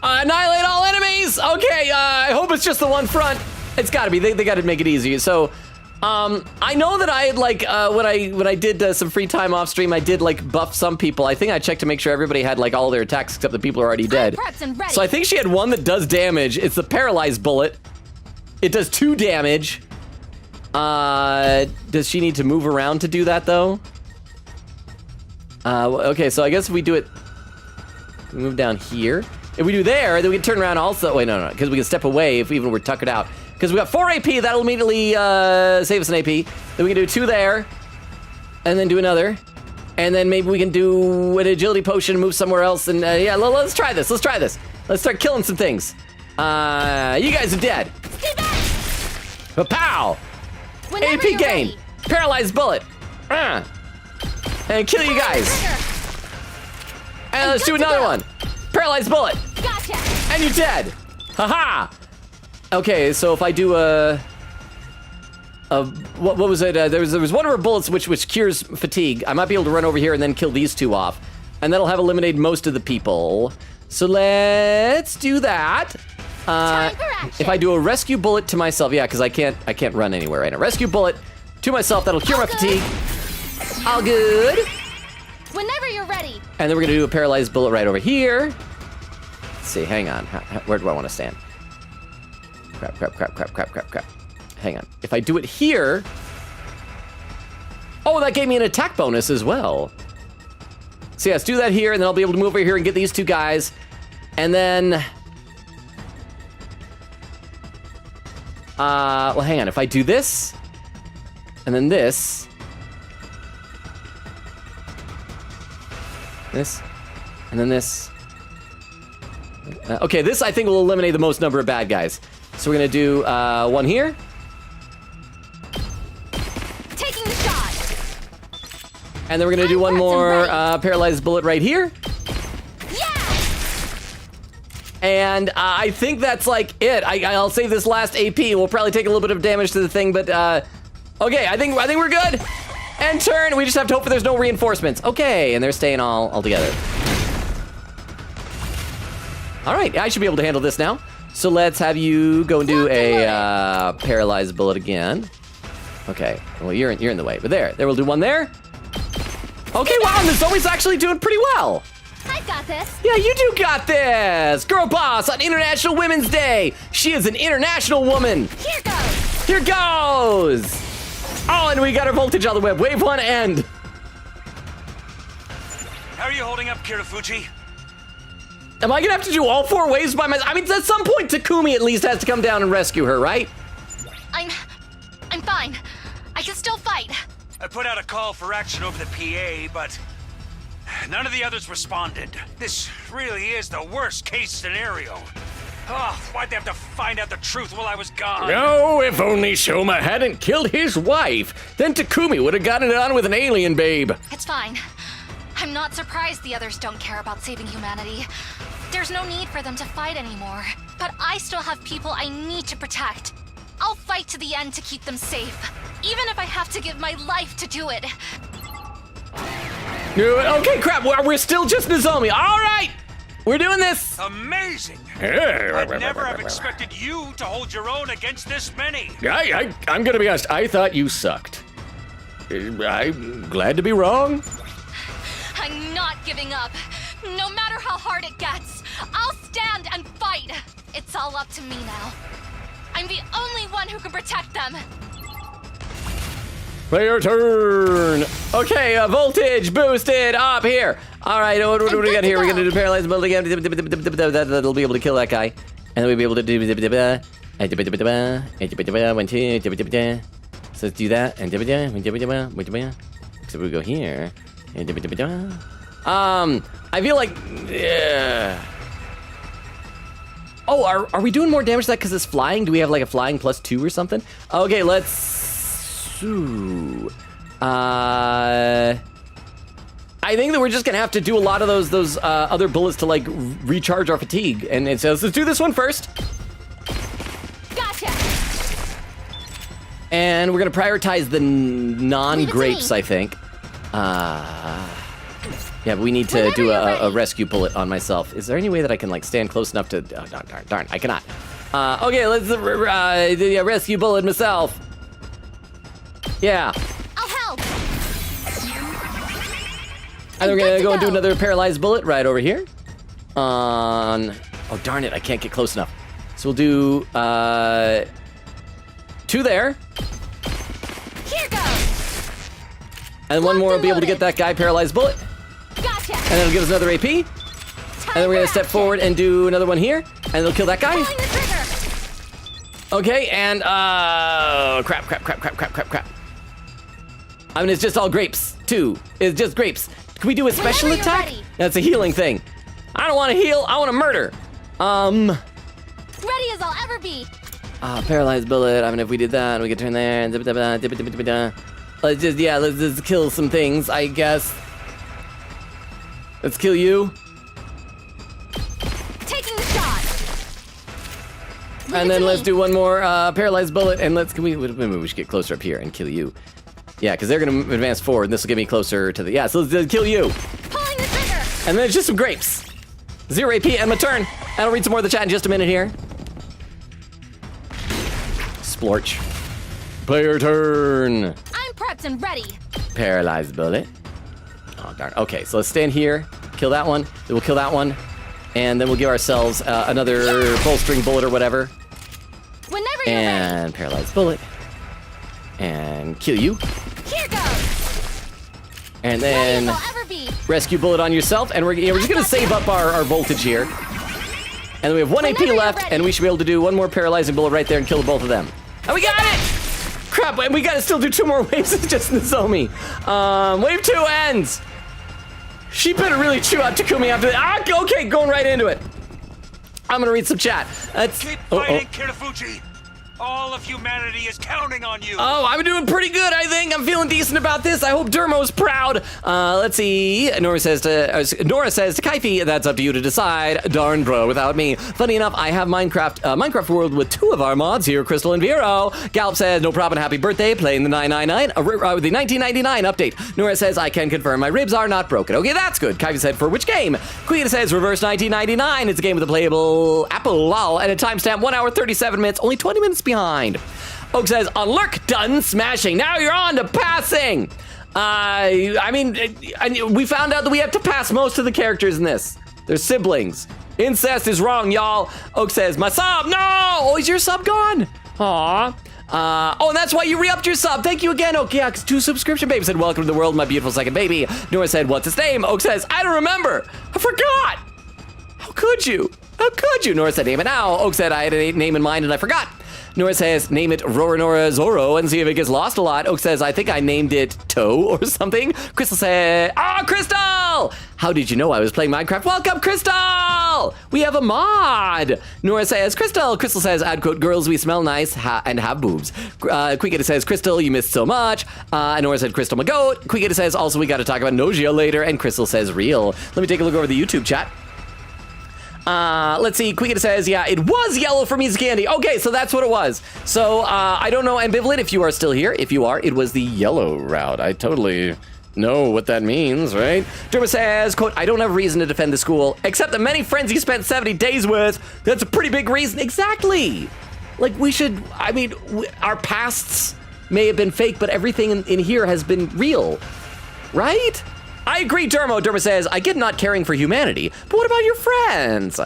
Annihilate all enemies! Okay, I hope it's just the one front. It's gotta be, they gotta make it easy. So, I know that I had like, when I did some free time off stream, I did like buff some people. I think I checked to make sure everybody had like all their attacks except the people who are already dead. So I think she had one that does damage. It's the paralyzed bullet. It does 2 damage. Does she need to move around to do that though? Okay, so I guess if we do it, we move down here. If we do there, then we can turn around also. Wait, no, because we can step away if even we're tuckered out. Because we got 4 AP, that'll immediately save us an AP. Then we can do 2 there, and then do another. And then maybe we can do an agility potion and move somewhere else. And yeah, let's try this. Let's try this. Let's start killing some things. You guys are dead. Stay back! Pow! Whenever AP you're gain. ready. Paralyzed bullet. And kill you guys. And let's do good to another go. one. Paralyzed bullet. Gotcha! And you're dead. Haha. Okay, so if I do what was it? There was one of her bullets which cures fatigue. I might be able to run over here and then kill these 2 off, and that'll have eliminated most of the people. So let's do that. Time for action. If I do a rescue bullet to myself, yeah, because I can't run anywhere right now. Rescue bullet to myself, that'll cure my fatigue. All good. Whenever you're ready. And then we're gonna do a paralyzed bullet right over here. Let's see, hang on. Where do I want to stand? Crap. Hang on. If I do it here... Oh, that gave me an attack bonus as well. So yeah, let's do that here, and then I'll be able to move over here and get these 2 guys. And then... well, hang on. If I do this, and then this... This, and then this... okay, this I think will eliminate the most number of bad guys. So we're gonna do 1 here. Taking the shot. And then we're gonna do 1 more paralyzed bullet right here. Yeah! And I think that's like it. I'll save this last AP. We'll probably take a little bit of damage to the thing, but okay, I think we're good. And turn. We just have to hope there's no reinforcements. Okay, and they're staying all together. All right, I should be able to handle this now. So let's have you go and do a paralyzed bullet again. Okay, well you're in the way, but there we'll do 1 there. Okay, wow, and Nozomi's actually doing pretty well. I got this. Yeah, you do got this. Girl boss on International Women's Day. She is an international woman. Here goes. Here goes. Oh, and we got our voltage on the web. Wave 1 end. How are you holding up, Kirafuji? Am I gonna have to do all 4 waves by myself? I mean, at some point, Takumi at least has to come down and rescue her, right? I'm fine. I can still fight. I put out a call for action over the PA, but none of the others responded. This really is the worst case scenario. Oh, why'd they have to find out the truth while I was gone? No, if only Shoma hadn't killed his wife. Then Takumi would have gotten it on with an alien babe. It's fine. I'm not surprised the others don't care about saving humanity. There's no need for them to fight anymore. But I still have people I need to protect. I'll fight to the end to keep them safe. Even if I have to give my life to do it. Okay, crap. We're still just Nozomi. All right. We're doing this. Amazing! I'd never have expected you to hold your own against this many. I'm gonna be honest, I thought you sucked. I'm glad to be wrong. I'm not giving up. No matter how hard it gets, I'll stand and fight. It's all up to me now. I'm the only one who can protect them. Player turn. Okay, voltage boosted up here. All right, what do we got here? We're gonna do paralyzed build again. That'll be able to kill that guy, and then we'll be able to do 1, 2. So let's do that, and so we go here. I feel like. Oh, are we doing more damage to that because it's flying? Do we have like a flying +2 or something? Okay, let's. Ooh. I think that we're just gonna have to do a lot of those other bullets to like recharge our fatigue, and it says let's do this one first. Gotcha. And we're gonna prioritize the non-grapes, I think. Yeah, but we need to do a rescue bullet on myself. Is there any way that I can like stand close enough to? Oh, darn, I cannot. Okay, let's do a rescue bullet myself. Yeah. I'll help. And we're gonna go and do another paralyzed bullet right over here. Oh darn it, I can't get close enough. So we'll do 2 there. Here goes. And one more will be able to get that guy paralyzed bullet. Gotcha. And then it'll give us another AP. And then we're gonna step forward and do another one here. And it'll kill that guy. Pulling the trigger. Okay, and crap. I mean, it's just all grapes, too. It's just grapes. Can we do a special Whenever you're attack? ready. That's a healing thing. I don't want to heal, I want to murder. Ready as I'll ever be. Paralyzed bullet. I mean, if we did that, we could turn there and let's just kill some things, I guess. Let's kill you. Taking the shot. And then let's do one more paralyzed bullet, and maybe we should get closer up here and kill you. Yeah, because they're gonna advance forward, and this will get me closer to the, yeah, so let's kill you. Pulling the trigger. And then it's just some grapes. 0 AP, and my turn. And I'll read some more of the chat in just a minute here. Splorch. Player turn. I'm prepped and ready. Paralyzed bullet. Oh, darn. Okay, so let's stand here, kill that one, then we'll kill that one, and then we'll give ourselves another bolstering bullet or whatever. Whenever you're And paralyzed bullet. And kill you. ready. Here goes. And Ready then as I'll ever be. rescue bullet on yourself, and we're just gonna save up our voltage here. And then we have 1 AP Whenever you're left, ready. and we should be able to do one more paralyzing bullet right there and kill both of them. And we got it! Crap, and we gotta still do 2 more waves of just Nozomi. Wave 2 ends. She better really chew out Takumi after that. Okay, going right into it. I'm gonna read some chat. Keep fighting, Kirafuji. All of humanity is counting on you. Oh, I'm doing pretty good, I think. I'm feeling decent about this. I hope Dermo's proud. Let's see. Nora says to Kaifi, that's up to you to decide. Darn, bro, without me. Funny enough, I have Minecraft World with 2 of our mods here, Crystal and Vero. Gallup says, no problem, happy birthday, playing the 999, the 1999 update. Nora says, I can confirm my ribs are not broken. Okay, that's good. Kaifi said, for which game? Queen says, reverse 1999. It's a game with a playable apple, lol, and a timestamp 1 hour, 37 minutes, only 20 minutes behind. Oak says, on lurk, done smashing. Now you're on to passing. I mean, we found out that we have to pass most of the characters in this. They're siblings. Incest is wrong, y'all. Oak says, my sub, no! Oh, is your sub gone? Aw. Oh, and that's why you re-upped your sub. Thank you again, Oak. Yeah, 2 subscription babes said, welcome to the world, my beautiful second baby. Nora said, what's his name? Oak says, I don't remember. I forgot. How could you? How could you? Nora said, name it now. Oak said, I had a name in mind and I forgot. Nora says, name it Roranora Zoro and see if it gets lost a lot. Oak says, I think I named it Toe or something. Crystal said, Crystal! How did you know I was playing Minecraft? Welcome, Crystal! We have a mod. Nora says, Crystal. Crystal says, add quote, girls, we smell nice and have boobs. Quickita says, Crystal, you missed so much. And Nora said, Crystal, my goat. Quickita says, also, we got to talk about Nogia later. And Crystal says, real. Let me take a look over the YouTube chat. Let's see, Quickita says, yeah, it was yellow for Miss Candy. Okay, so that's what it was. So, I don't know, Ambivalent, if you are still here. If you are, it was the yellow route. I totally know what that means, right? Derma says, quote, I don't have a reason to defend the school, except the many friends you spent 70 days with. That's a pretty big reason. Exactly. Like, we should, I mean, our pasts may have been fake, but everything in here has been real, right? I agree, Dermo. Dermo says, I get not caring for humanity, but what about your friends?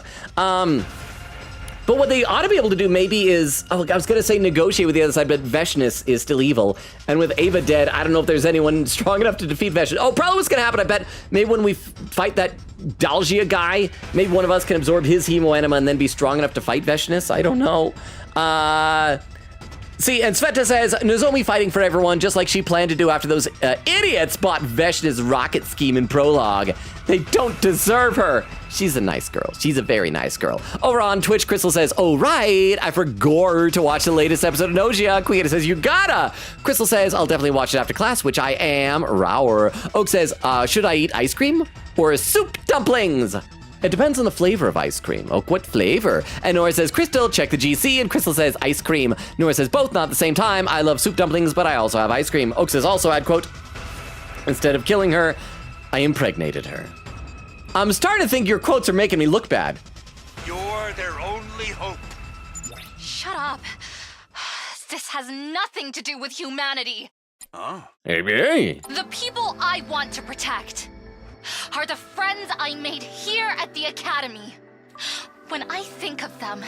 But what they ought to be able to do maybe is, I was gonna say negotiate with the other side, but Veshness is still evil. And with Ava dead, I don't know if there's anyone strong enough to defeat Veshness. Oh, probably what's gonna happen, I bet, maybe when we fight that Dalgia guy, maybe one of us can absorb his hemo enema and then be strong enough to fight Veshness. I don't know. See, and Sveta says, Nozomi fighting for everyone just like she planned to do after those idiots bought Veshness' rocket scheme in Prologue. They don't deserve her. She's a nice girl. She's a very nice girl. Over on Twitch, Crystal says, oh, right, I forgot to watch the latest episode of Nojia. Quieta says, you gotta. Crystal says, I'll definitely watch it after class, which I am. Rower. Oak says, should I eat ice cream or soup dumplings? It depends on the flavor of ice cream. Oak, what flavor? And Nora says, Crystal, check the GC. And Crystal says, ice cream. Nora says, both not at the same time. I love soup dumplings, but I also have ice cream. Oak says, also, add quote, instead of killing her, I impregnated her. I'm starting to think your quotes are making me look bad. You're their only hope. Shut up. This has nothing to do with humanity. Oh. Hey. The people I want to protect are the friends I made here at the Academy. When I think of them,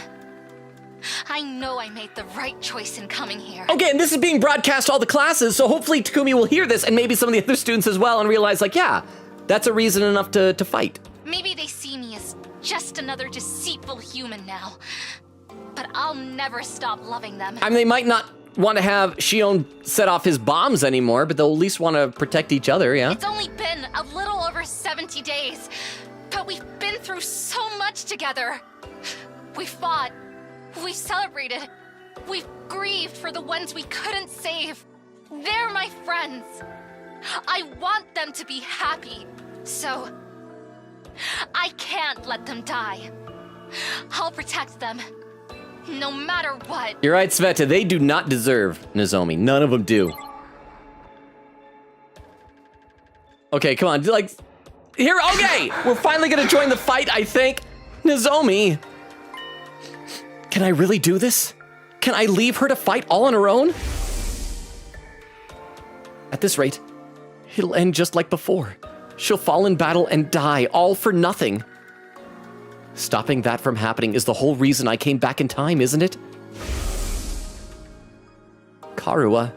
I know I made the right choice in coming here. Okay, and this is being broadcast to all the classes, so hopefully Takumi will hear this and maybe some of the other students as well and realize, like, yeah, that's a reason enough to fight. Maybe they see me as just another deceitful human now, but I'll never stop loving them. I mean, they might not want to have Shion set off his bombs anymore, but they'll at least want to protect each other, yeah? It's only been a little over 70 days, but we've been through so much together. We fought, we celebrated, we've grieved for the ones we couldn't save. They're my friends. I want them to be happy, so I can't let them die. I'll protect them, no matter what. You're right, Sveta, they do not deserve Nozomi. None of them do. Okay, come on, like, here, okay! We're finally gonna join the fight, I think. Nozomi, can I really do this? Can I leave her to fight all on her own? At this rate, it'll end just like before. She'll fall in battle and die, all for nothing. Stopping that from happening is the whole reason I came back in time, isn't it? Karuha.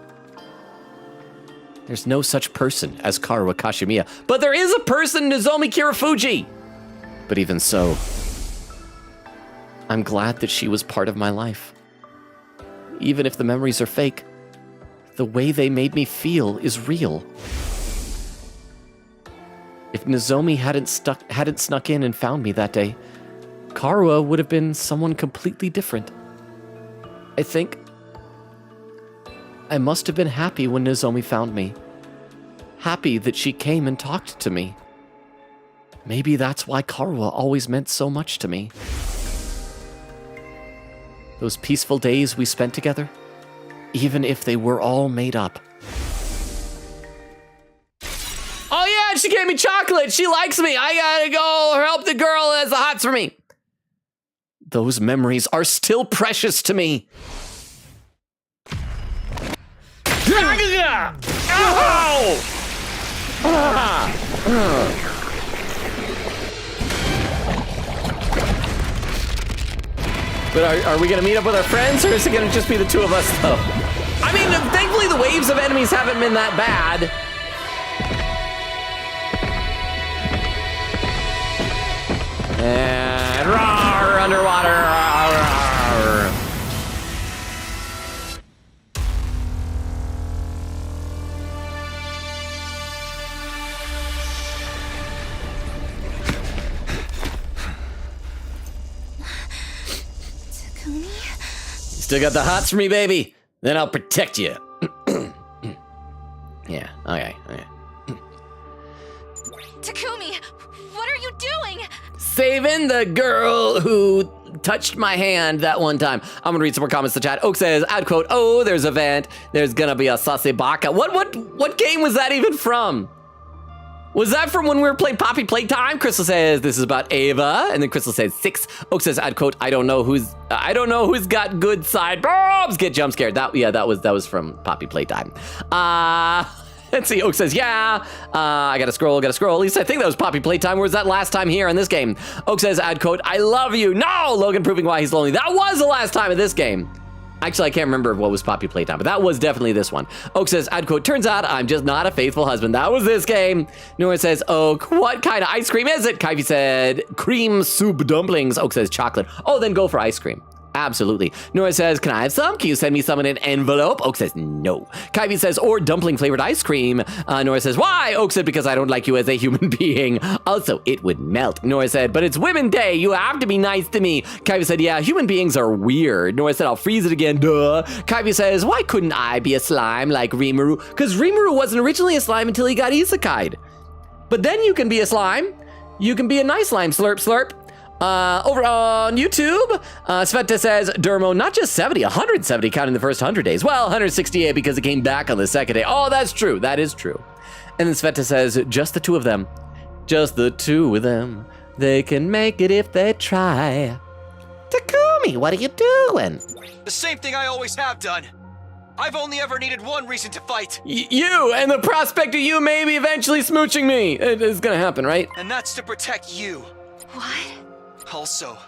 There's no such person as Karuha Kashimiya, but there is a person, Nozomi Kirifuji! But even so, I'm glad that she was part of my life. Even if the memories are fake, the way they made me feel is real. If Nozomi hadn't snuck in and found me that day, Karuha would have been someone completely different. I think I must have been happy when Nozomi found me. Happy that she came and talked to me. Maybe that's why Karuha always meant so much to me. Those peaceful days we spent together, even if they were all made up. Oh yeah, she gave me chocolate. She likes me. I gotta go help the girl as the hots for me. Those memories are still precious to me. But are we gonna meet up with our friends, or is it gonna just be the two of us, though? I mean, thankfully the waves of enemies haven't been that bad. And roar, underwater. Roar. Takumi? Still got the hots for me, baby? Then I'll protect you. Yeah, okay. Takumi, what are you doing? Saving the girl who touched my hand that one time. I'm gonna read some more comments in the chat. Oak says, I'd quote, oh, there's a vent. There's gonna be a Sasebaka. What game was that even from? Was that from when we were playing Poppy Playtime? Crystal says, this is about Ava. And then Crystal says, 6. Oak says, I'd quote, I don't know who's got good side bombs. Get jump scared. That was from Poppy Playtime. Let's see. Oak says, yeah. I gotta scroll. At least I think that was Poppy Playtime. Where was that last time here in this game? Oak says, ad quote, I love you. No! Logan proving why he's lonely. That was the last time in this game. Actually, I can't remember what was Poppy Playtime, but that was definitely this one. Oak says, ad quote, turns out I'm just not a faithful husband. That was this game. Nora says, Oak, what kind of ice cream is it? Kyvie said, cream soup dumplings. Oak says, chocolate. Oh, then go for ice cream. Absolutely. Nora says, can I have some? Can you send me some in an envelope? Oak says, no. Kyvie says, or dumpling flavored ice cream. Nora says, why? Oak said, because I don't like you as a human being. Also, it would melt. Nora said, but it's Women Day. You have to be nice to me. Kyvie said, yeah, human beings are weird. Nora said, I'll freeze it again. Duh. Kyvie says, why couldn't I be a slime like Rimuru? Because Rimuru wasn't originally a slime until he got isekai'd. But then you can be a slime. You can be a nice slime. Slurp, slurp. Over on YouTube, Sveta says, Dermo, not just 70, 170 counting the first 100 days. Well, 168 because it came back on the second day. Oh, that's true. That is true. And then Sveta says, just the two of them. Just the two of them. They can make it if they try. Takumi, what are you doing? The same thing I always have done. I've only ever needed one reason to fight. You and the prospect of you maybe eventually smooching me. It is gonna happen, right? And that's to protect you. What? Also,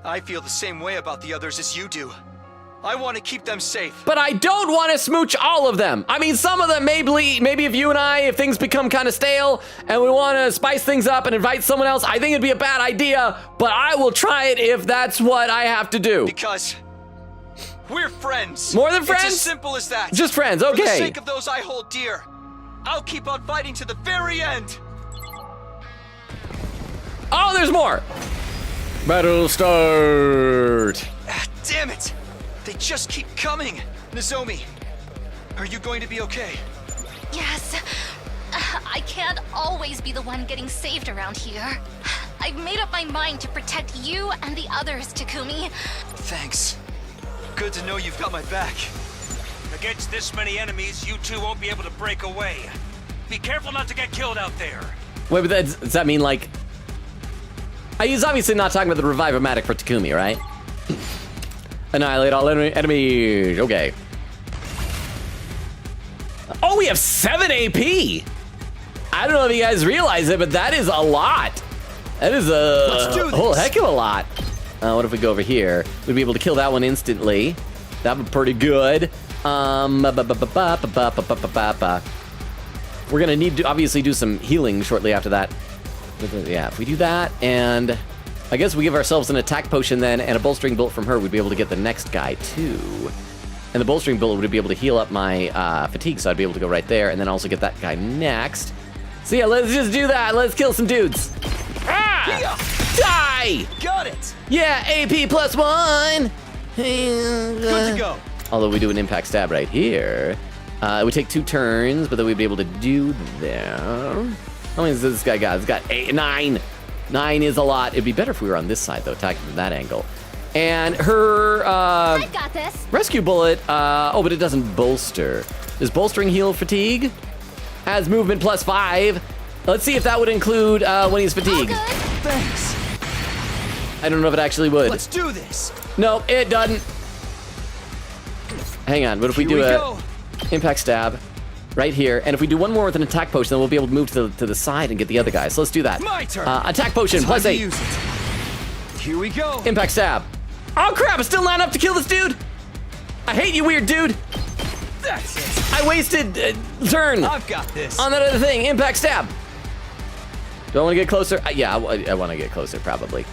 I feel the same way about the others as you do. I want to keep them safe. But I don't want to smooch all of them. I mean, some of them maybe if you and I, if things become kind of stale and we want to spice things up and invite someone else, I think it'd be a bad idea, but I will try it if that's what I have to do. Because we're friends. More than friends? It's as simple as that. Just friends, okay. For the sake of those I hold dear, I'll keep on fighting to the very end. Oh, there's more. Battle start. Ah, damn it. They just keep coming. Nozomi, are you going to be okay? Yes. I can't always be the one getting saved around here. I've made up my mind to protect you and the others, Takumi. Thanks. Good to know you've got my back. Against this many enemies, you two won't be able to break away. Be careful not to get killed out there. Wait, but does that mean like... He's obviously not talking about the Revive-O-Matic for Takumi, right? Annihilate all enemies. Okay. Oh, we have 7 AP! I don't know if you guys realize it, but that is a lot. That is a whole heck of a lot. What if we go over here? We'd be able to kill that one instantly. That'd be pretty good. We're gonna need to obviously do some healing shortly after that. Yeah, if we do that, and I guess we give ourselves an attack potion then, and a bolstering bolt from her, we'd be able to get the next guy too. And the bolstering bolt would be able to heal up my fatigue, so I'd be able to go right there, and then also get that guy next. So yeah, let's just do that. Let's kill some dudes. Ah! Die! Got it! Yeah, AP +1! Good to go. Although we do an impact stab right here. It would take 2 turns, but then we'd be able to do that. How many has this guy got? He's got 9. 9 is a lot. It'd be better if we were on this side, though, attacking from that angle. And her I got this. rescue bullet, oh, but it doesn't bolster. Does bolstering heal fatigue? Has movement +5. Let's see if that would include when he's fatigued. All good. Thanks. I don't know if it actually would. Let's do this. No, it doesn't. Hang on, what if we do a go. impact stab right here, and if we do one more with an attack potion, then we'll be able to move to the side and get the other guy. So let's do that. My turn. Attack potion, Time to +8. use it. Here we go. Impact stab. Oh crap, it's still not enough to kill this dude. I hate you, weird dude. That's it. I wasted turn I've got this. on that other thing. Impact stab. Do I want to get closer? Yeah, I want to get closer, probably.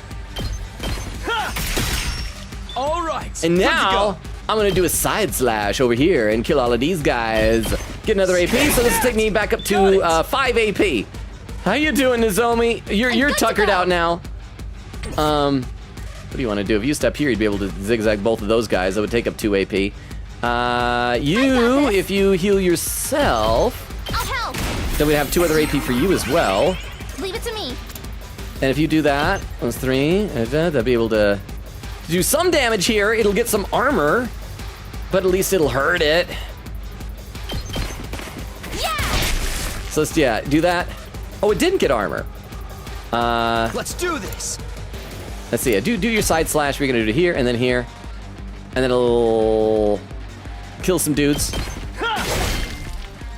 All right. And good to now, go. I'm going to do a side slash over here and kill all of these guys. Get another AP, so this will take me back up to 5 AP. How you doing, Nozomi? You're tuckered out now. What do you want to do? If you step here, you'd be able to zigzag both of those guys. That would take up 2 AP. If you heal yourself, I'll help. then we'd have 2 other AP for you as well. Leave it to me. And if you do that, that's 3. That'd be able to do some damage here. It'll get some armor, but at least it'll hurt it. Yeah. So let's do that. Oh, it didn't get armor. Let's do this. Let's see. Do your side slash. We're gonna do it here and then here, and then it'll kill some dudes.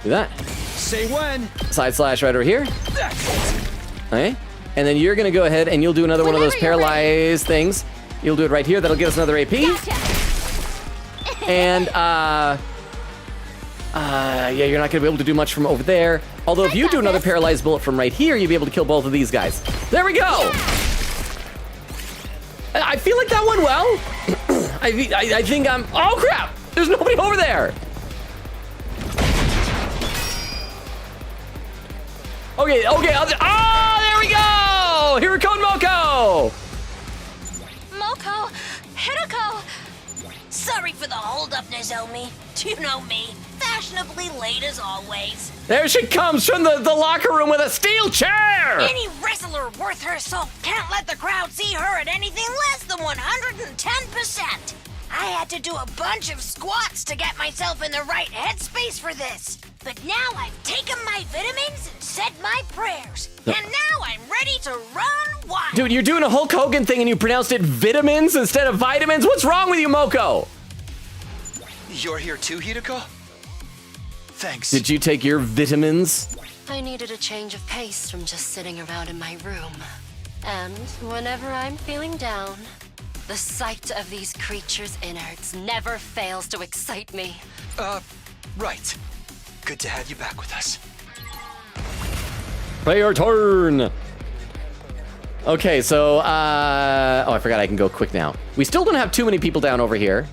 Do that. Say when. Side slash right over here. Okay. And then you're gonna go ahead and you'll do another one of those paralyzed things. You'll do it right here. That'll get us another AP. And yeah, you're not gonna be able to do much from over there. Although if you do another paralyzed bullet from right here, you'll be able to kill both of these guys. There we go. I feel like that went well. I think I'm. Oh crap! There's nobody over there. Okay. Oh, there we go. Here comes Moko. Moko, Hideko. Sorry for the hold-up, Nozomi. You know me, fashionably late as always. There she comes from the locker room with a steel chair. Any wrestler worth her salt can't let the crowd see her at anything less than 110%. I had to do a bunch of squats to get myself in the right headspace for this. But now I've taken my vitamins and said my prayers. And now I'm ready to run wild. Dude, you're doing a Hulk Hogan thing and you pronounced it vitamins instead of vitamins? What's wrong with you, Moko? You're here too, Hideko? Thanks. Did you take your vitamins? I needed a change of pace from just sitting around in my room. And whenever I'm feeling down, the sight of these creatures' innards never fails to excite me. Right. Good to have you back with us. Play your turn. Okay, so, oh, I forgot I can go quick now. We still don't have too many people down over here.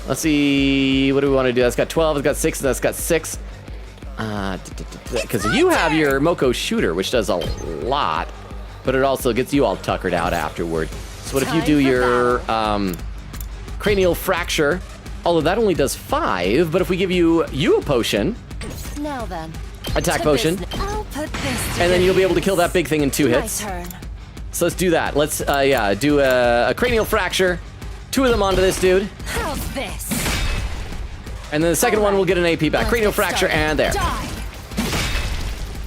Let's see, what do we want to do? That's got 12, it's got 6, and that's got 6. Because you have your Moko shooter, which does a lot, but it also gets you all tuckered out afterward. So what if you do your cranial fracture? Although that only does 5, but if we give you a potion, Now then. attack potion, I'll put this to and then good you'll be able to use. kill that big thing in 2 hits. My turn. So let's do that. Let's, do a cranial fracture. 2 of them onto this dude. How's this? And then the second one will get an AP back. Let's Cranial get fracture, started. and there. Die.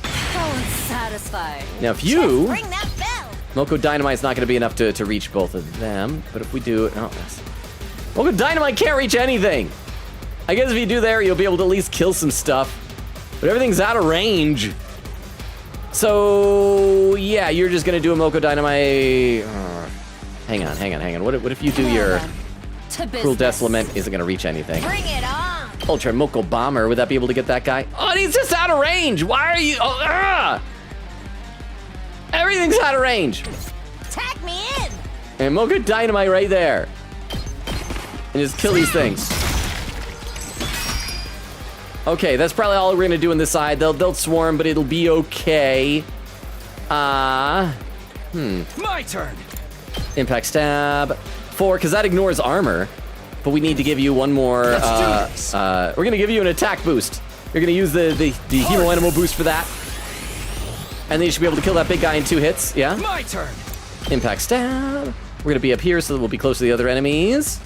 How unsatisfying. Now, if you... Ring that bell. Moko Dynamite's not going to be enough to reach both of them. But if we do... Oh, yes. Moko Dynamite can't reach anything. I guess if you do there, you'll be able to at least kill some stuff. But everything's out of range. So, yeah, you're just going to do a Moko Dynamite... Hang on. What if you do your... To Cruel business. Death Lament isn't going to reach anything. Bring it on. Ultra Moko Bomber, would that be able to get that guy? Oh, and he's just out of range. Why are you... Oh, Everything's out of range. Tag me in. And Moko Dynamite right there. And just kill these things. Okay, that's probably all we're gonna do on this side. They'll swarm, but it'll be okay. My turn. Impact Stab. 4, because that ignores armor. But we need to give you one more. Let's do this. We're gonna give you an attack boost. You're gonna use the hero animal boost for that. And then you should be able to kill that big guy in 2 hits. Yeah? My turn. Impact Stab. We're gonna be up here so that we'll be close to the other enemies.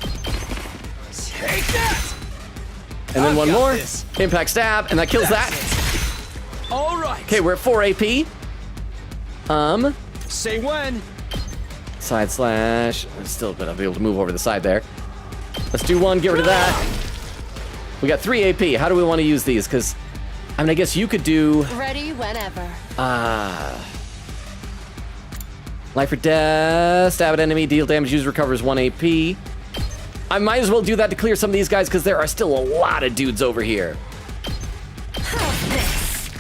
Take that. And then I've one got more. this. Impact Stab, and that kills that. All right. Okay, we're at 4 AP. Say when. Side slash. Still, but I'll be able to move over the side there. Let's do 1, get rid of that. We got 3 AP. How do we want to use these? Because, I mean, I guess you could do... Ready whenever. Life or death. Stab at enemy. Deal damage. User recovers 1 AP. I might as well do that to clear some of these guys because there are still a lot of dudes over here. How's this?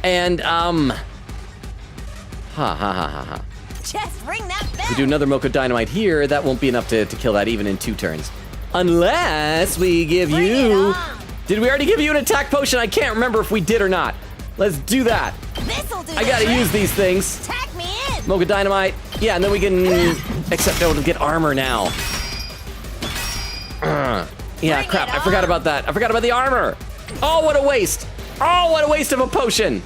And, Just ring that bell. If we do another Moko Dynamite here, that won't be enough to kill that even in 2 turns. Unless we give Bring it you... on. Did we already give you an attack potion? I can't remember if we did or not. Let's do that. This'll do. I gotta the trick. use these things. Tag me in. Moko Dynamite. Yeah, and then we can... Except able to get armor now. Yeah, Bring crap. it I forgot on. about that. I forgot about the armor. Oh, what a waste. Oh, what a waste of a potion.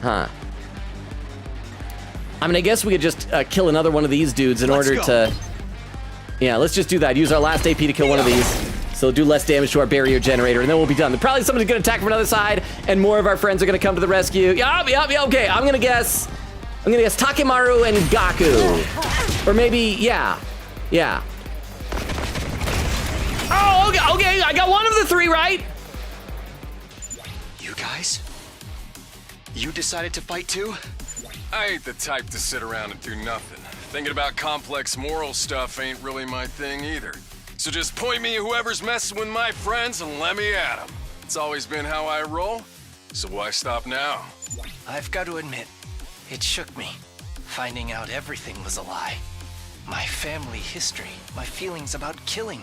Huh. I mean, I guess we could just kill another one of these dudes in Let's order go. to... Yeah, let's just do that. Use our last AP to kill one of these. So do less damage to our barrier generator, and then we'll be done. Probably somebody's gonna attack from another side, and more of our friends are gonna come to the rescue. Yeah, okay. I'm gonna guess Takemaru and Gaku. Or maybe, yeah. Oh, okay, I got one of the 3 right. You guys? You decided to fight too? I ain't the type to sit around and do nothing. Thinking about complex moral stuff ain't really my thing either. So just point me at whoever's messing with my friends and let me at them. It's always been how I roll, so why stop now? I've got to admit, it shook me. Finding out everything was a lie. My family history, my feelings about killing.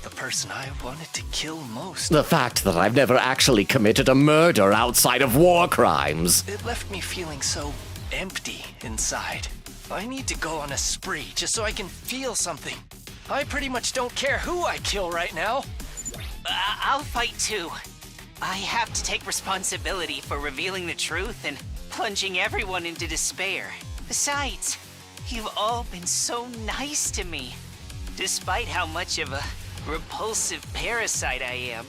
The person I wanted to kill most. The fact that I've never actually committed a murder outside of war crimes. It left me feeling so empty inside. I need to go on a spree just so I can feel something. I pretty much don't care who I kill right now. I'll fight too. I have to take responsibility for revealing the truth and plunging everyone into despair. Besides, you've all been so nice to me, despite how much of a repulsive parasite I am.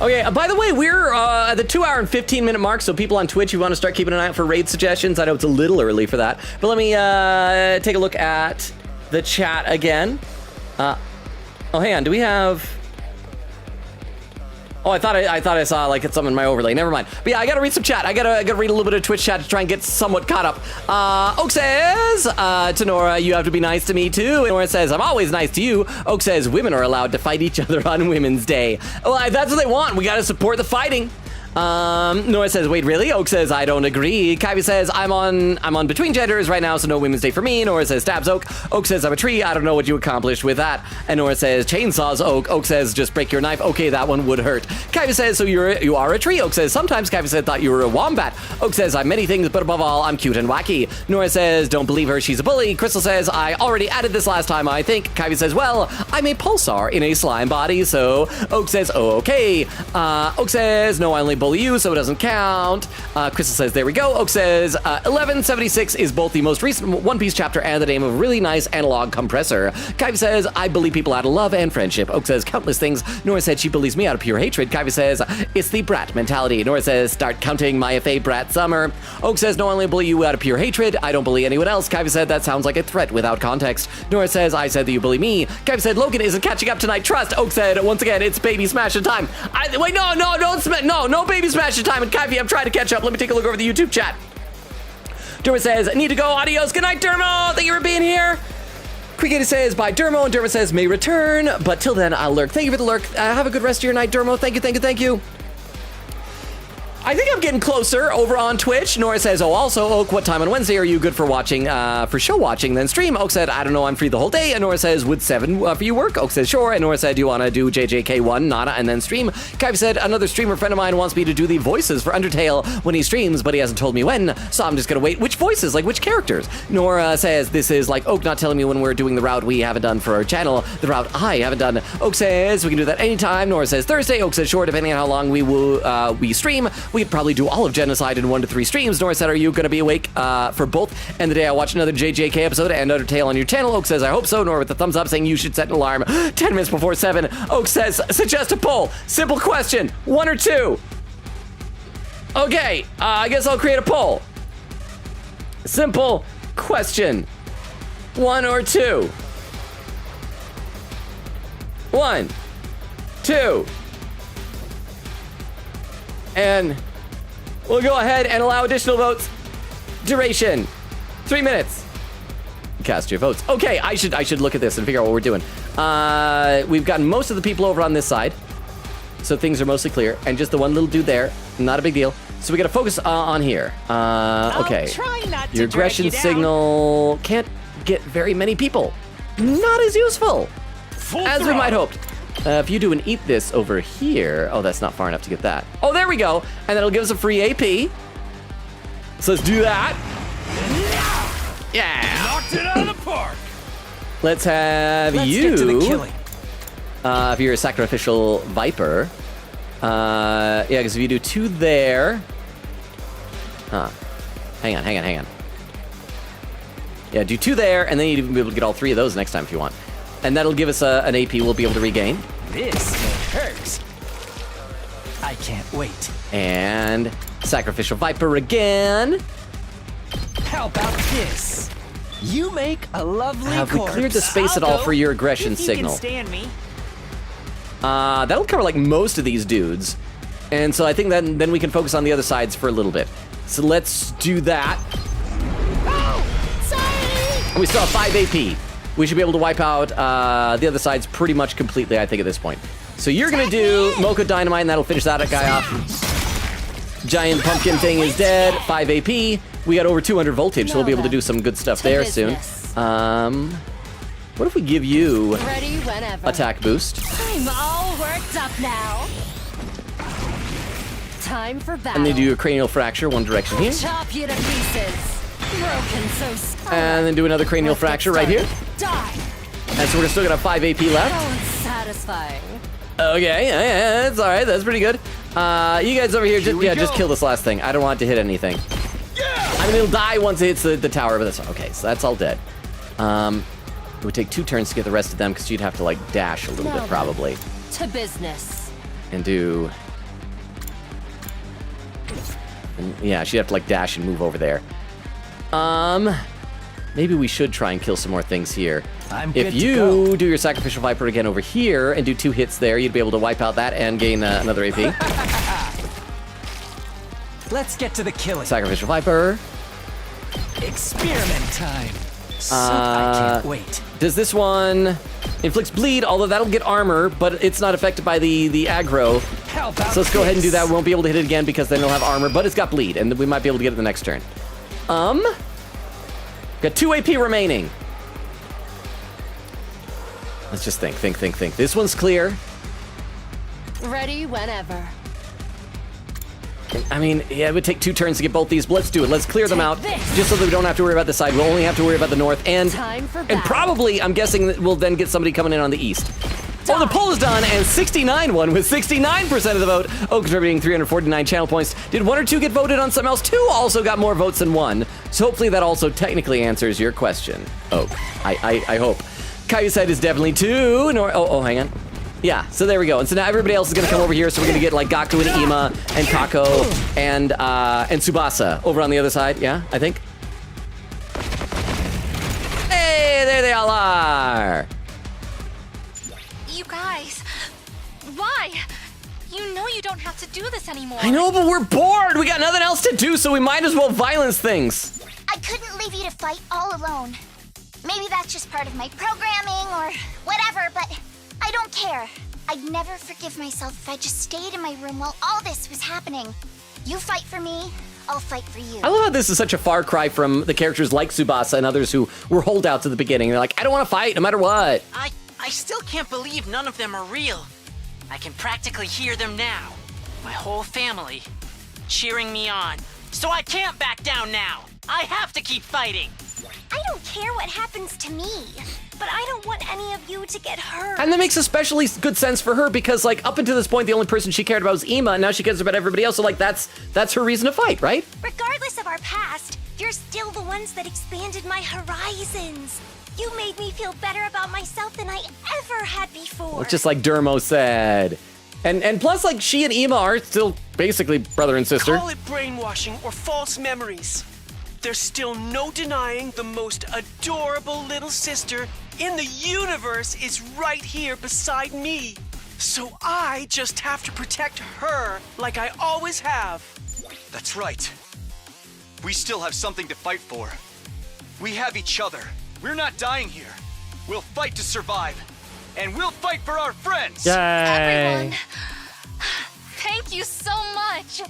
Okay, by the way, we're at the 2 hour and 15 minute mark, so people on Twitch, you want to start keeping an eye out for raid suggestions. I know it's a little early for that, but let me take a look at the chat again. Oh, hang on, do we have... Oh, I thought I saw like it's something in my overlay. Never mind. But yeah, I gotta read some chat. I gotta read a little bit of Twitch chat to try and get somewhat caught up. Oak says, to Nora, you have to be nice to me too. And Nora says, I'm always nice to you. Oak says, women are allowed to fight each other on Women's Day. Well, if that's what they want, we gotta support the fighting. Nora says, wait, really? Oak says, I don't agree. Kyvie says, I'm on between genders right now, so no Women's Day for me. Nora says, stabs Oak. Oak says, I'm a tree. I don't know what you accomplished with that. And Nora says, chainsaws Oak. Oak says, just break your knife. Okay, that one would hurt. Kyvie says, so you are a tree. Oak says, sometimes. Kyvie said, thought you were a wombat. Oak says, I'm many things, but above all, I'm cute and wacky. Nora says, don't believe her. She's a bully. Crystal says, I already added this last time, I think. Kyvie says, well, I'm a pulsar in a slime body, so Oak says, oh, okay. Oak says, no, I only bully you, so it doesn't count. Crystal says, there we go. Oak says, 1176 is both the most recent One Piece chapter and the name of a really nice analog compressor. Kyvie says, I bully people out of love and friendship. Oak says, countless things. Nora said, she bullies me out of pure hatred. Kyvie says, it's the brat mentality. Nora says, start counting my FA brat summer. Oak says, no, I only bully you out of pure hatred. I don't bully anyone else. Kyvie said, that sounds like a threat without context. Nora says, I said that you bully me. Kyvie said, Logan isn't catching up tonight. Trust. Oak said, once again, it's baby smashing time. Wait, no baby smashing time. And Kyvie, I'm trying to catch up. Let me take a look over the YouTube chat. Dermot says, need to go. Adios. Good night, Dermo. Thank you for being here. Quickity says, bye, Dermo. And Dermot says, may return. But till then, I'll lurk. Thank you for the lurk. Have a good rest of your night, Dermo. Thank you. I think I'm getting closer over on Twitch. Nora says, oh, also, Oak, what time on Wednesday are you good for watching, for show watching, then stream? Oak said, I don't know, I'm free the whole day. And Nora says, would 7 for you work? Oak says, sure. And Nora said, do you want to do JJK1, Nana, and then stream? Kyvie said, another streamer friend of mine wants me to do the voices for Undertale when he streams, but he hasn't told me when, so I'm just going to wait. Which voices? Like, which characters? Nora says, this is like Oak not telling me when we're doing the route we haven't done for our channel, the route I haven't done. Oak says, we can do that anytime. Nora says, Thursday. Oak says, sure, depending on how long we stream. We'd probably do all of Genocide in 1 to 3 streams. Nora said, are you going to be awake for both? And the day I watch another JJK episode and Undertale on your channel. Oak says, I hope so. Nora with the thumbs up saying you should set an alarm 10 minutes before 7. Oak says, suggest a poll. Simple question. 1 or 2? Okay, I guess I'll create a poll. Simple question. 1 or 2? 1, 2. And we'll go ahead and allow additional votes. Duration, 3 minutes. Cast your votes. Okay, I should look at this and figure out what we're doing. We've gotten most of the people over on this side, so things are mostly clear. And just the one little dude there, not a big deal. So we got to focus on here. Okay. Your aggression signal can't get very many people. Not as useful as we might hope. If you do an eat this over here, oh, that's not far enough to get that. Oh, there we go. And that'll give us a free AP. So let's do that. Yeah. Knocked it out of the park. Let's have you. Get to the killing. If you're a sacrificial viper. Yeah, because if you do 2 there. Hang on. Yeah, do 2 there, and then you'll be able to get all 3 of those next time if you want. And that'll give us an AP we'll be able to regain. This hurts. I can't wait. And sacrificial viper again. How about this? You make a lovely Have we corpse. cleared the space at all for your aggression if you signal? Can stand me. That'll cover like most of these dudes. And so I think then we can focus on the other sides for a little bit. So let's do that. Oh, sorry! And we still have 5 AP. We should be able to wipe out the other sides pretty much completely, I think, at this point. So you're gonna do Mocha Dynamite, and that'll finish that guy off. Giant pumpkin thing is dead. 5 AP. We got over 200 voltage, so we'll be able to do some good stuff there soon. What if we give you Ready whenever. attack boost? I'm all worked up now. Time for battle. And they do a cranial fracture, one direction here. Chop you to pieces. Broken so small. And then do another cranial fracture right here. Die. And so we're still gonna have 5 AP left. Oh, it's satisfying. Okay, yeah, that's all right. That's pretty good. You guys over here, just kill this last thing. I don't want it to hit anything. I mean, it'll die once it hits the tower, but that's okay. So that's all dead. It would take 2 turns to get the rest of them because you'd have to like dash a little bit probably. To business. And do. And yeah, she'd have to like dash and move over there. Maybe we should try and kill some more things here. If you do your Sacrificial Viper again over here and do 2 hits there, you'd be able to wipe out that and gain another AP. Let's get to the killing. Sacrificial Viper. Experiment time. I can't wait. Does this one inflicts bleed, although that'll get armor, but it's not affected by the aggro. How about So let's go ahead and do that. this? We won't be able to hit it again because then it'll have armor, but it's got bleed, and we might be able to get it the next turn. Got 2 AP remaining. Let's just think. This one's clear. Ready whenever. I mean, yeah, it would take 2 turns to get both these, but let's do it. Let's clear them out, this. just so that we don't have to worry about the side. We'll only have to worry about the north, and Time for and battle. probably, I'm guessing that we'll then get somebody coming in on the east. Oh, the poll is done, and 69 won with 69% of the vote. Oh, contributing 349 channel points. Did 1 or 2 get voted on something else? 2 also got more votes than 1. So hopefully that also technically answers your question. Oh, I hope. Caillou said is definitely 2. Oh, hang on. Yeah, so there we go. And so now everybody else is going to come over here, so we're going to get like Gaku and Ima and Kako and Tsubasa over on the other side. Yeah, I think. Hey, there they all are. You guys, why? You know you don't have to do this anymore. I know, but we're bored. We got nothing else to do, so we might as well violence things. I couldn't leave you to fight all alone. Maybe that's just part of my programming or whatever, but I don't care. I'd never forgive myself if I just stayed in my room while all this was happening. You fight for me, I'll fight for you. I love how this is such a far cry from the characters like Tsubasa and others who were holdouts at the beginning. They're like, I don't want to fight no matter what. I still can't believe none of them are real. I can practically hear them now. My whole family cheering me on. So I can't back down now. I have to keep fighting. I don't care what happens to me, but I don't want any of you to get hurt. And that makes especially good sense for her because, like, up until this point, the only person she cared about was Ima, and now she cares about everybody else. So, like, that's her reason to fight, right? Regardless of our past, you're still the ones that expanded my horizons. You made me feel better about myself than I ever had before. Just like Dermo said. And plus, like, she and Ima are still basically brother and sister. Call it brainwashing or false memories. There's still no denying the most adorable little sister in the universe is right here beside me. So I just have to protect her like I always have. That's right. We still have something to fight for. We have each other. We're not dying here. We'll fight to survive. And we'll fight for our friends! Everyone, thank you so much.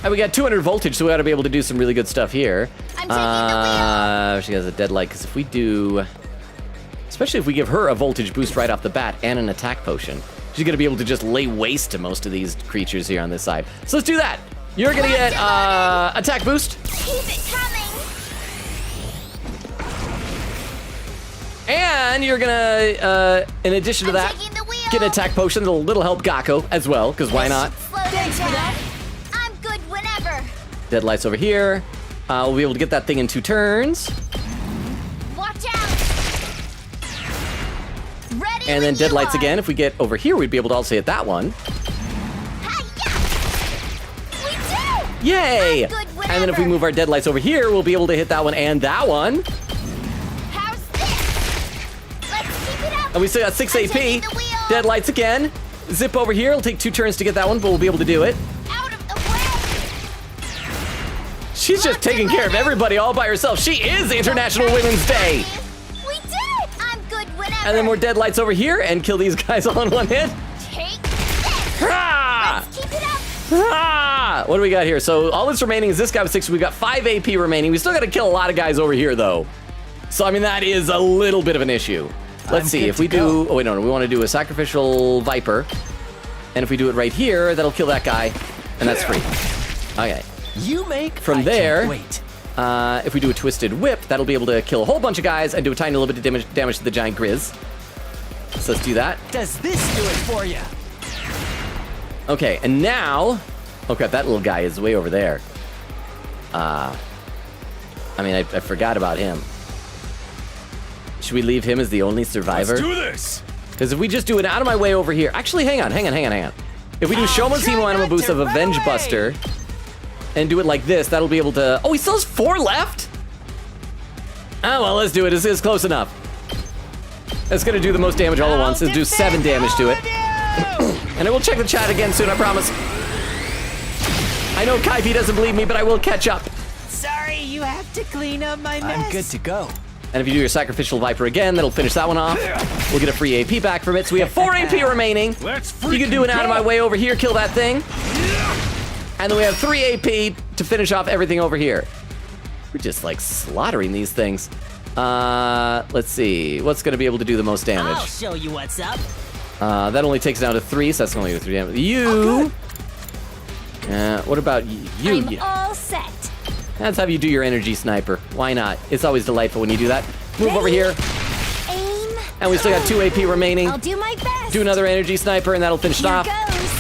And we got 200 voltage, so we ought to be able to do some really good stuff here. I'm taking the wheel. She has a deadlight, because if we do... Especially if we give her a voltage boost right off the bat and an attack potion, she's going to be able to just lay waste to most of these creatures here on this side. So let's do that. You're going to get attack boost. Keep it coming. And you're gonna, in addition to that, taking the wheel. get an attack potion that'll help Gakko as well, because why not? Slow them down. I'm good whenever. Deadlight's over here. We'll be able to get that thing in 2 turns. Watch out. Ready And then when you deadlights are. again. If we get over here, we'd be able to also hit that one. Hi-ya. We do. Yay! I'm good whenever. And then if we move our deadlights over here, we'll be able to hit that one and that one. How's this? Let's keep it up. And we still got 6 I'm AP. taking the wheel. Deadlights again. Zip over here. It'll take 2 turns to get that one, but we'll be able to do it. Out of the way. She's just taking care of everybody all by herself. She is International Women's Day. We did it. I'm good whenever. And then more deadlights over here and kill these guys all in one hit. Take this. Ha! Let's keep it up. Ah! What do we got here? So all that's remaining is this guy with 6. We've got 5 AP remaining. We still got to kill a lot of guys over here, though. So, I mean, that is a little bit of an issue. Let's see. If we do... Oh, wait, no. We want to do a sacrificial Viper. And if we do it right here, that'll kill that guy. And that's free. Okay. You make. From there, if we do a Twisted Whip, that'll be able to kill a whole bunch of guys and do a tiny little bit of damage to the giant Grizz. So let's do that. Does this do it for you? Okay, and now... Oh crap, that little guy is way over there. I mean, I forgot about him. Should we leave him as the only survivor? Let's do this! Because if we just do it out of my way over here... Actually, hang on. If we do Shoma's Hemo Anima Boost of Avenge Buster and do it like this, that'll be able to... Oh, he still has 4 left? Oh, well, let's do it. This is close enough. That's going to do the most damage all at once. Let's do 7 damage to it. And I will check the chat again soon, I promise. I know Kaifi doesn't believe me, but I will catch up. Sorry, you have to clean up my mess. I'm good to go. And if you do your Sacrificial Viper again, that'll finish that one off. We'll get a free AP back from it. So we have 4 AP remaining. You can do an out of my way over here, kill that thing. And then we have 3 AP to finish off everything over here. We're just like slaughtering these things. Let's see. What's going to be able to do the most damage? I'll show you what's up. That only takes down to 3, so that's only 3 damage. You. What about you? I'm all set. Let's have you do your energy sniper. Why not? It's always delightful when you do that. Move over here. Aim. And we still got 2 AP remaining. I'll do my best. Do another energy sniper, and that'll finish it Here off. goes.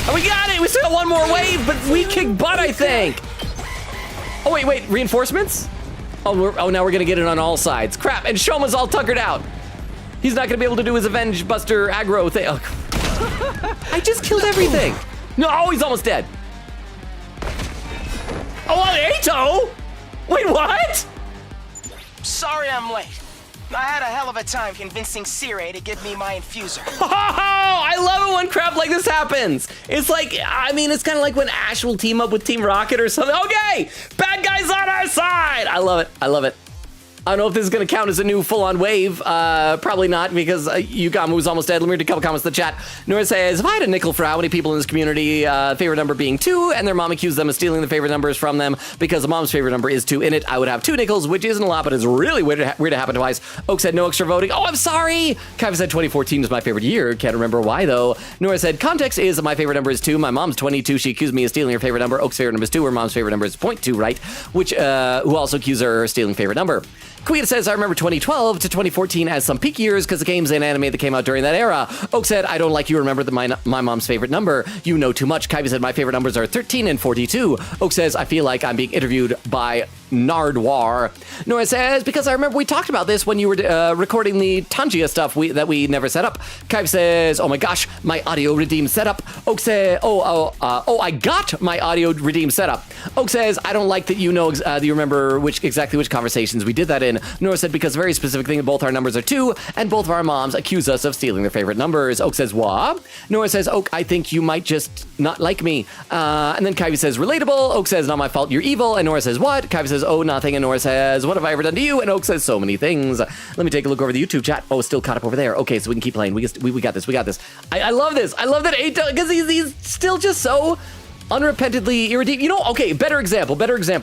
Oh, we got it! We still got 1 more wave, but we kick butt, I think. Oh, wait. Reinforcements? Oh, now we're going to get it on all sides. Crap, and Shoma's all tuckered out. He's not going to be able to do his Avenge Buster aggro thing. Oh. I just killed everything. No, he's almost dead. Oh, Ato? Wait, what? Sorry I'm late. I had a hell of a time convincing Sire to give me my infuser. Oh, I love it when crap like this happens. It's like, I mean, it's kind of like when Ash will team up with Team Rocket or something. Okay, bad guys on our side. I love it. I don't know if this is going to count as a new full-on wave. Probably not, because Yugamu was almost dead. Let me read a couple comments in the chat. Nora says, if I had a nickel for how many people in this community, favorite number being 2, and their mom accused them of stealing the favorite numbers from them because the mom's favorite number is 2 in it, I would have 2 nickels, which isn't a lot, but it's really weird to happen twice. Oak said, no extra voting. Oh, I'm sorry. Kaiva said 2014 was my favorite year. Can't remember why, though. Nora said, context is my favorite number is 2. My mom's 22. She accused me of stealing her favorite number. Oak's favorite number is 2. Her mom's favorite number is 0.2, right? Which, who also accused her of stealing favorite number. Quita says, I remember 2012 to 2014 as some peak years because the games and anime that came out during that era. Oak said, I don't like you remember my mom's favorite number. You know too much. Kaiva said, my favorite numbers are 13 and 42. Oak says, I feel like I'm being interviewed by Nardwar. Nora says, because I remember we talked about this when you were recording the Tangia stuff that we never set up. Kaiva says, oh my gosh, my audio redeem setup. Oak says, I got my audio redeem setup. Oak says, I don't like that you know, you remember exactly which conversations we did that in. Nora said, because a very specific thing, both our numbers are 2, and both of our moms accuse us of stealing their favorite numbers. Oak says, what? Nora says, Oak, I think you might just not like me. And then Kaiva says, relatable. Oak says, not my fault, you're evil. And Nora says, what? Kaiva says, oh, nothing. And Nora says, what have I ever done to you? And Oak says, so many things. Let me take a look over the YouTube chat. Oh, still caught up over there. Okay, so we can keep playing. We got this. I love this. I love that Ato, because he's still just so unrepentantly irredeemable. You know, okay, better example.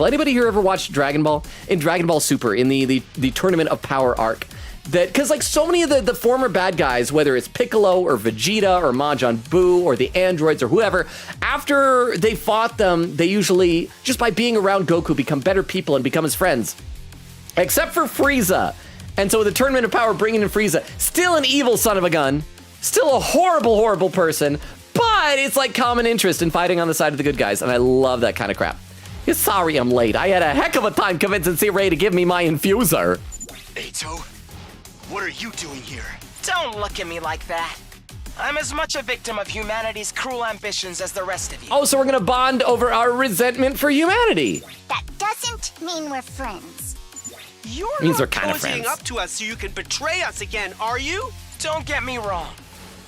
Anybody here ever watched Dragon Ball? In Dragon Ball Super, in the Tournament of Power arc, that, because like so many of the former bad guys, whether it's Piccolo or Vegeta or Majin Buu or the androids or whoever, after they fought them, they usually, just by being around Goku, become better people and become his friends. Except for Frieza. And so with the Tournament of Power bringing in Frieza, still an evil son of a gun, still a horrible person, but it's like common interest in fighting on the side of the good guys, and I love that kind of crap. Yeah, sorry I'm late. I had a heck of a time convincing C-Ray to give me my infuser. Ato, what are you doing here? Don't look at me like that. I'm as much a victim of humanity's cruel ambitions as the rest of you. Oh, so we're gonna bond over our resentment for humanity. That doesn't doesn't mean we're friends. You're Means not they're kinda cozying friends. up to us so you can betray us again, are you? Don't get me wrong.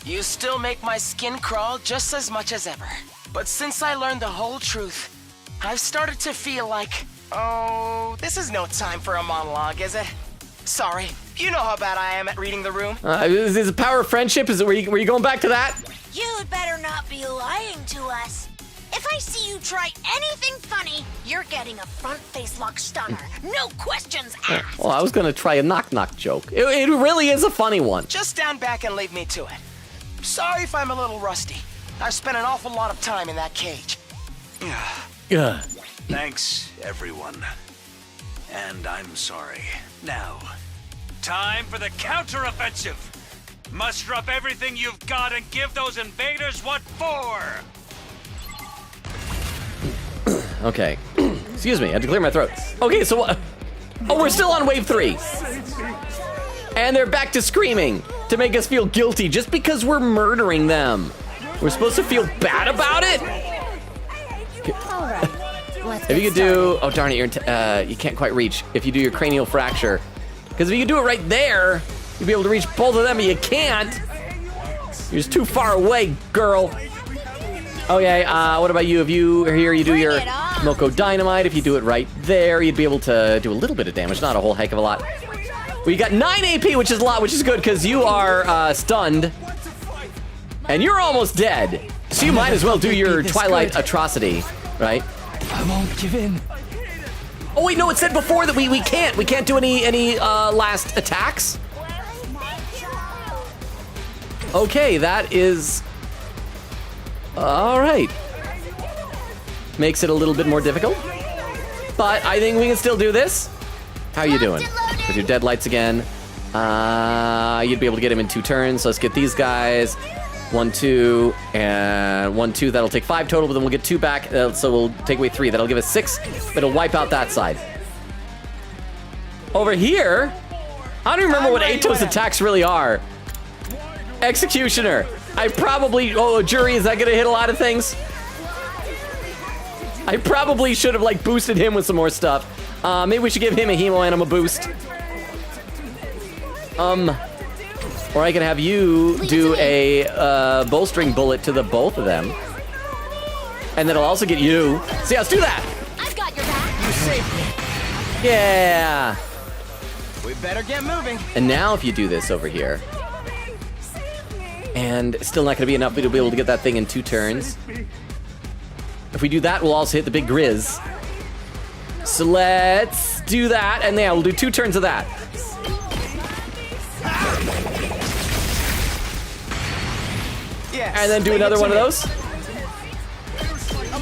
You still make my skin crawl just as much as ever. But since I learned the whole truth, I've started to feel like, oh, this is no time for a monologue, is it? Sorry. You know how bad I am at reading the room. Is the power of friendship? Were you going back to that? You'd better not be lying to us. If I see you try anything funny, you're getting a front face lock stunner. No questions asked. Well, I was gonna try a knock-knock joke. It really is a funny one. Just stand back and leave me to it. Sorry if I'm a little rusty. I've spent an awful lot of time in that cage. Yeah. Thanks, everyone. And I'm sorry. Now, time for the counteroffensive. Muster up everything you've got and give those invaders what for. Okay. Excuse me, I had to clear my throat. Okay, so oh, we're still on wave 3. And they're back to screaming to make us feel guilty just because we're murdering them. We're supposed to feel bad about it? If you could do, oh darn it, you can't quite reach. If you do your cranial fracture. Because if you could do it right there, you'd be able to reach both of them, but you can't. You're just too far away, girl. Okay, what about you? If you are here, you do your Moko Dynamite. If you do it right there, you'd be able to do a little bit of damage, not a whole heck of a lot. Well, you got 9 AP, which is a lot, which is good, because you are stunned. And you're almost dead. So you might as well do your Twilight Atrocity, right? I won't give in. Oh wait, no, it said before that we can't do any last attacks. Okay, that is all right. Makes it a little bit more difficult, but I think we can still do this. How are you doing? With your deadlights again. You'd be able to get him in 2 turns. So let's get these guys. 1, 2, and 1, 2. That'll take 5 total, but then we'll get 2 back. So we'll take away 3. That'll give us 6. But it'll wipe out that side. Over here, I don't remember what Ato's attacks really are. Executioner. I probably, Jury, is that gonna hit a lot of things? I probably should have like boosted him with some more stuff. Maybe we should give him a Hemo Anima boost. Or I can have you do a bolstering bullet to the both of them. And then I'll also get you. See, let's do that. I've got your back. You saved me. Yeah. We better get moving. And now if you do this over here, and it's still not gonna be enough, but you'll be able to get that thing in 2 turns. If we do that, we'll also hit the big Grizz. So let's do that, and yeah, we'll do 2 turns of that. Yes, And then do another one of those.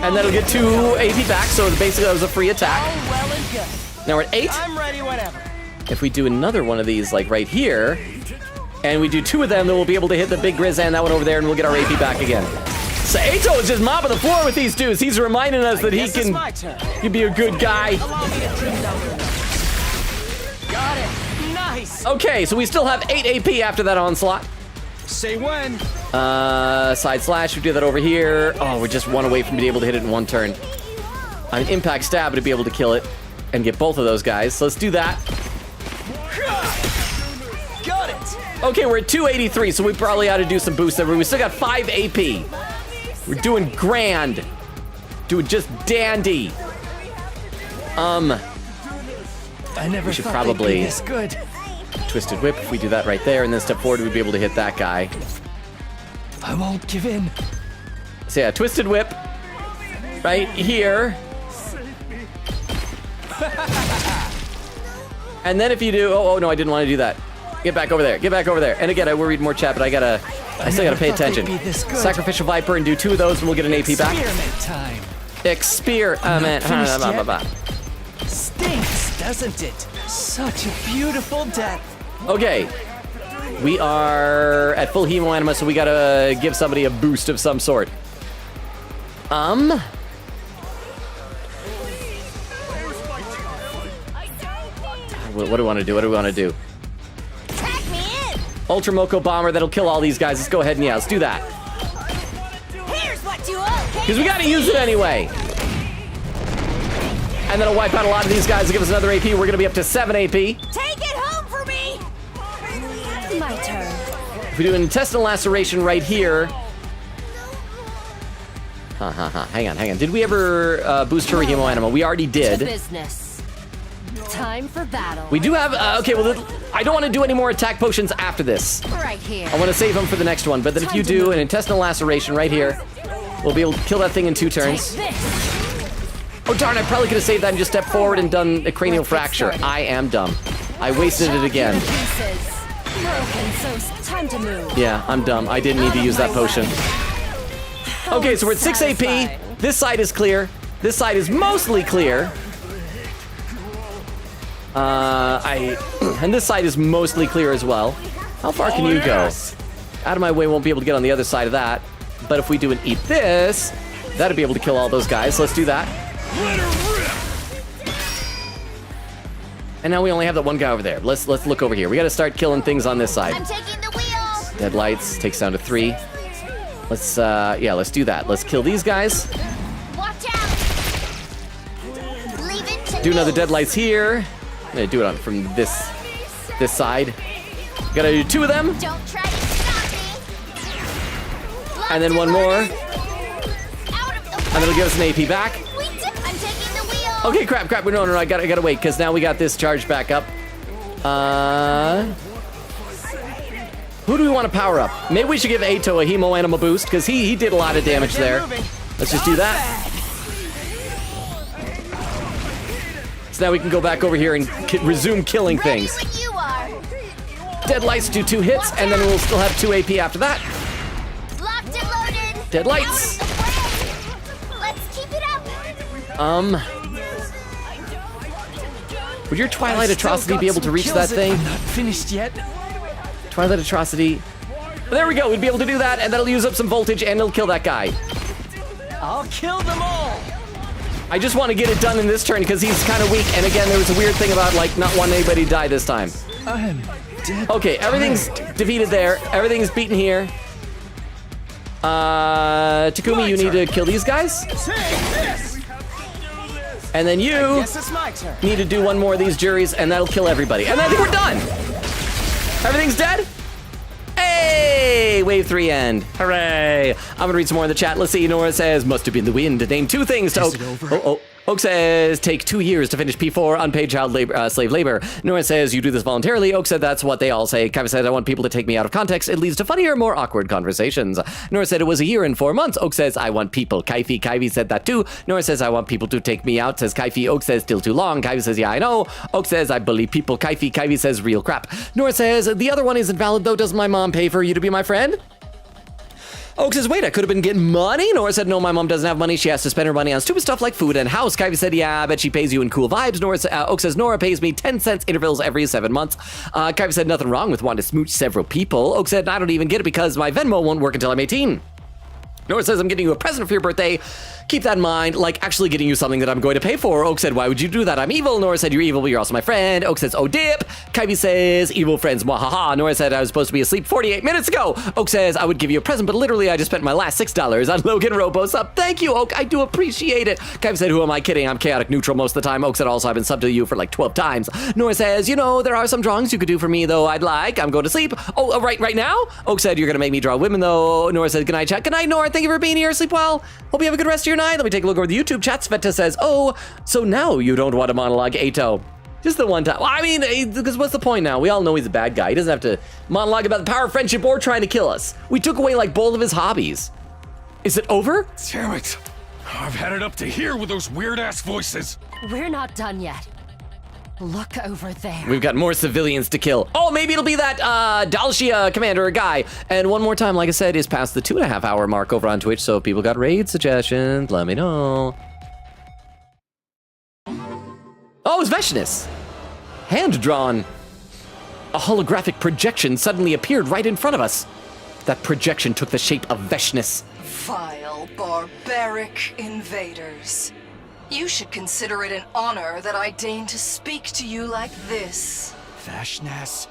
And then it'll get 2 AP back, so basically that was a free attack. Well and good. Now we're at 8. I'm ready whenever. If we do another one of these, like right here, and we do 2 of them, then we'll be able to hit the big Grizz and that one over there, and we'll get our AP back again. So Ato is just mopping the floor with these dudes. He's reminding us that he can be a good guy. Got it. Nice. Okay, so we still have 8 AP after that onslaught. Say when. Side slash, we do that over here. Oh, we're just 1 away from being able to hit it in 1 turn. An impact stab to be able to kill it and get both of those guys. So let's do that. Got it. Okay, we're at 283, so we probably ought to do some boosts there. We still got 5 AP. We're doing grand. Doing just dandy. I never we should thought probably they'd be this good. Twisted Whip if we do that right there, and then step forward, we'd be able to hit that guy. I won't give in. So yeah, Twisted Whip right here. And then if you do, oh no, I didn't want to do that. Get back over there, get back over there. And again, I will read more chat, but I still gotta pay attention. Sacrificial Viper and do 2 of those, and we'll get an AP back. Experiment time. Experiment. Stinks, doesn't it? Such a beautiful death. Okay, we are at full Hemo Anima, so we gotta give somebody a boost of some sort. What do we want to do? What do we want to do? Tag me in. Ultra Moko Bomber, that'll kill all these guys. Let's go ahead and yeah, let's do that. Here's what you owe. Because we gotta use it anyway. And then I'll wipe out a lot of these guys to give us another AP. We're gonna be up to 7 AP. Take it home for me! My turn. If we do an intestinal laceration right here. Hang on. Did we ever boost her hemo animal? We already To did. business. Time for battle. We do have, okay, well, I don't want to do any more attack potions after this. Right here. I want to save them for the next one, but then if you do an intestinal laceration right here, we'll be able to kill that thing in 2 turns. Oh darn, I probably could have saved that and just stepped forward and done a cranial fracture. I am dumb. I wasted it again. Broken, so time to move. Yeah, I'm dumb. I didn't need to use that potion. Okay, so we're at 6 AP. This side is clear. This side is mostly clear. And this side is mostly clear as well. How far can you go? Out of my way, won't be able to get on the other side of that. But if we do an eat this, that'll be able to kill all those guys. Let's do that. And now we only have that one guy over there. Let's look over here. We gotta start killing things on this side. I'm taking the wheel! Deadlights takes down to 3. Let's do that. Let's kill these guys. Watch out! Leave it to Do another me. deadlights here. I'm gonna do it from this side. Gotta do 2 of them. Don't try to stop me! And then one more. Out of the And that'll give us an AP back. I'm taking the wheel! Okay, crap. No, I gotta wait, because now we got this charged back up. Who do we want to power up? Maybe we should give Ato a hemo animal boost, because he did a lot of damage there. Let's just do that. So now we can go back over here and resume killing things. Ready when you are. Deadlights do 2 hits, and then we'll still have 2 AP after that. Locked and loaded. Deadlights. Out of the way. Let's keep it up. Would your Twilight Atrocity be able to reach that thing? I'm not finished yet. Twilight Atrocity. There we go. We'd be able to do that, and that'll use up some voltage, and it'll kill that guy. I'll kill them all. I just want to get it done in this turn because he's kind of weak. And again, there was a weird thing about like not wanting anybody to die this time. I'm dead. Okay, everything's defeated there. Everything's beaten here. Takumi, you need to kill these guys. And then you Guess it's my turn. need to do one more of these juries, and that'll kill everybody. And I think we're done. Everything's dead? Hey, wave 3 end. Hooray. I'm gonna read some more in the chat. Let's see. Nora says, must have been the wind. Name 2 things to Oak. Oak says, take 2 years to finish P4, unpaid child labor, slave labor. Nora says, you do this voluntarily. Oak said, that's what they all say. Kaiva said, I want people to take me out of context. It leads to funnier, more awkward conversations. Nora said, it was a year and 4 months. Oak says, I want people. Kaifi said that too. Nora says, I want people to take me out. Says Kaifi. Oak says, still too long. Kaifi says, yeah, I know. Oak says, I believe people. Kaifi says, real crap. Nora says, the other one isn't valid though. Does my mom pay for you to be my friend? Oak says, wait, I could have been getting money? Nora said, no, my mom doesn't have money. She has to spend her money on stupid stuff like food and house. Kaivi said, yeah, I bet she pays you in cool vibes. Oak says, Nora pays me 10 cents intervals every 7 months. Kaivi said, nothing wrong with wanting to smooch several people. Oak said, I don't even get it because my Venmo won't work until I'm 18. Nora says, I'm getting you a present for your birthday. Keep that in mind, like actually getting you something that I'm going to pay for. Oak said, why would you do that? I'm evil. Nora said, you're evil, but you're also my friend. Oak says, oh, dip. Kaivi says, evil friends, mwahaha. Nora said, I was supposed to be asleep 48 minutes ago. Oak says, I would give you a present, but literally I just spent my last $6 on LoganRobo's sub. Thank you, Oak. I do appreciate it. Kaivi said, who am I kidding? I'm chaotic neutral most of the time. Oak said, also, I've been subbed to you for like 12 times. Nora says, you know, there are some drawings you could do for me, though I'd like. I'm going to sleep. Oh, right now? Oak said, you're going to make me draw women, though. Nora said, good night, chat. Good night, Nora. Thank you for being here. Sleep well. Hope you have a good rest of your night. Let me take a look over the YouTube chat. Sveta says, oh, so now you don't want to monologue Ato. Just the one time. Well, I mean, because what's the point now? We all know he's a bad guy. He doesn't have to monologue about the power of friendship or trying to kill us. We took away like both of his hobbies. Is it over? Damn it. I've had it up to here with those weird-ass voices. We're not done yet. Look over there. We've got more civilians to kill. Oh, maybe it'll be that Dalshia commander guy. And one more time, like I said, is past the 2.5 hour mark over on Twitch. So if people got raid suggestions, let me know. Oh, it's Veshness. Hand-drawn. A holographic projection suddenly appeared right in front of us. That projection took the shape of Veshness. Vile, barbaric invaders. You should consider it an honor that I deign to speak to you like this. Veshness.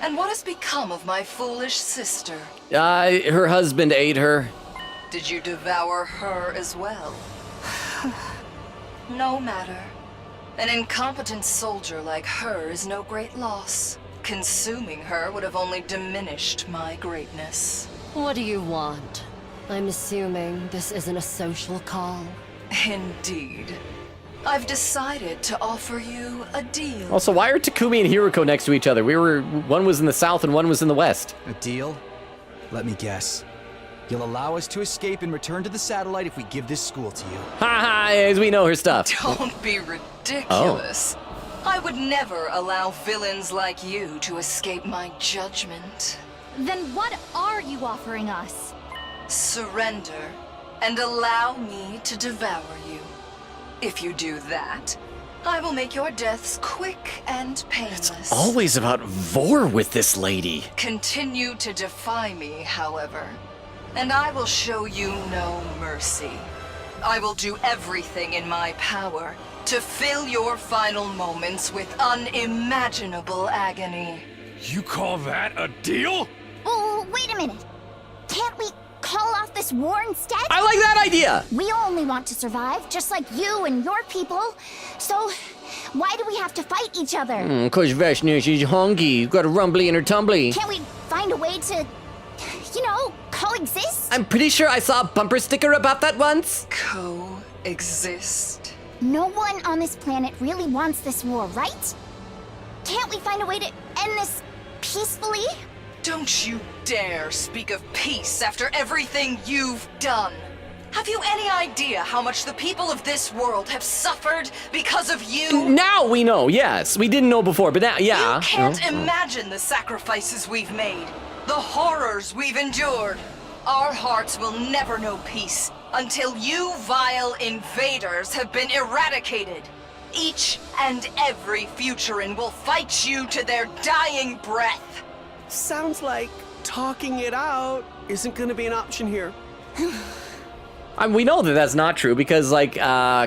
And what has become of my foolish sister? Her husband ate her. Did you devour her as well? No matter. An incompetent soldier like her is no great loss. Consuming her would have only diminished my greatness. What do you want? I'm assuming this isn't a social call. Indeed. I've decided to offer you a deal. Also, why are Takumi and Hiruko next to each other? One was in the south and one was in the west. A deal? Let me guess. You'll allow us to escape and return to the satellite if we give this school to you. Ha ha, as we know her stuff. Don't be ridiculous. I would never allow villains like you to escape my judgment. Then what are you offering us? Surrender and allow me to devour you. If you do that, I will make your deaths quick and painless. Always about vor with this lady. Continue to defy me, however, and I will show you no mercy. I will do everything in my power to fill your final moments with unimaginable agony. You call that a deal? Oh, wait a minute. Can't we call off this war instead? I like that idea! We only want to survive, just like you and your people. So, why do we have to fight each other? 'Cause Vashnish is hungry. Got a rumbly in her tumbly. Can't we find a way to, coexist? I'm pretty sure I saw a bumper sticker about that once. Coexist? No one on this planet really wants this war, right? Can't we find a way to end this peacefully? Don't you dare speak of peace after everything you've done. Have you any idea how much the people of this world have suffered because of you? Now we know, yes. We didn't know before, but now, yeah. You can't imagine the sacrifices we've made, the horrors we've endured. Our hearts will never know peace until you vile invaders have been eradicated. Each and every Futuran will fight you to their dying breath. Sounds like talking it out isn't gonna be an option here. We know that that's not true because,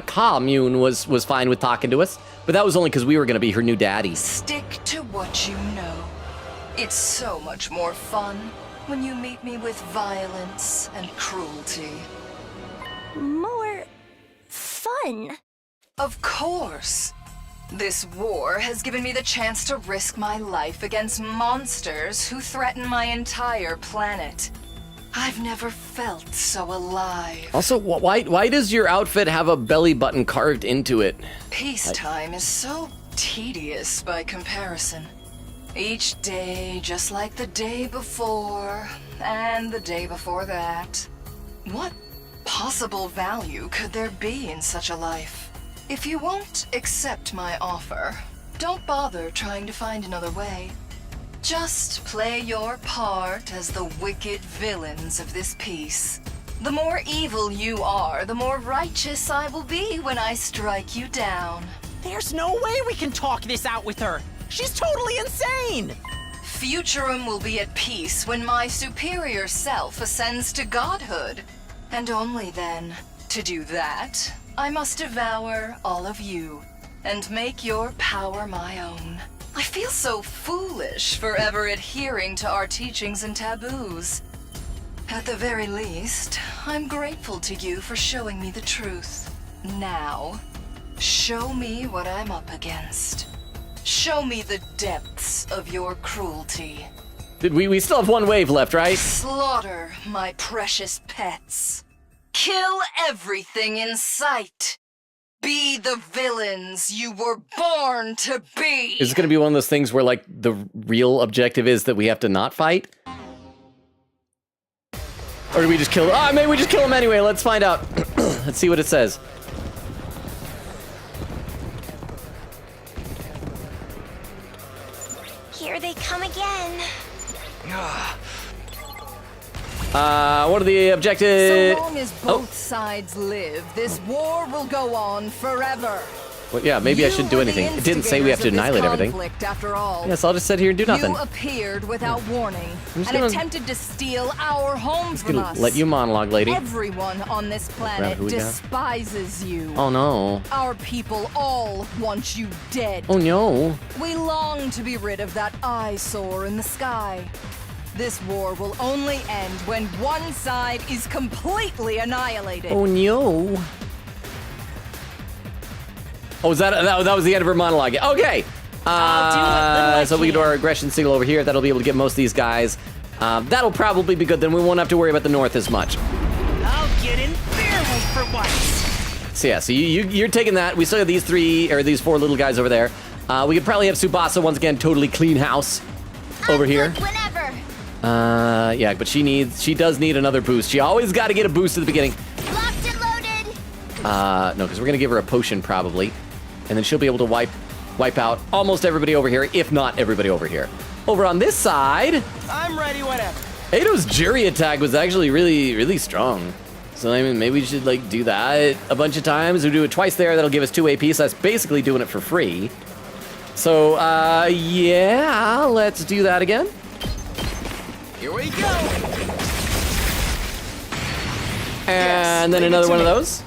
Commune was fine with talking to us, but that was only because we were going to be her new daddy. Stick to what you know. It's so much more fun when you meet me with violence and cruelty. More fun? Of course. This war has given me the chance to risk my life against monsters who threaten my entire planet. I've never felt so alive. Also, why does your outfit have a belly button carved into it? Peacetime is so tedious by comparison. Each day just like the day before, and the day before that. What possible value could there be in such a life? If you won't accept my offer, don't bother trying to find another way. Just play your part as the wicked villains of this piece. The more evil you are, the more righteous I will be when I strike you down. There's no way we can talk this out with her. She's totally insane! Futurum will be at peace when my superior self ascends to godhood. And only then. To do that, I must devour all of you and make your power my own. I feel so foolish for ever adhering to our teachings and taboos. At the very least, I'm grateful to you for showing me the truth. Now, show me what I'm up against. Show me the depths of your cruelty. We still have one wave left, right? Slaughter my precious pets. Kill everything in sight. Be the villains you were born to be! Is it going to be one of those things where, the real objective is that we have to not fight? Or do we just kill them? Maybe we just kill them anyway. Let's find out. Let's see what it says. Here they come again. What are the objectives? So long as both sides live, this war will go on forever. Well, yeah, maybe I shouldn't do anything. It didn't say we have to annihilate everything. After all. Yes, I'll just sit here and do nothing. You appeared without warning and gonna- attempted to steal our homes from us. Let you monologue, lady. Everyone on this planet who we got? despises you. Oh no. Our people all want you dead. Oh no. We long to be rid of that eyesore in the sky. This war will only end when one side is completely annihilated. Oh no. Oh, was that was the end of her monologue? Okay. So we can do our aggression signal over here. That'll be able to get most of these guys. That'll probably be good. Then we won't have to worry about the north as much. I'll get in their way for once. So yeah, so you're taking that. We still have these these 4 little guys over there. We could probably have Tsubasa once again, totally clean house over here. Whenever. Yeah, but she does need another boost. She always got to get a boost at the beginning. Locked and loaded. No, because we're gonna give her a potion probably, and then she'll be able to wipe out almost everybody over here, if not everybody over here. Over on this side, I'm ready whenever. Ado's jury attack was actually really, really strong. So I mean, maybe we should like do that a bunch of times. We do it twice there. That'll give us 2 AP. So that's basically doing it for free. So yeah, let's do that again. Here we go. And then another one of those.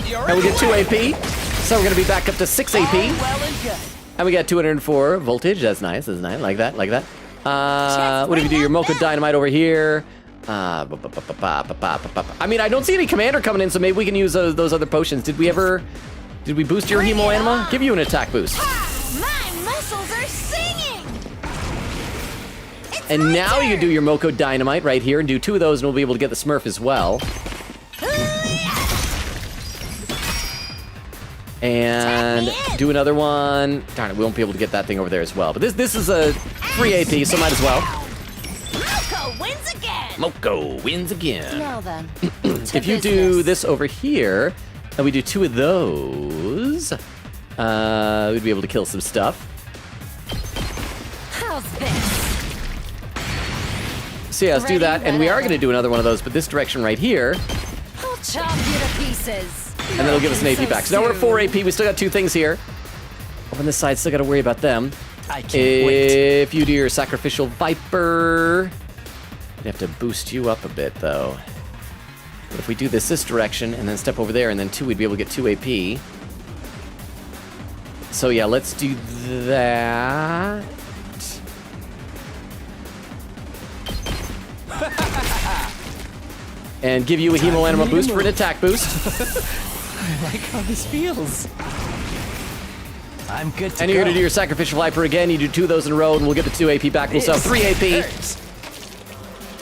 And we get 2 AP. So we're gonna be back up to 6 AP. Well and good. And we got 204 voltage. That's nice. That's nice. Like that. Like that. What if you do your Mocha Dynamite over here? I mean, I don't see any commander coming in, so maybe we can use those other potions. Did we boost your Hemo Anima? Give you an attack boost. My muscles are singing. And now you can do your Moko Dynamite right here and do 2 of those, and we'll be able to get the Smurf as well. And do another one. Darn it, we won't be able to get that thing over there as well. But this is a free AP, so might as well. Moko wins again. Moko wins again. Now then. If you do this over here, and we do 2 of those, we'd be able to kill some stuff. How's this? So yeah, let's do that. And we are whenever. going to do another one of those, but this direction right here. I'll chop you to pieces. And that'll give us an AP back. So now we're at 4 AP. We still got 2 things here. Over on this side, still got to worry about them. I can't wait. If you do your Sacrificial Viper, you have to boost you up a bit, though. But if we do this direction and then step over there and then 2, we'd be able to get 2 AP. So yeah, let's do that. And give you a Hemo Anima boost for an attack boost. I like how this feels. I'm good to And you're going to do your Sacrificial Viper again. You do 2 of those in a row, and we'll get the 2 AP back. We'll still have 3 AP. Hurts.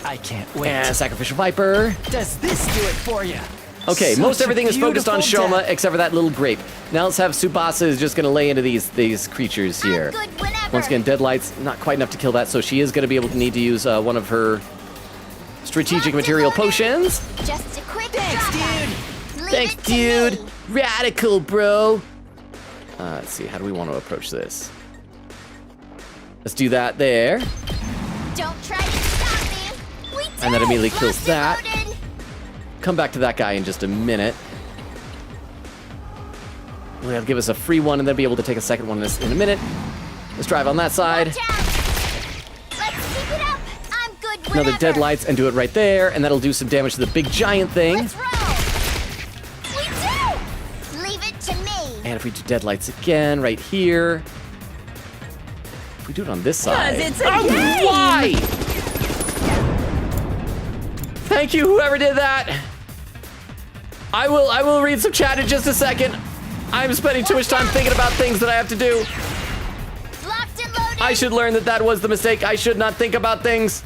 I can't wait. And Sacrificial Viper. Does this do it for you? Okay, Such most a everything is focused on beautiful Shoma, death. except for that little grape. Now let's have Tsubasa is just going to lay into these creatures here. Good whenever. Once again, Deadlight's not quite enough to kill that, so she is going to be able to need to use one of her strategic material potions. Just a quick Thanks, dude. Leave Thanks, it to dude. me. Radical, bro. Let's see, how do we want to approach this? Let's do that there. Don't try to stop me. We did And that it. immediately kills Locked that. and loaded. Come back to that guy in just a minute. We'll give us a free one and then be able to take a second one in a minute. Let's drive on that side. Watch out. Let's keep it up. I'm good whenever. Another Deadlights and do it right there, and that'll do some damage to the big giant thing. Let's roll. We do. Leave it to me. And if we do Deadlights again, right here. If we do it on this side. it's a game. Why? Thank you, whoever did that. I will read some chat in just a second. I'm spending too much time thinking about things that I have to do. Locked and loaded. I should learn that was the mistake. I should not think about things.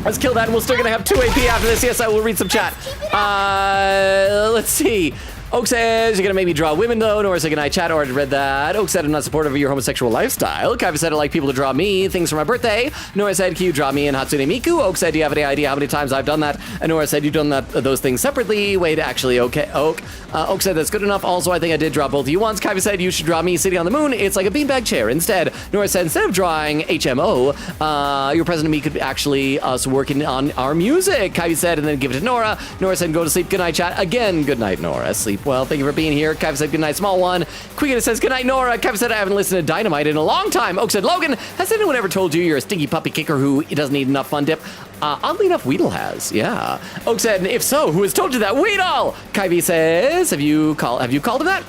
Let's kill that, and we're still gonna have 2 AP after this. Yes, I will read some chat. Let's see. Oak says, you're gonna make me draw women though. Nora said, good night, chat. Already read that. Oak said, I'm not supportive of your homosexual lifestyle. Kaiva said, I like people to draw me things for my birthday. Nora said, can you draw me and Hatsune Miku? Oak said, do you have any idea how many times I've done that? And Nora said, you've done those things separately. Wait, actually, okay, Oak. Oak said, that's good enough. Also, I think I did draw both of you once. Kaiva said, you should draw me sitting on the moon. It's like a beanbag chair instead. Nora said, instead of drawing HMO, your president and me could actually us working on our music. Kaiva said, and then give it to Nora. Nora said, go to sleep. Good night, chat. Again, good night, Nora. Sleep well. Thank you for being here. Kaiva said, good night, small one. Quiggin says, good night, Nora. Kaiva said, I haven't listened to Dynamite in a long time. Oak said, Logan, has anyone ever told you you're a stinky puppy kicker who doesn't need enough fun dip? Oddly enough, Weedle has, yeah. Oak said, if so, who has told you that? Weedle! Kaivi says, have you called him that?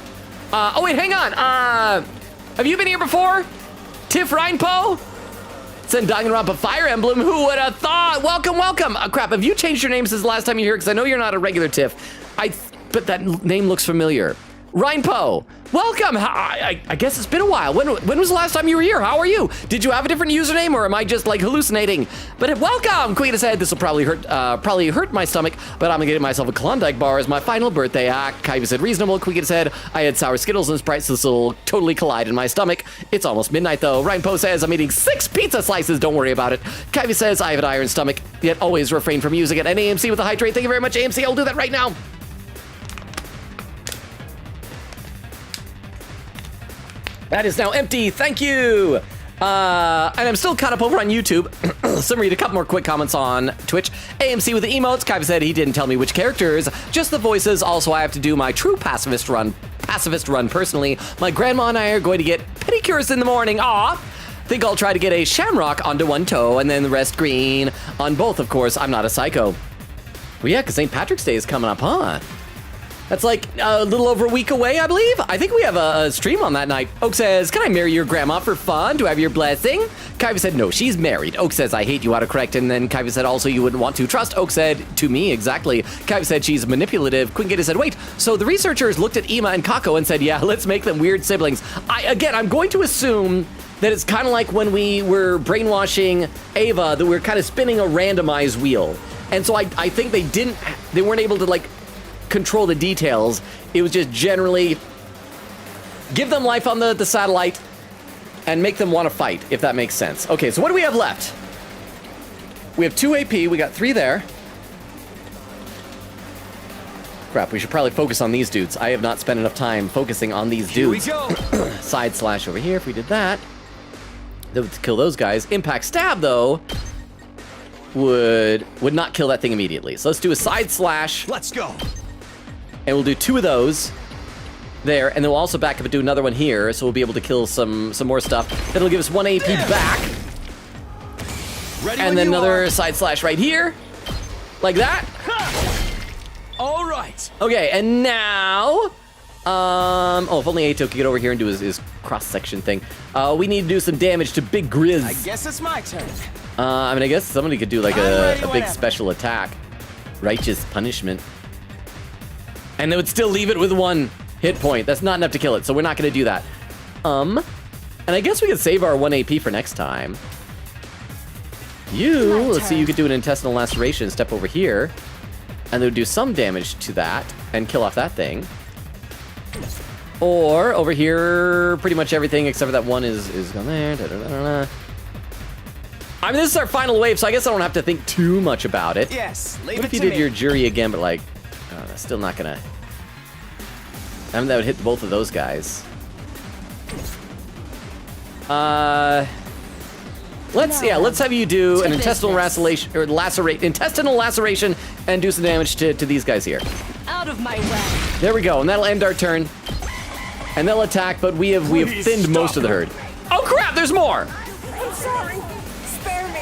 Oh wait, hang on. Have you been here before? Tiff Reinpo? Send Danganronpa Fire Emblem, who would have thought? Welcome, welcome. Crap, have you changed your name since the last time you were here? Because I know you're not a regular Tiff. But that name looks familiar. Reinpo, welcome. I guess it's been a while. When was the last time you were here? How are you? Did you have a different username, or am I just like hallucinating? But welcome. Queen said this will probably hurt my stomach, but I'm gonna get myself a Klondike bar as my final birthday act. Kaiva said reasonable. Queen said I had sour Skittles and Sprites, so this will totally collide in my stomach. It's almost midnight though. Reinpo says I'm eating 6 pizza slices. Don't worry about it. Kaiva says I have an iron stomach, yet always refrain from using it. And AMC with the hydrate. Thank you very much, AMC. I'll do that right now. That is now empty. Thank you. And I'm still caught up over on YouTube. So I'm read a couple more quick comments on Twitch. AMC with the emotes. Kaiva said he didn't tell me which characters, just the voices. Also, I have to do my true pacifist run personally. My grandma and I are going to get pedicures in the morning. Aw. Think I'll try to get a shamrock onto one toe and then the rest green on both, of course. I'm not a psycho. Well, yeah, because St. Patrick's Day is coming up, huh? That's like a little over a week away, I believe. I think we have a stream on that night. Oak says, can I marry your grandma for fun? Do I have your blessing? Kaiva said, no, she's married. Oak says, I hate you, autocorrect. And then Kaiva said, also, you wouldn't want to trust. Oak said, to me, exactly. Kaiva said, she's manipulative. Quingita said, wait, so the researchers looked at Ima and Kako and said, yeah, let's make them weird siblings. I'm going to assume that it's kind of like when we were brainwashing Ava, that we're kind of spinning a randomized wheel. And so I think they weren't able to, like, control the details. It was just generally give them life on the satellite and make them want to fight, if that makes sense. Okay, so what do we have left? We have 2 AP, we got 3 there. Crap, we should probably focus on these dudes. I have not spent enough time focusing on these dudes. Here we go. Side slash over here if we did that. That would kill those guys. Impact stab though would not kill that thing immediately. So let's do a side slash. Let's go. And we'll do 2 of those there, and then we'll also back up and do another one here, so we'll be able to kill some more stuff. That'll give us 1 AP back. Ready and then another side slash right here. Like that. All right. Okay, and now... if only Ato could get over here and do his cross-section thing. We need to do some damage to Big Grizz. I guess it's my turn. I guess somebody could do like a big special attack. Righteous punishment. And they would still leave it with 1 hit point. That's not enough to kill it, so we're not going to do that. And I guess we could save our 1 AP for next time. Let's see, you could do an intestinal laceration, step over here, and they would do some damage to that and kill off that thing. Or over here, pretty much everything except for that 1 is gone there. I mean, this is our final wave, so I guess I don't have to think too much about it. Yes, what if you did your jury again, but like, that's still not gonna... I mean, that would hit both of those guys. Let's have you do an intestinal laceration and do some damage to these guys here. Out of my way. There we go, and that'll end our turn. And they'll attack, but we have thinned most of the herd. Oh crap, there's more! I'm sorry. Spare me.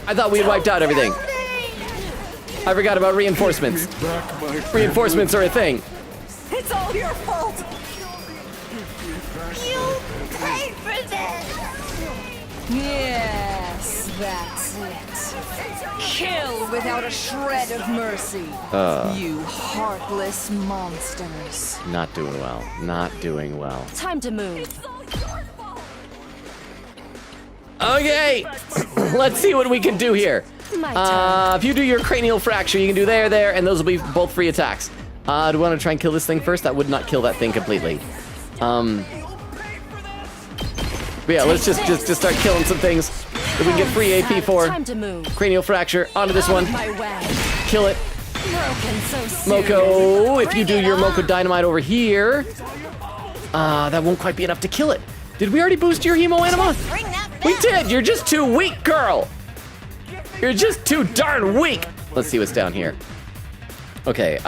I thought we had wiped out everything. I forgot about reinforcements. Reinforcements are a thing. It's all your fault. You paid for this. Yes, that's it. Kill without a shred of mercy. You heartless monsters. Not doing well. Not doing well. Time to move. Okay, let's see what we can do here. If you do your cranial fracture, you can do there, and those will be both free attacks. Do we want to try and kill this thing first? That would not kill that thing completely. But yeah, let's just start killing some things. If we can get free AP for cranial fracture onto this one. Kill it. Moko, if you do your Moko Dynamite over here, that won't quite be enough to kill it. Did we already boost your Hemo Anima? We did! You're just too weak, girl! You're just too darn weak! Let's see what's down here. Okay,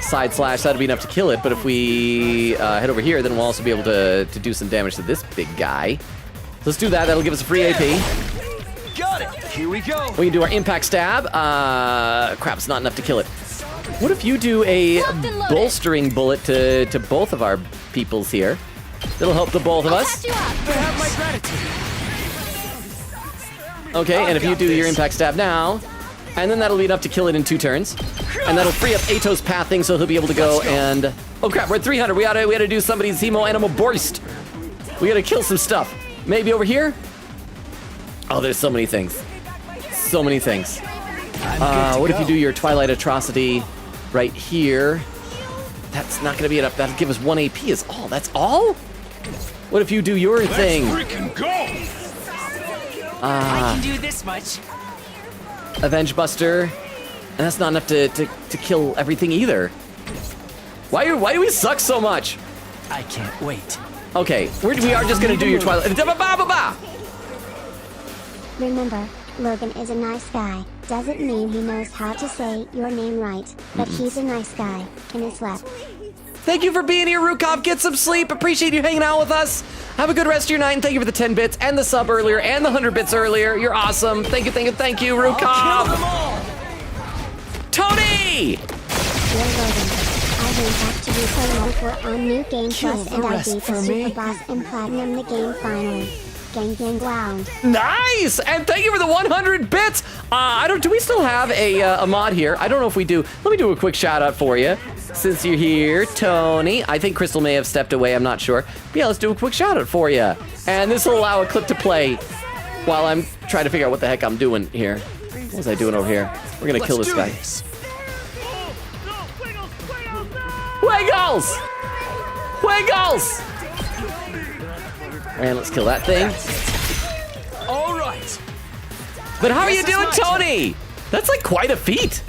Side slash, that'd be enough to kill it, but if we head over here, then we'll also be able to do some damage to this big guy. Let's do that, that'll give us a free AP. Got it! Here we go! We can do our impact stab. Crap, it's not enough to kill it. What if you do a bolstering bullet to both of our peoples here? It'll help the both of us. They have my gratitude. Okay, and if you do your impact stab now, And then that'll be enough to kill it in 2 turns. And that'll free up Ato's pathing, so he'll be able to go and... Oh crap, we're at 300. We gotta do somebody's Hemo Animal Burst. We gotta kill some stuff. Maybe over here? Oh, there's so many things. So many things. What if you do your Twilight Atrocity right here? That's not gonna be enough. That'll give us 1 AP is all. That's all? What if you do your thing? Freaking go! I can do this much. Avenge Buster. And that's not enough to kill everything either. Why do we suck so much? I can't wait. Okay, we are just gonna do your Twilight. Remember, Logan is a nice guy. Doesn't mean he knows how to say your name right, but he's a nice guy, and is left. Thank you for being here, Rukov. Get some sleep. Appreciate you hanging out with us. Have a good rest of your night, and thank you for the 10 bits and the sub earlier and the 100 bits earlier. You're awesome. Thank you, Rukov. Tony! Dear Logan, I went back to replay mode for on New Game Plus, and I beat the Super Boss and Platinum the game finally. Gang ground. Nice! And thank you for the 100 bits. Do we still have a mod here? I don't know if we do. Let me do a quick shout out for you. Since you're here, Tony. I think Crystal may have stepped away. I'm not sure. But yeah, let's do a quick shout out for you. And this will allow a clip to play while I'm trying to figure out what the heck I'm doing here. What was I doing over here? We're gonna kill this guy. Wiggles! Wiggles! And let's kill that thing. All right. But how are you doing, Tony? That's like quite a feat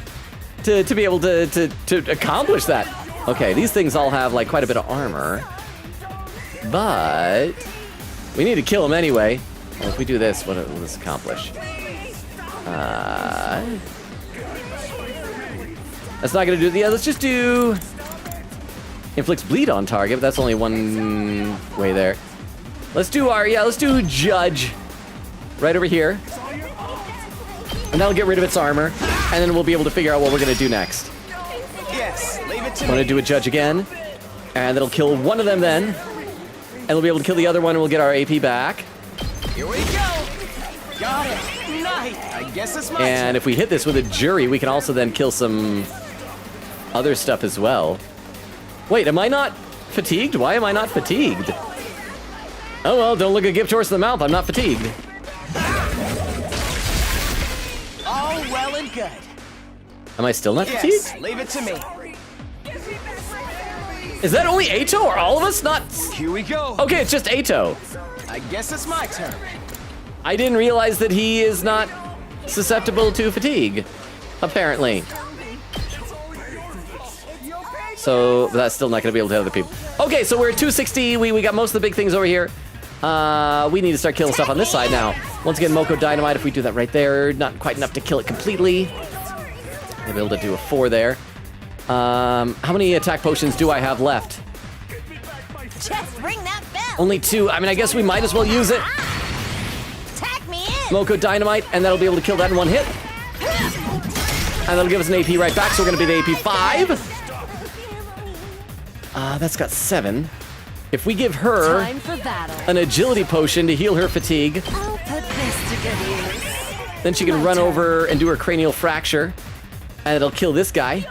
to be able to accomplish that. Okay, these things all have like quite a bit of armor, but we need to kill them anyway. Well, if we do this, what will this accomplish? That's not gonna do. Yeah, let's just do inflicts bleed on target. But that's only one way there. Let's do let's do Judge right over here. And that'll get rid of its armor. And then we'll be able to figure out what we're gonna do next. Yes, leave it to I'm gonna do a Judge again. And that'll kill one of them then. And we'll be able to kill the other one and we'll get our AP back. Here we go. Got it. Nice. I guess it's my turn. And if we hit this with a jury, we can also then kill some other stuff as well. Wait, am I not fatigued? Why am I not fatigued? Oh well, don't look a gift horse in the mouth. I'm not fatigued. All well and good. Am I still not Yes, fatigued? leave it to me. Is that only Ato or all of us? Not. Here we go. Okay, it's just Ato. I guess it's my turn. I didn't realize that he is not susceptible to fatigue, apparently. So that's still not going to be able to hit other people. Okay, so we're at 260. We got most of the big things over here. We need to start killing stuff on this side now. Once again, Moko Dynamite, if we do that right there, not quite enough to kill it completely. We'll be able to do a 4 there. How many attack potions do I have left? Just ring that bell. Only 2. I mean, I guess we might as well use it. Tack me in. Moko Dynamite, and that'll be able to kill that in 1 hit. And that'll give us an AP right back, so we're going to be the AP 5. That's got 7. If we give her Time for battle. an agility potion to heal her fatigue, I'll put this to good use. then she can run over and do her cranial fracture, and it'll kill this guy.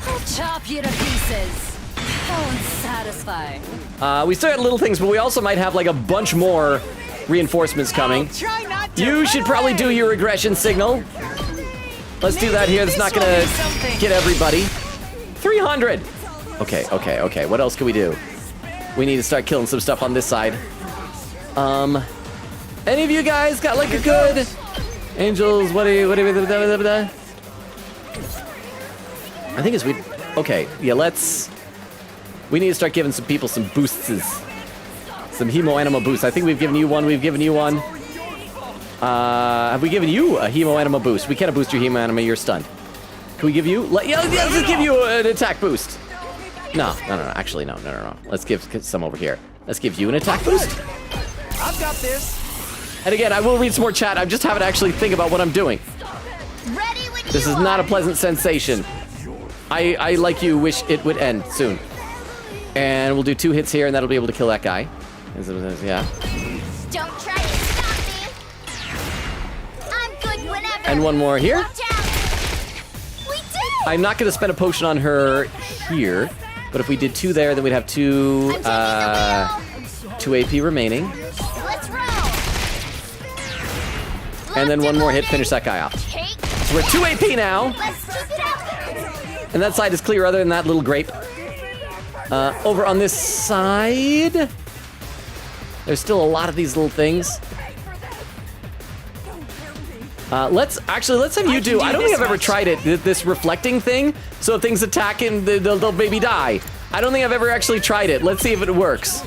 I'll chop you to pieces. How unsatisfying. We still got little things, but we also might have like a bunch more reinforcements coming. Try not to You should probably do your regression signal. Let's do that here. That's not gonna get everybody. 300. Okay. What else can we do? We need to start killing some stuff on this side. Any of you guys got like a good angels? What do you? I think it's we. Okay, yeah. We need to start giving some people some boosts, some Hemo Anima boosts. I think we've given you one. Have we given you a Hemo Anima boost? We can't boost your Hemo Anima. You're stunned. Can we give you? Let's give you an attack boost. No. Actually, no. Let's give some over here. Let's give you an attack boost. I've got this. And again, I will read some more chat. I'm just having to actually think about what I'm doing. This is not a pleasant sensation. I, like you, wish it would end soon. And we'll do 2 hits here, and that'll be able to kill that guy. Yeah. Don't try to stop me. I'm good whenever. And one more here. Watch out! We did it! I'm not going to spend a potion on her here, but if we did 2 there, then we'd have 2 AP remaining. Let's roll! And then one more hit, finish that guy off. So we're 2 AP now. Let's keep it up! And that side is clear other than that little grape. Over on this side, there's still a lot of these little things. Let's have you do. I don't think I've ever tried it. This reflecting thing. So if things attack and they'll maybe die. I don't think I've ever actually tried it. Let's see if it works.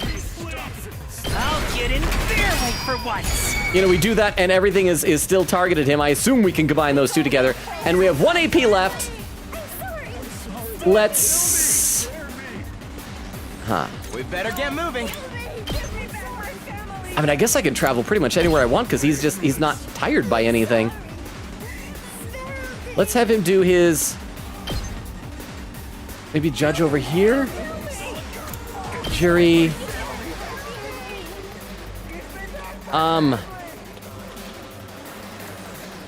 I'll get in their way for once. You know, we do that and everything is still targeted him. I assume we can combine those 2 together. And we have 1 AP left. Let's... We better get moving. I mean, I guess I can travel pretty much anywhere I want because he's not tired by anything. Let's have him do his... Maybe judge over here? Jury...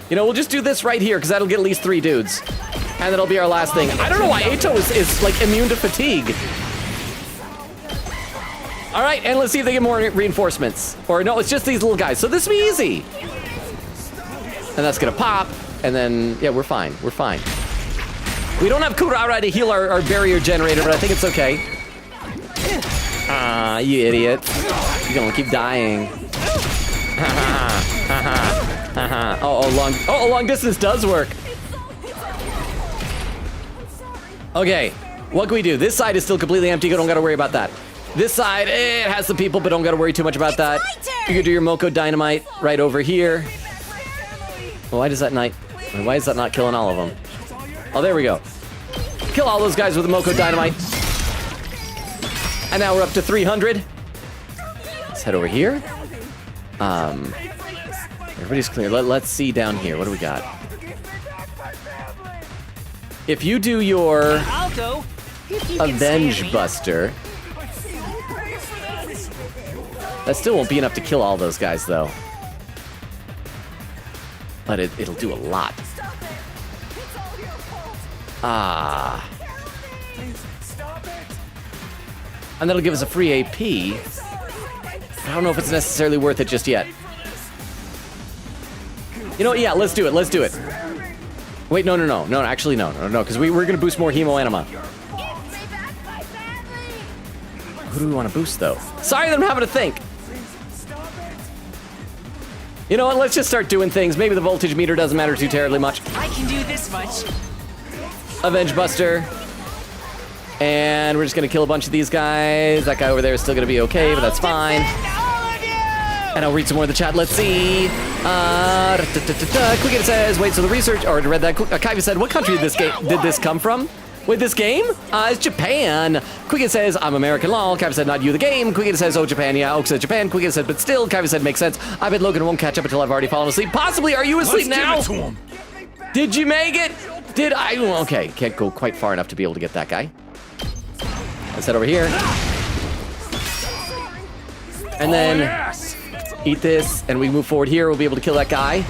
You know, we'll just do this right here because that'll get at least 3 dudes. And that'll be our last thing. I don't know why Ato is like immune to fatigue. All right, and let's see if they get more reinforcements. Or no, it's just these little guys. So this will be easy. And that's gonna pop. And then, yeah, we're fine. We're fine. We don't have Kurara to heal our barrier generator, but I think it's okay. Ah, you idiot. You're gonna keep dying. Long distance does work. Okay, what can we do? This side is still completely empty. Don't gotta worry about that. This side, it has some people, but don't gotta worry too much about that. You can do your Moko Dynamite right over here. Well, why is that not killing all of them? Oh, there we go. Kill all those guys with the Moko Dynamite. And now we're up to 300. Let's head over here. Everybody's clear. Let's see down here. What do we got? If you do your I'll go. Avenge Buster, that still won't be enough to kill all those guys, though. But it'll do a lot. Ah. And that'll give us a free AP. I don't know if it's necessarily worth it just yet. You know what? Yeah, let's do it. Let's do it. Wait, no. Actually, no, because we're going to boost more Hemo Anima. Who do we want to boost, though? Sorry that I'm having to think. You know what? Let's just start doing things. Maybe the voltage meter doesn't matter too terribly much. I can do this much. Avenge Buster. And we're just going to kill a bunch of these guys. That guy over there is still going to be okay, but that's fine. And I'll read some more of the chat. Let's see. Quicket says, wait, so the research, or read that. Kaiva said, what country did this come from? With this game? It's Japan. Quicket says, I'm American lol. Kaiva said, not you the game. Quicket says, oh, Japan. Yeah, Oak said Japan. Quicket said, but still. Kaiva said, makes sense. I bet Logan won't catch up until I've already fallen asleep. Possibly. Are you asleep now? Let's give it to him. Did you make it? Did I? Okay, can't go quite far enough to be able to get that guy. Let's head over here. And then eat this, and we move forward here. We'll be able to kill that guy.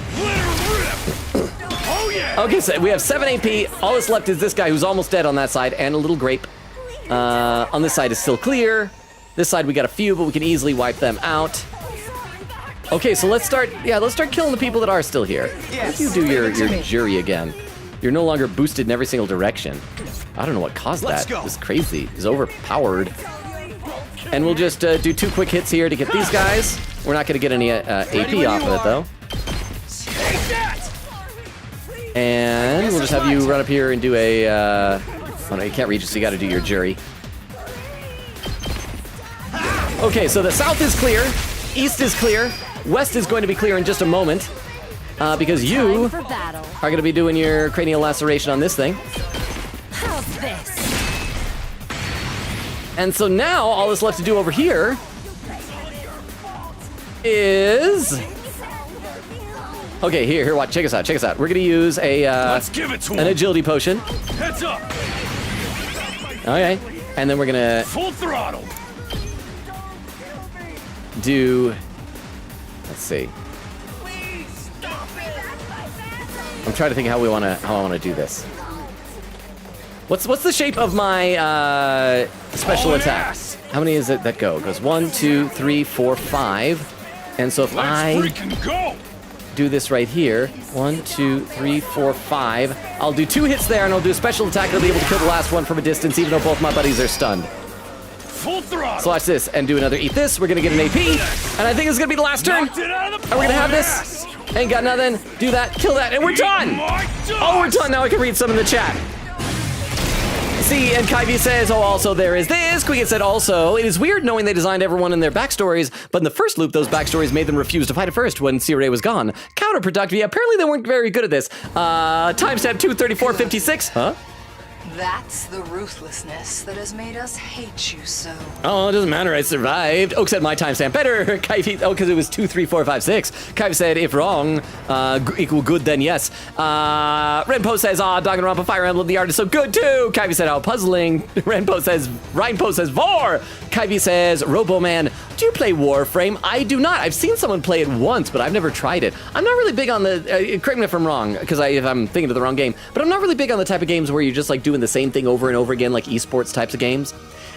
Okay, so we have 7 AP. All that's left is this guy who's almost dead on that side, and a little grape. On this side is still clear. This side we got a few, but we can easily wipe them out. Okay, so let's start killing the people that are still here. If you do your jury again, you're no longer boosted in every single direction. I don't know what caused that. It was crazy. It was overpowered. And we'll just do 2 quick hits here to get these guys. We're not going to get any AP off of it, though. And we'll just have you run up here and do a... oh, no, you can't reach it, so you got to do your jury. Okay, so the south is clear. East is clear. West is going to be clear in just a moment. Because you are going to be doing your cranial laceration on this thing. How's this? And so now, all that's left to do over here is... Okay, here, watch, check us out. We're gonna use a, Let's give it to him. an agility potion. Heads up. Okay, and then we're gonna... Full throttle. Do... Let's see. I'm trying to think how I want to do this. What's the shape of my special attack? How many is it that go? It goes 1, 2, 3, 4, 5. And so if I do this right here, 1, 2, 3, 4, 5, I'll do 2 hits there, and I'll do a special attack that'll be able to kill the last one from a distance, even though both my buddies are stunned. Full throttle. So watch this, and do another eat this. We're gonna get an AP, and I think it's gonna be the last turn. And we're gonna have this. Ain't got nothing. Do that, kill that, and we're done. Oh, we're done. Now I can read some in the chat. See, and Kyvie says, oh, also there is this. Quiggin said also, it is weird knowing they designed everyone in their backstories, but in the first loop, those backstories made them refuse to fight at first when Sirei was gone. Counterproductive. Yeah, apparently they weren't very good at this. Timestamp 2:34:56. Huh? That's the ruthlessness that has made us hate you so. Oh, it doesn't matter. I survived. Oak said my timestamp better. Kyvie, oh, because it was 2:34:56. Kyvie said if wrong, equal good, then yes. Renpo says, Danganronpa Fire Emblem, the art is so good too. Kyvie said, how puzzling. Reinpo says Vor. Kyvie says, Roboman, do you play Warframe? I do not. I've seen someone play it once, but I've never tried it. I'm not really big on the, correct me if I'm wrong, because if I'm thinking of the wrong game, but I'm not really big on the type of games where you're just like doing the same thing over and over again, like esports types of games.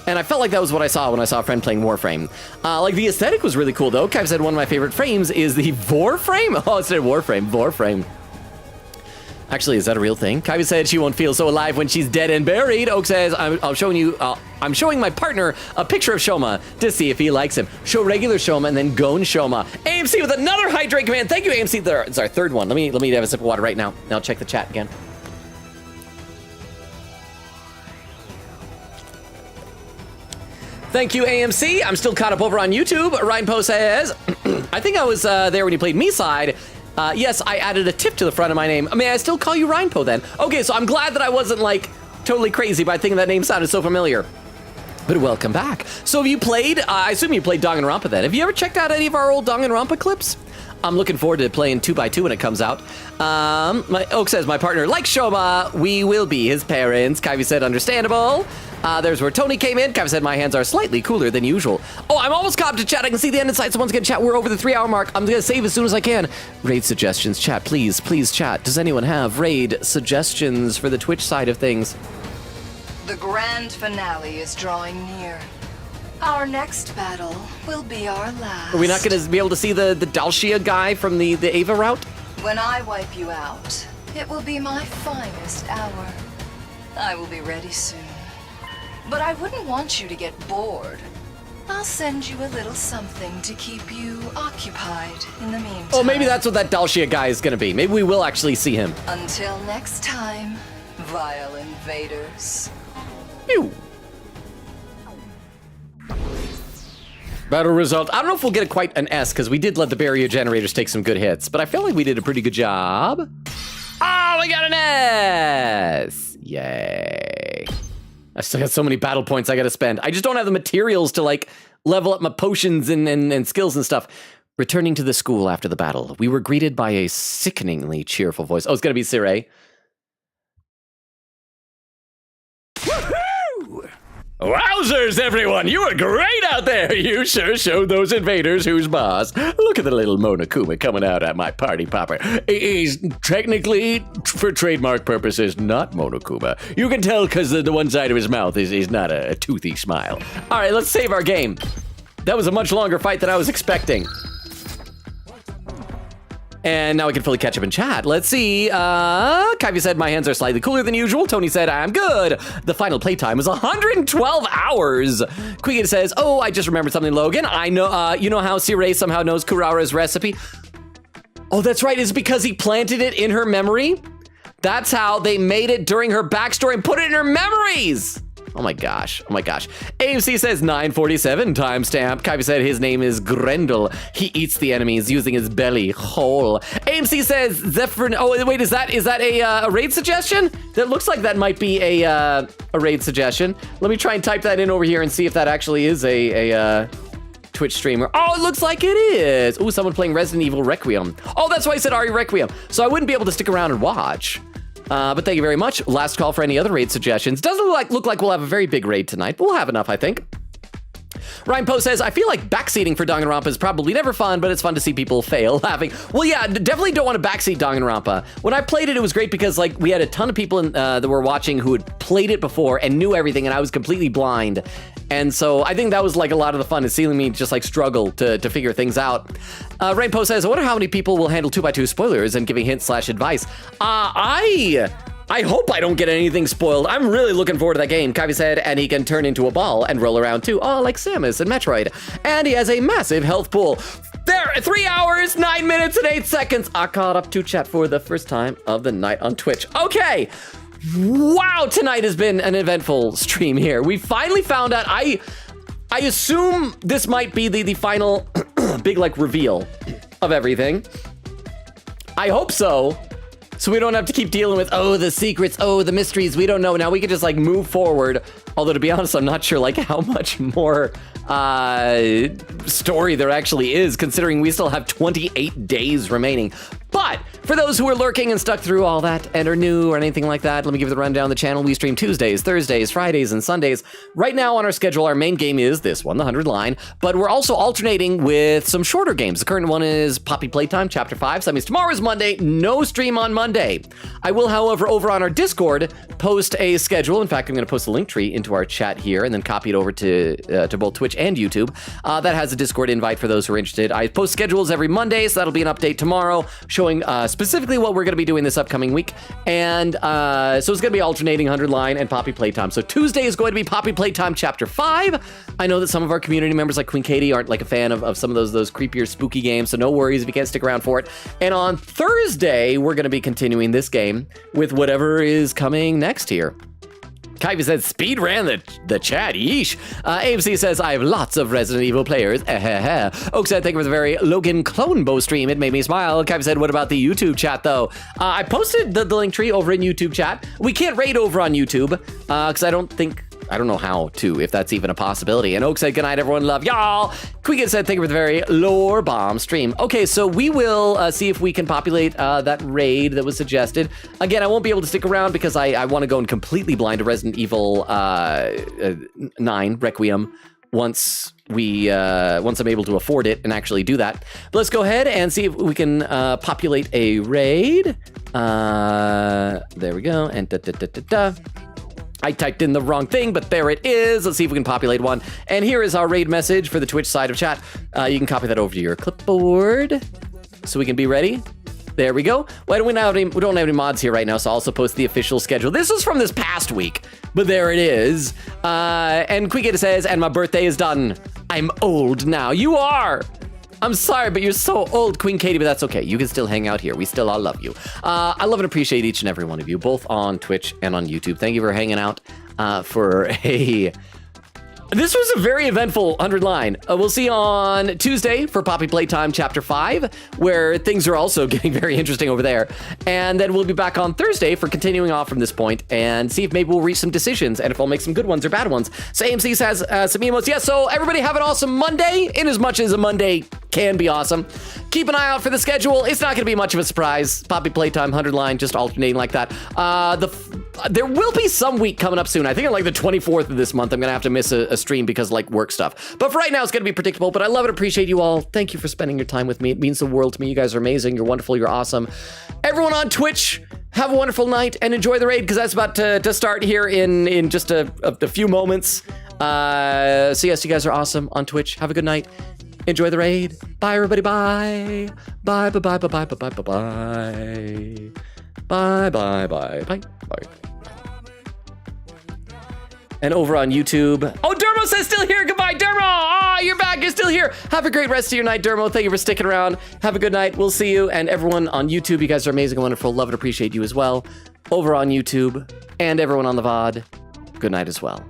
And I felt like that was what I saw when I saw a friend playing Warframe. Like the aesthetic was really cool though. Kyvie said one of my favorite frames is the Vorframe. Oh, it said Warframe, Vorframe. Actually, is that a real thing? Kyvie said she won't feel so alive when she's dead and buried. Oak says, I'm showing my partner a picture of Shoma to see if he likes him. Show regular Shoma and then Gon Shoma. AMC with another hydrate command. Thank you, AMC. It's our third one. Let me have a sip of water right now. Now check the chat again. Thank you, AMC. I'm still caught up over on YouTube. Ryan Poe says, I think I was there when you played Me-Side. Yes, I added a tip to the front of my name. May I still call you Ryan Poe then? Okay, so I'm glad that I wasn't like totally crazy by thinking that name sounded so familiar. But welcome back. So have you played, I assume you played Danganronpa then. Have you ever checked out any of our old Danganronpa clips? I'm looking forward to playing 2x2 when it comes out. Oak says, my partner likes Shoma. We will be his parents. Kyvie said, understandable. There's where Tony came in. Kyvie said, my hands are slightly cooler than usual. Oh, I'm almost caught up to chat. I can see the end in sight. So once again, chat, we're over the 3-hour mark. I'm going to save as soon as I can. Raid suggestions, chat, please chat. Does anyone have raid suggestions for the Twitch side of things? The grand finale is drawing near. Our next battle will be our last. Are we not going to be able to see the Dalshia guy from the Ava route? When I wipe you out, it will be my finest hour. I will be ready soon. But I wouldn't want you to get bored. I'll send you a little something to keep you occupied in the meantime. Oh, maybe that's what that Dalshia guy is going to be. Maybe we will actually see him. Until next time, vile invaders. Pew. Battle result. I don't know if we'll get quite an S, because we did let the barrier generators take some good hits, but I feel like we did a pretty good job. Oh, we got an S! Yay. I still got so many battle points I gotta spend. I just don't have the materials to, like, level up my potions and skills and stuff. Returning to the school after the battle, we were greeted by a sickeningly cheerful voice. Oh, it's gonna be Sirei. Wowzers, everyone! You were great out there! You sure showed those invaders who's boss. Look at the little Monokuma coming out at my party popper. He's technically, for trademark purposes, not Monokuma. You can tell because the one side of his mouth is not a toothy smile. All right, let's save our game. That was a much longer fight than I was expecting. And now we can fully catch up in chat. Let's see. Kyvie said, my hands are slightly cooler than usual. Tony said, I'm good. The final playtime was 112 hours. Quiggin says, oh, I just remembered something, Logan. I know, you know how Sirei somehow knows Kurara's recipe? Oh, that's right. It's because he planted it in her memory? That's how they made it during her backstory and put it in her memories. Oh my gosh, oh my gosh. AMC says 947 timestamp. Kyvie said his name is Grendel. He eats the enemies using his belly whole. AMC says Zephyr, oh wait, is that a raid suggestion? That looks like that might be a raid suggestion. Let me try and type that in over here and see if that actually is a Twitch streamer. Oh, it looks like it is. Oh, someone playing Resident Evil Requiem. Oh, that's why I said Ari Requiem. So I wouldn't be able to stick around and watch. But thank you very much. Last call for any other raid suggestions. Doesn't look like we'll have a very big raid tonight, but we'll have enough, I think. Ryan Poe says, I feel like backseating for Danganronpa is probably never fun, but it's fun to see people fail laughing. Well, yeah, definitely don't want to backseat Danganronpa. When I played it, it was great because like we had a ton of people that were watching who had played it before and knew everything, and I was completely blind. And so I think that was like a lot of the fun, is seeing me just like struggle to figure things out. Rain Poe says, I wonder how many people will handle 2x2 spoilers and giving hints / advice. I hope I don't get anything spoiled. I'm really looking forward to that game. Kavi said, and he can turn into a ball and roll around too. Oh, like Samus in Metroid. And he has a massive health pool. There, 3 hours, 9 minutes, and 8 seconds. I caught up to chat for the first time of the night on Twitch. Okay. Wow, tonight has been an eventful stream here. We finally found out. I assume this might be the final big like reveal of everything. I hope so. So we don't have to keep dealing with, oh, the secrets, oh, the mysteries, we don't know. Now we can just like move forward. Although to be honest, I'm not sure like how much more story there actually is, considering we still have 28 days remaining. But for those who are lurking and stuck through all that and are new or anything like that, let me give you the rundown of the channel. We stream Tuesdays, Thursdays, Fridays, and Sundays. Right now on our schedule, our main game is this one, the 100 line, but we're also alternating with some shorter games. The current one is Poppy Playtime Chapter 5. So that means tomorrow is Monday, no stream on Monday. I will, however, over on our Discord, post a schedule. In fact, I'm going to post a link tree into our chat here and then copy it over to both Twitch and YouTube. That has a Discord invite for those who are interested. I post schedules every Monday, so that'll be an update tomorrow showing specifically what we're going to be doing this upcoming week. And so it's going to be alternating 100 line and Poppy Playtime. So Tuesday is going to be Poppy Playtime Chapter 5. I know that some of our community members like Queen Katie aren't like a fan of some of those creepier, spooky games, so no worries if you can't stick around for it. And on Thursday, we're going to be continuing this game with whatever is coming next here. Kyvie said, speed ran the chat, yeesh. AMC says, I have lots of Resident Evil players, Oak said, thank you for the very Logan clone bow stream, it made me smile. Kyvie said, what about the YouTube chat though? I posted the link tree over in YouTube chat. We can't raid over on YouTube, because I don't know how to, if that's even a possibility. And Oak said, good night, everyone. Love y'all. Quigan said, thank you for the very lore bomb stream. Okay, so we will see if we can populate that raid that was suggested. Again, I won't be able to stick around because I want to go in completely blind to Resident Evil 9 Requiem once I'm able to afford it and actually do that. But let's go ahead and see if we can populate a raid. There we go. And I typed in the wrong thing, but there it is. Let's see if we can populate one. And here is our raid message for the Twitch side of chat. You can copy that over to your clipboard so we can be ready. There we go. We don't have any mods here right now, so I'll also post the official schedule. This was from this past week, but there it is. And Quickett says, and my birthday is done. I'm old now. You are. I'm sorry, but you're so old, Queen Katie, but that's okay. You can still hang out here. We still all love you. I love and appreciate each and every one of you, both on Twitch and on YouTube. Thank you for hanging out for a... This was a very eventful 100 line. We'll see you on Tuesday for Poppy Playtime Chapter 5, where things are also getting very interesting over there. And then we'll be back on Thursday for continuing off from this point and see if maybe we'll reach some decisions and if I'll make some good ones or bad ones. So AMC says some emotes. Yeah, so everybody have an awesome Monday, in as much as a Monday can be awesome. Keep an eye out for the schedule. It's not going to be much of a surprise. Poppy Playtime 100 line, just alternating like that. There will be some week coming up soon. I think on like the 24th of this month, I'm going to have to miss a stream because of like work stuff. But for right now, it's going to be predictable. But I love and appreciate you all. Thank you for spending your time with me. It means the world to me. You guys are amazing. You're wonderful. You're awesome. Everyone on Twitch, have a wonderful night and enjoy the raid because that's about to start here in just a few moments. So yes, you guys are awesome on Twitch. Have a good night. Enjoy the raid. Bye, everybody. Bye. Bye, bye, bye, bye, bye, bye, bye, bye, bye. Bye, bye, bye, bye, bye. And over on YouTube. Oh, Dermo says still here. Goodbye, Dermo. Ah, you're back. You're still here. Have a great rest of your night, Dermo. Thank you for sticking around. Have a good night. We'll see you. And everyone on YouTube, you guys are amazing and wonderful. Love and appreciate you as well. Over on YouTube and everyone on the VOD, good night as well.